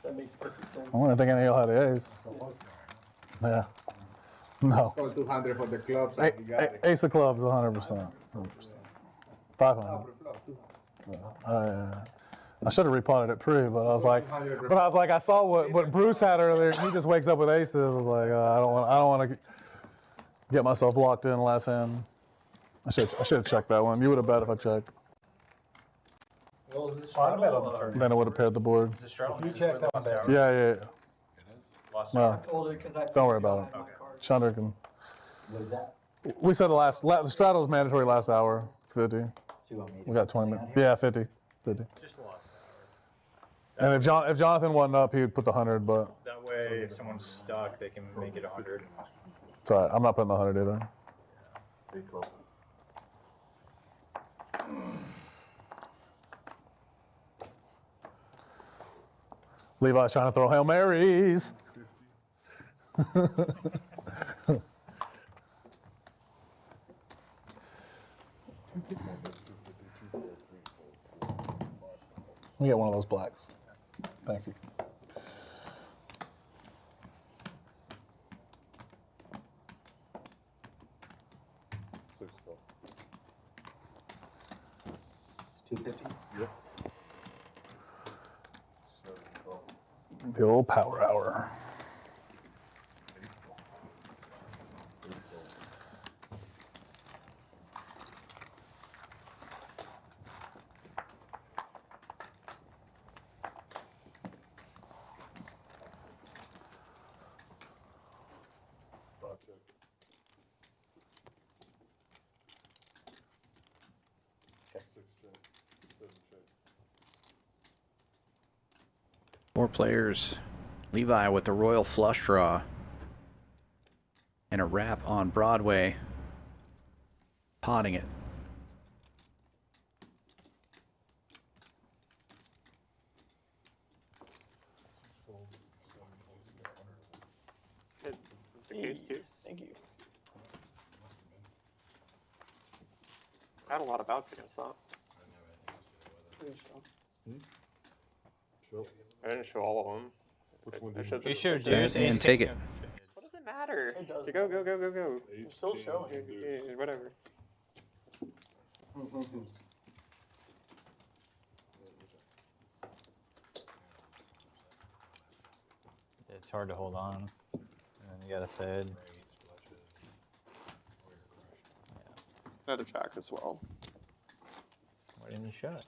That makes perfect sense. I wouldn't think any of y'all had the ace. Yeah. No. Go 200 for the clubs. And you got it. Ace of clubs, 100%. 500. I should have repotted it pre, but I was like, I saw what Bruce had earlier. He just wakes up with aces. I was like, I don't want to get myself locked in the last hand. I should have checked that one. You would have bet if I checked. Then I would have paired the board. You checked that one. Yeah. No, Older, 'cause I don't worry about it. Chandra can. What is that? We said the straddle is mandatory last hour, 50. We got 20 minutes. Yeah, 50. And if Jonathan wasn't up, he would put the 100, but That way, if someone's stuck, they can make it 100. it's all right. I'm not putting the 100 either. Levi's trying to throw Hail Marys. Let me get one of those blacks. Thank you. $250? The old power hour. Four players. Levi with the royal flush draw. And a wrap on Broadway. Potting it. It's the case too. Thank you. I had a lot of bouts against that. I didn't show all of them. Which one I showed You the- showed the- yours And take it. What does it matter? It does. Go, go, go, go, go. You're still showing. Yeah, whatever. It's hard to hold on. And then you got a fed. I had a jack as well. Why didn't you show it?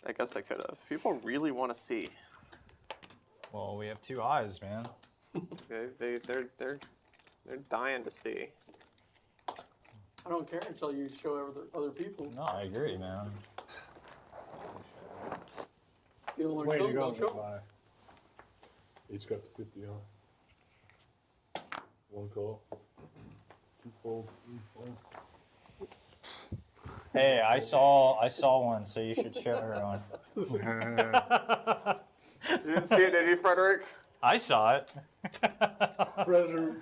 I guess I could have. People really want to see. Well, we have two eyes, man. They're dying to see. I don't care until you show other people. No, I agree, man. You don't want Way to show to them, go, don't show them. Levi. Each got the 50 on. One call. Two fold, three fold. Hey, I saw one, so you should show everyone. You didn't see it, did you, Frederick? I saw it. Frederic.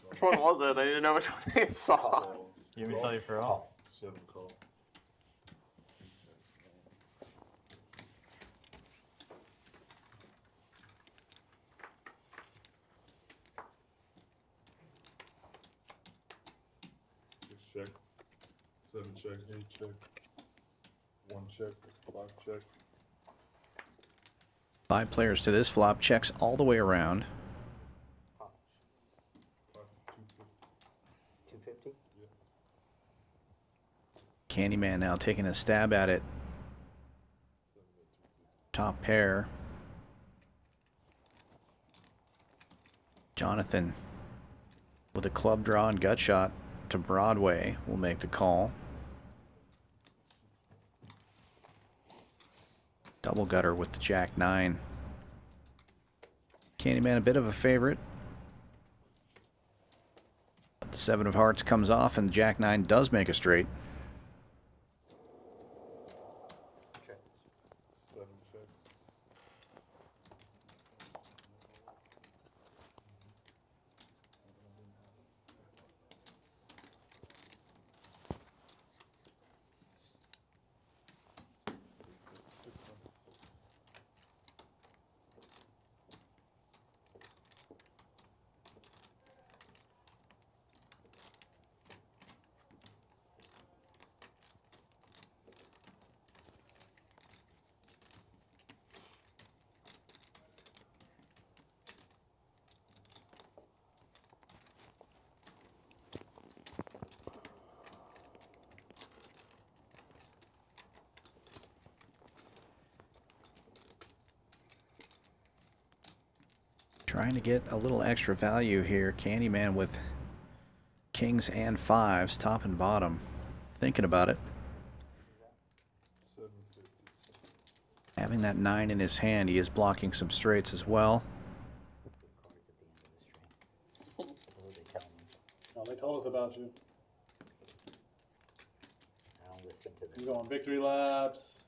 Which one was it? I didn't know which one I saw. You want me to tell you for all? 7 call. Check. 7 check, 8 check. 1 check, 5 check. 5 players to this flop. Checks all the way around. 250? Candyman now taking a stab at it. top pair. Jonathan with a club draw and gut shot to Broadway will make the call. Double gutter with the Jack-9. Candyman a bit of a favorite. But the 7 of hearts comes off and the Jack-9 does make a straight. Trying to get a little extra value here. Candyman with kings and 5s, top and bottom. Thinking about it. Having that 9 in his hand, he is blocking some straights as well. Oh, they told us about you. You go on victory laps.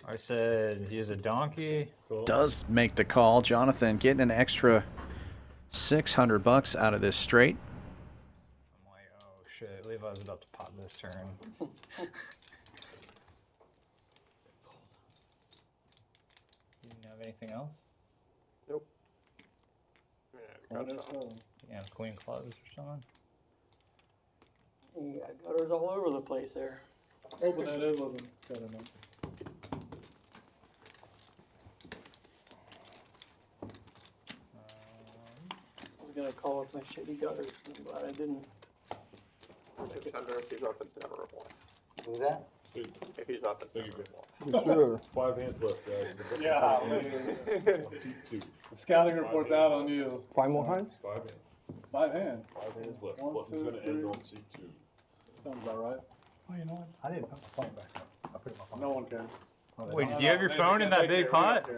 I said he's a donkey. Does make the call. Jonathan getting an extra $600 out of this straight. I'm like, oh shit, Levi's about to pop this turn. You didn't have anything else? Nope. Yeah, queen clubs or something? You got gutters all over the place there. Open that in wasn't good enough. I was gonna call with my shitty gutters, I'm glad I didn't. If he's up, it's never a bluff. Who's that? If he's up, it's never a bluff. Sure. 5 hands left, guys. Yeah. The scouting report's out on you. 5 more hands? 5 hands. 5 hands. 5 hands left. 1, Plus it's 2, going to end 3. on C2. Sounds about right. Oh, you know what? I didn't put my phone back. I put my phone. No one cares. Wait, did you have your phone in that big pot?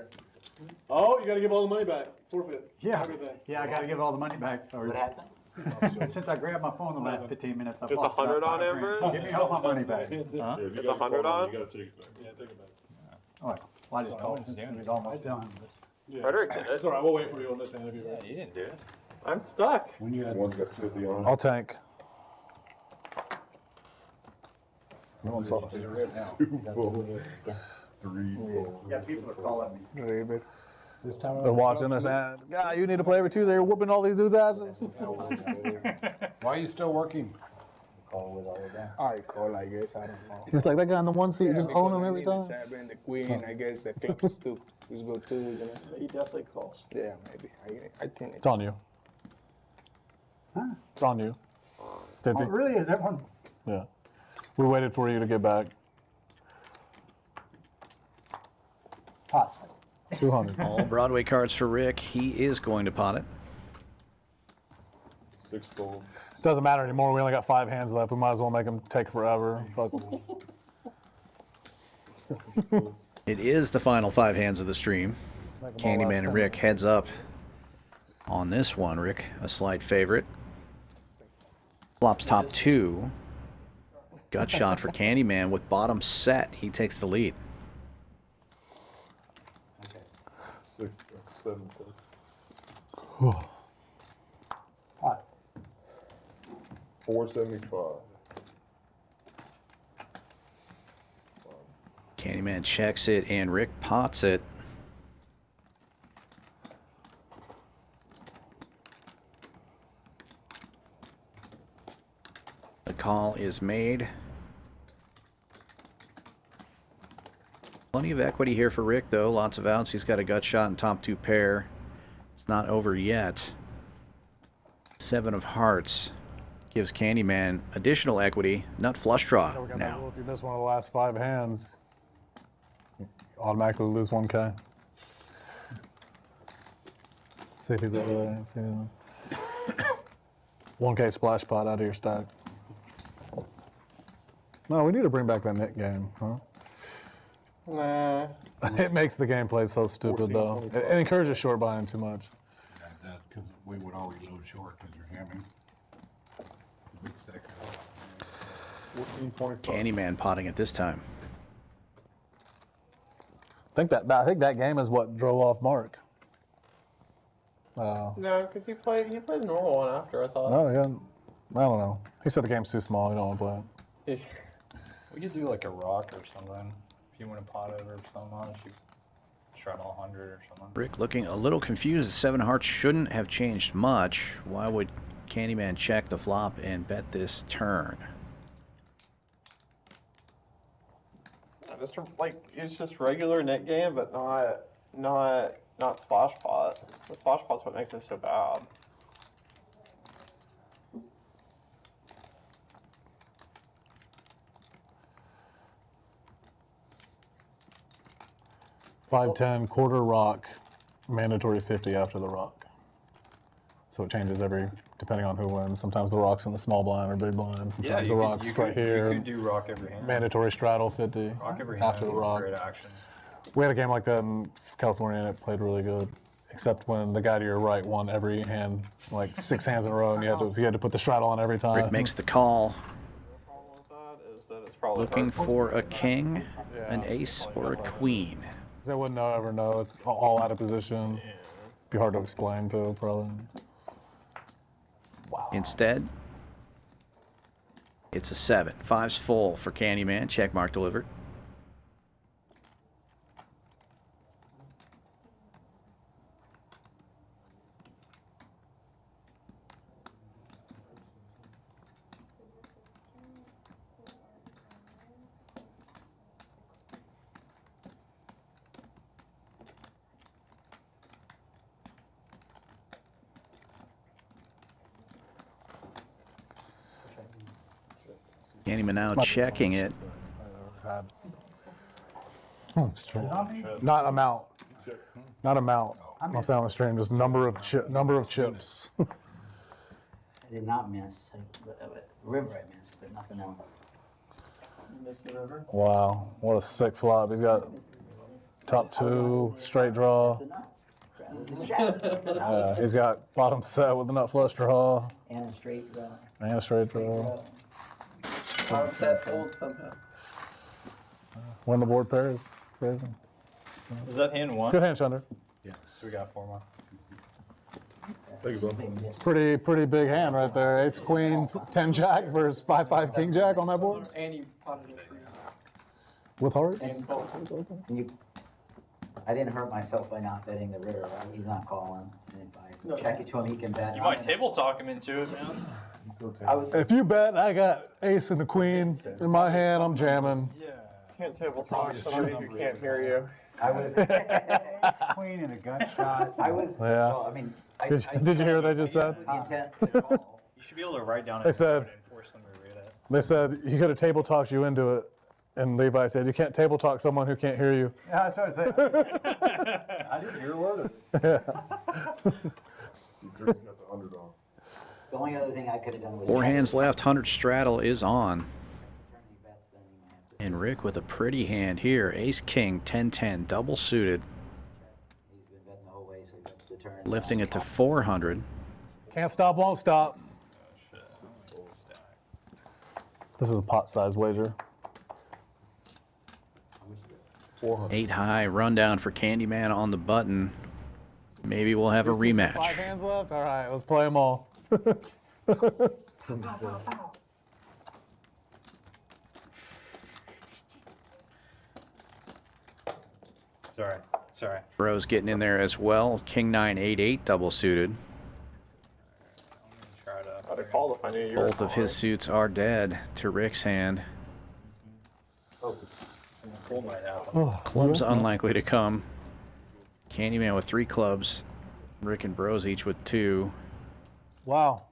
Oh, you gotta give all the money back. Forfeit. Yeah. Everything. Yeah, I gotta give all the money back. What happened? Since I grabbed my phone the last 15 minutes, I've Is the lost about 100 on, 5 grand. Amber? Give me all my money back. Huh? Yeah, if you Is the got 100 on? You got to take it back. Yeah, take it back. All right. Well, I just called it. It was almost done. Yeah. Frederick did it. It's alright, we'll wait for you on this hand if you're Yeah, ready. you didn't do it. I'm stuck. When you had one's got 50 on. I'll tank. No one saw it. 2, 4, 3, 4. Yeah, people are calling me. They're watching this and, God, you need to play every Tuesday. You're whooping all these dudes' asses. Why are you still working? I call, I guess. I don't know. It's like that guy in the one seat, you just own him every time. The 7, the queen, I guess the clubs too. It's good too, you know. He definitely calls. Yeah, maybe. I think It's on you. Huh? It's on you. 50. Oh, really? Is that one? Yeah. We waited for you to get back. Pot. 200. All Broadway cards for Rick. He is going to pot it. 6 fold. Doesn't matter anymore. We only got 5 hands left. We might as well make them take forever. Fuck 'em. It is the final 5 hands of the stream. Make 'em all Candyman last and 10. Rick heads up on this one. Rick, a slight favorite. Flops top 2. Gut shot for Candyman with bottom set. He takes the lead. 6, 7, Pot. 475. Candyman checks it and Rick pots it. The call is made. Plenty of equity here for Rick, though. Lots of outs. He's got a gut shot in top 2 pair. It's not over yet. 7 of hearts gives Candyman additional equity. Nut flush draw Yeah, we're gonna now. If you miss one of the last 5 hands, Automatically lose 1K. See if he's over there. See him. 1K splash pot out of your stack. No, we need to bring back that net game, huh? Nah. It makes the gameplay so stupid, though. It encourages short buying too much. That because we would always load short because you're hamming. Big stack. 14.5. Candyman potting at this time. I think that game is what drove off Mark. No, because he played the normal one after, I thought. No, yeah. I don't know. He said the game's too small. He don't want to play it. We could do like a rock or something. If you want to pot over someone, you try all 100 or something. Rick looking a little confused. The 7 hearts shouldn't have changed much. Why would Candyman check the flop and bet this turn? Just like it's just regular net game, but not splash pot. The splash pot's what makes it so bad. $5-10 quarter rock, mandatory 50 after the rock. So it changes depending on who wins. Sometimes the rock's in the small blind or big blind. Sometimes the rock's right here. You could do rock every hand. Mandatory straddle 50 Rock every after hand. the rock. Great action. We had a game like that in California and it played really good. Except when the guy to your right won every hand, like 6 hands in a row, and you had to put the straddle on every time. Rick makes the call. Is that it's probably Looking for a king, an ace, or a queen. Because I wouldn't ever know. It's all out of position. Be hard to explain too, probably. Wow. Instead, it's a 7. 5's full for Candyman. Check mark delivered. Candyman now checking it. Not amount. Not amount. I'm saying on the stream, just number of chips. I did not miss. River I missed, but nothing else. You missed the river? Wow, what a sick flop. He's got top 2, straight draw. He's got bottom set with a nut flush draw. And a straight draw. And a straight draw. That old somehow. Win the board pair is crazy. Is that hand 1? Good hand, Chunder. Yeah. So we got 4 more. Thank you, bro. It's pretty big hand right there. 8's queen, 10 jack versus 5-5 king jack on that board. And you potted it for you. With hearts? I didn't hurt myself by not betting the river. Right? He's not calling. And if I check it to him, he can bet. You might table talk him into it, man. If you bet I got ace and a queen in my hand, I'm jamming. Yeah. Can't table talk somebody who can't hear you. I was queen in a gunshot. I was. Yeah. Well, I mean, Did you hear what they just said? You should be able to write down They a said- code and force them to read it. They said he could have table talked you into it, and Levi said you can't table talk someone who can't hear you. Yeah, that's what I said. I didn't hear a word of it. The only other thing I could have done was. 4 hands left. 100 straddle is on. And Rick with a pretty hand here. Ace king 10-10 double suited. He's been betting the whole way, so he bets the turn. Lifting it to 400. Can't stop, won't stop. This is a pot size wager. 8 high rundown for Candyman on the button. Maybe we'll have a rematch. 5 hands left? All right, let's play them all. Sorry. Brose getting in there as well. King 9, 8-8 double suited. I'd have called if I knew you were Both of his suits are dead to Rick's hand. Clubs unlikely to come. Candyman with 3 clubs. Rick and Brose each with 2. Wow.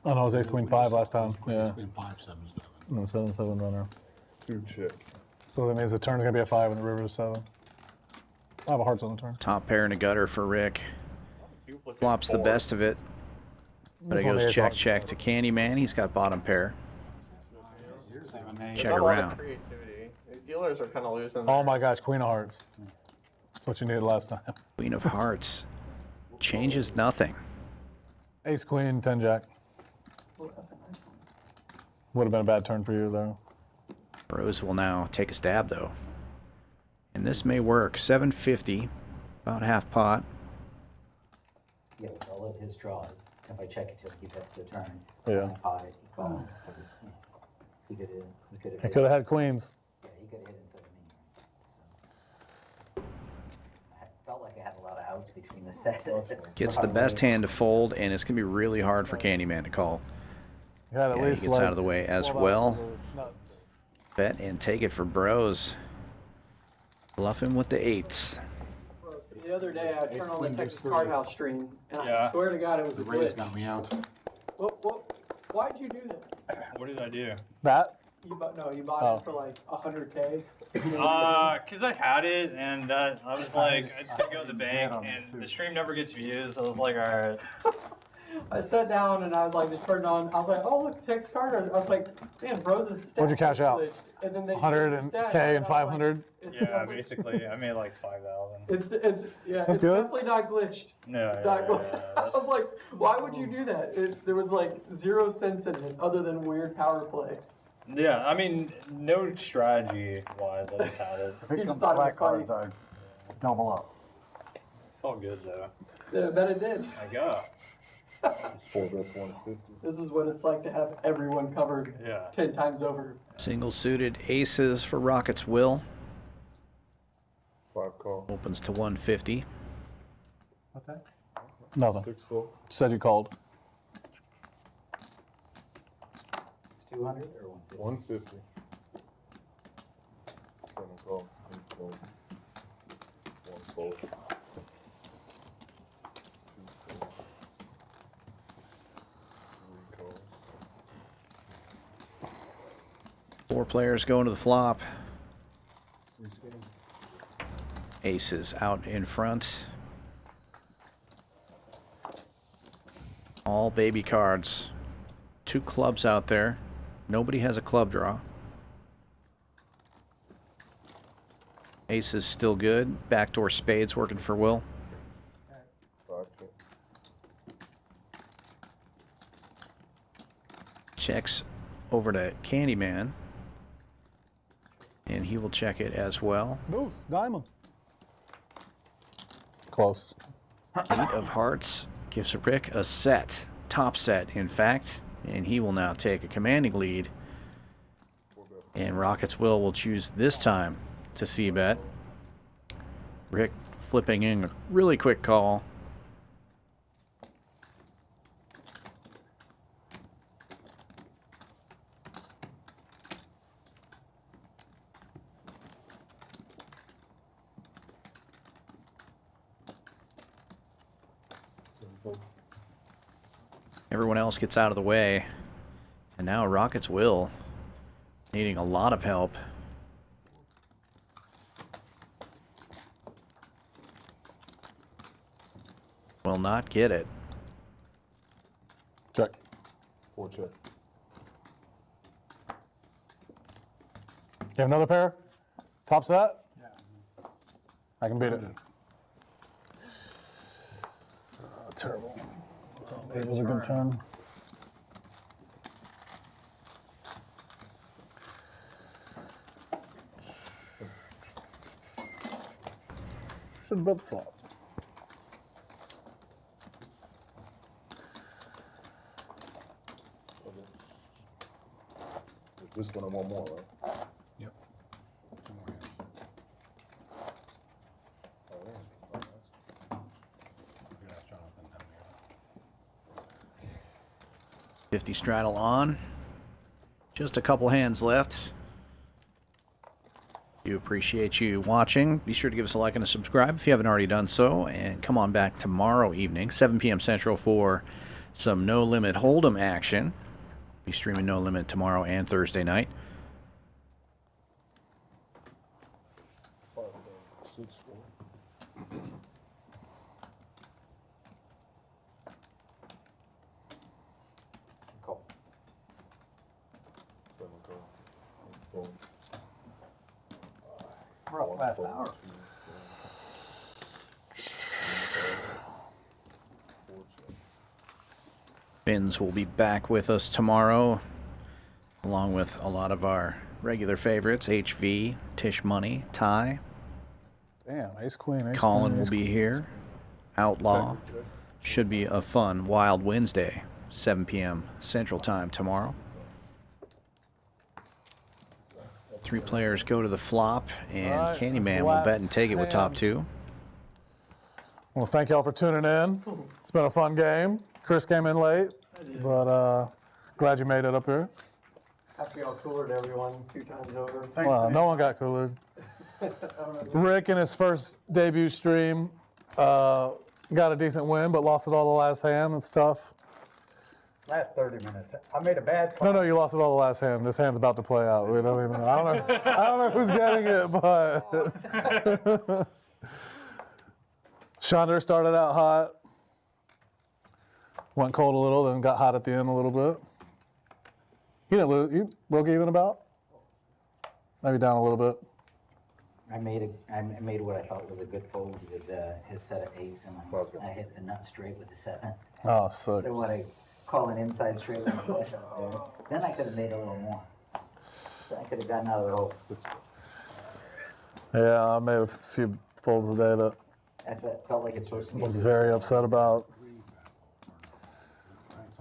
Oh no, it was ace queen 5 last time. Yeah. Queen 5, 7, 7. And then 7-7 runner. 2 check. So that means the turn's going to be a 5 and the river is 7. I have a hearts on the turn. Top pair and a gutter for Rick. Flops the best of it. But This it one goes is check, hard. check to Candyman. He's got bottom pair. There's Check not a lot of around. creativity. These dealers are kind of losing. Oh my gosh, Queen of Hearts. That's what you needed last time. Queen of Hearts. Changes nothing. Ace, Queen, 10, Jack. Would have been a bad turn for you, though. Brose will now take a stab, though. And this may work. 750. About half pot. Yeah, with all of his draws, if I check it till he gets the turn. Yeah. Pot it, he calls. He could have. He could have had queens. Yeah, he could have hit instead of me. I felt like I had a lot of outs between the sets. Gets the best hand to fold, and it's going to be really hard for Candyman to call. Yeah, He gets out of the way as well. Nuts. Bet and take it for Brose. Bluff him with the 8s. The other day, I turned on the Texas Card House stream, and I swear to God, it was a glitch. Got me out. Why'd you do that? What did I do? That? You bought it for like 100K. Cause I had it and I was like, I'd still go to the bank and the stream never gets views. So I was like, all right. I sat down and I was like, just turned on. I was like, oh look, Texas Card House. I was like, man, Brose's stats. What'd you cash out? And then they 100K and 500. Yeah, basically, I made like 5,000. It's That's good? definitely not glitched. No, I was like, why would you do that? There was like 0 sense in it other than weird power play. Yeah, I mean, no strategy wise, I just had it. You just thought it was funny. I double up. It's all good though. Yeah, I bet it did. I got. 4 bets 150. This is what it's like to have everyone covered 10 times over. Single suited aces for Rockets Will. 5 call. Opens to 150. Okay. Nothing. 6 4. Said you called. 200 or 150? 150. 7 call. 8 call. 1 fold. 2 fold. 3 calls. 4 players going to the flop. Aces out in front. All baby cards. 2 clubs out there. Nobody has a club draw. Ace is still good. Backdoor spades working for Will. 5 check. Checks over to Candyman. And he will check it as well. Move, diamond. Close. 8 of hearts gives Rick a set. Top set, in fact. And he will now take a commanding lead. And Rockets will choose this time to c-bet. Rick flipping in a really quick call. Everyone else gets out of the way. And now Rockets will needing a lot of help. Will not get it. Check. 4 check. You have another pair? Top set? Yeah. I can beat it. Terrible. It was a good turn. Should bet the flop. This one and one more, right? Yep. 2 more hands. Oh, yeah. Oh, nice. You ask Jonathan how many 50 straddle on. Just a couple hands left. We appreciate you watching. Be sure to give us a like and a subscribe if you haven't already done so. And come on back tomorrow evening, 7 p.m. Central, for some No Limit Hold'em action. Be streaming No Limit tomorrow and Thursday night. Rough last hour. Finns will be back with us tomorrow, along with a lot of our regular favorites, HV, Tish Money, Ty. Damn, ace queen, ace Colin queen, will ace be queen. here. Outlaw. Should be a fun, wild Wednesday, 7 p.m. Central Time tomorrow. 3 players go to the flop, and All right, Candyman that's the will bet last and take it with top hand. 2. Well, thank y'all for tuning in. It's been a fun game. Chris came in late, but glad you made it up here. After y'all coolered everyone 2 times over. Well, no one got coolered. Rick in his first debut stream got a decent win, but lost it all the last hand. It's tough. Last 30 minutes. I made a bad No, you lost it all the last hand. This hand's about to play out. We don't even. I don't know who's getting it, but Chandra started out hot, went cold a little, then got hot at the end a little bit. You didn't lose. You broke even about? Maybe down a little bit. I made what I thought was a good fold with his set of 8s, and I hit the nut straight with the 7. Oh, sick. So what I call an inside straight with a flush up there. Then I could have made a little more. Then I could have gotten out of the hole. Yeah, I made a few folds today that I felt like it's supposed to be. was very upset about.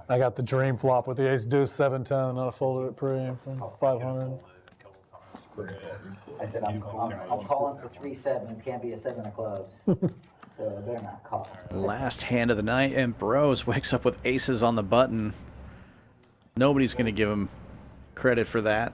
I got the dream flop with the ace deuce 7-10, and I folded it pre from 500. I said, I'm calling for 3 7s. Can't be a 7 of clubs. So I better not call. Last hand of the night, and Brose wakes up with aces on the button. Nobody's going to give him credit for that.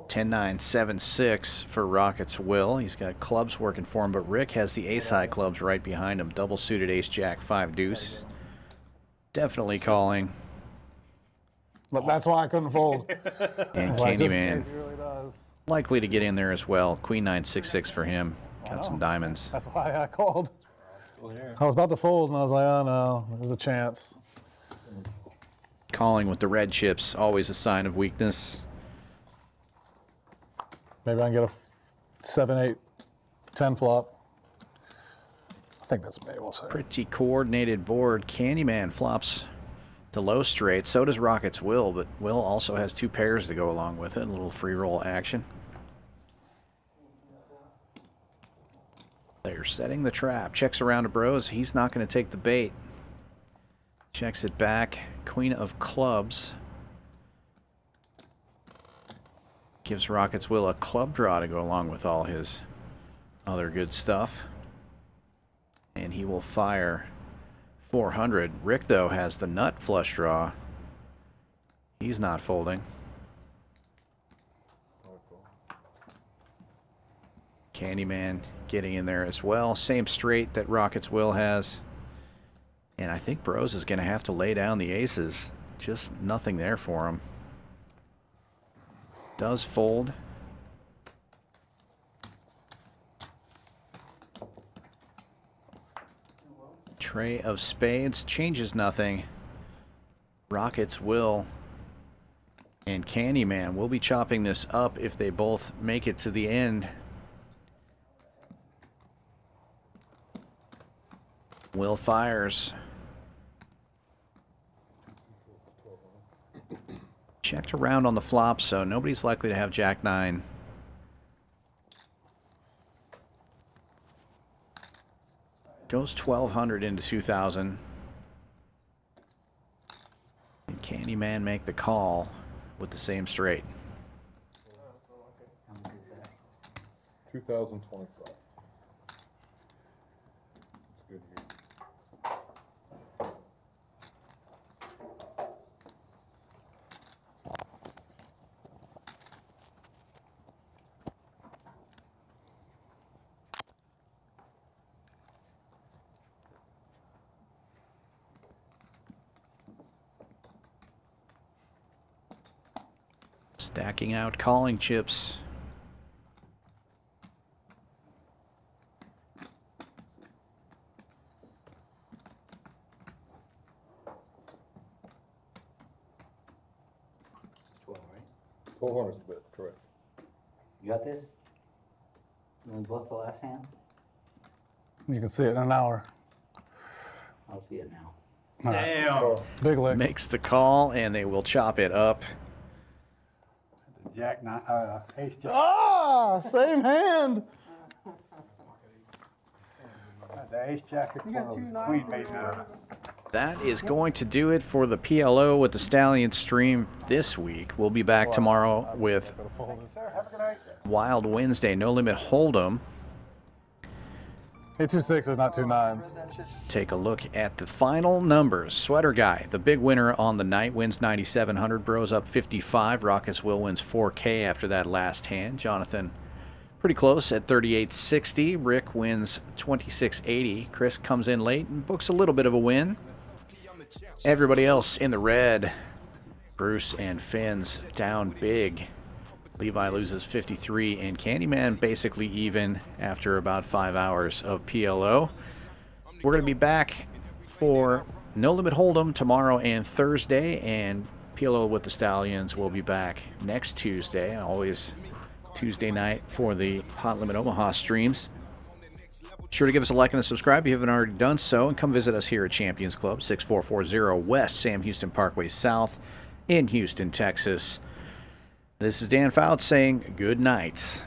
10-9, 7-6 for Rockets Will. He's got clubs working for him, but Rick has the ace-high clubs right behind him. Double-suited ace-jack, 5 deuce. Definitely calling. But that's why I couldn't fold. And Like, just Candyman in case he really does. likely to get in there as well. Queen 9, 6-6 for him. Got some diamonds. That's why I called. I was about to fold, and I was like, oh no, there's a chance. Calling with the red chips, always a sign of weakness. Maybe I can get a 7, 8, 10 flop. I think that's maybe we'll say. Pretty coordinated board. Candyman flops to low straight. So does Rockets Will, but Will also has 2 pairs to go along with it. A little free roll action. They're setting the trap. Checks around to Brose. He's not going to take the bait. Checks it back. Queen of clubs. Gives Rockets Will a club draw to go along with all his other good stuff. And he will fire 400. Rick, though, has the nut flush draw. He's not folding. Candyman getting in there as well. Same straight that Rockets Will has. And I think Brose is going to have to lay down the aces. Just nothing there for him. Does fold. Tray of spades changes nothing. Rockets Will and Candyman will be chopping this up if they both make it to the end. Will fires. Checked around on the flop, so nobody's likely to have Jack 9. Goes 1,200 into 2,000. And Candyman make the call with the same straight. 2025. It's good here. Stacking out calling chips. 400 is the bet, correct. You got this? You want to bluff the last hand? You can see it in an hour. I'll see it now. All right. Damn. Big lick. Makes the call, and they will chop it up. Jack, ace jack. Ah, same hand. The ace jack is queen made now. That is going to do it for the PLO with the Stallions stream this week. We'll be back tomorrow with Wild Wednesday, No Limit Hold'em. Hey, 2 6s, not 2 9s. Take a look at the final numbers. Sweater Guy, the big winner on the night, wins 9,700. Brose up 55. Rockets Will wins 4K after that last hand. Jonathan pretty close at 38.60. Rick wins 26.80. Chris comes in late and books a little bit of a win. Everybody else in the red. Bruce and Finn's down big. Levi loses 53, and Candyman basically even after about 5 hours of PLO. We're going to be back for No Limit Hold'em tomorrow and Thursday, and PLO with the Stallions will be back next Tuesday, always Tuesday night for the Pot Limit Omaha streams. Sure to give us a like and a subscribe if you haven't already done so, and come visit us here at Champions Club, 6440 West Sam Houston Parkway South in Houston, Texas. This is Dan Fouts saying good night.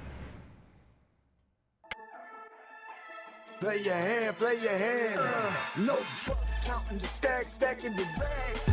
Play your hand, play your hand. No buck counting the stacks, stacking the bags.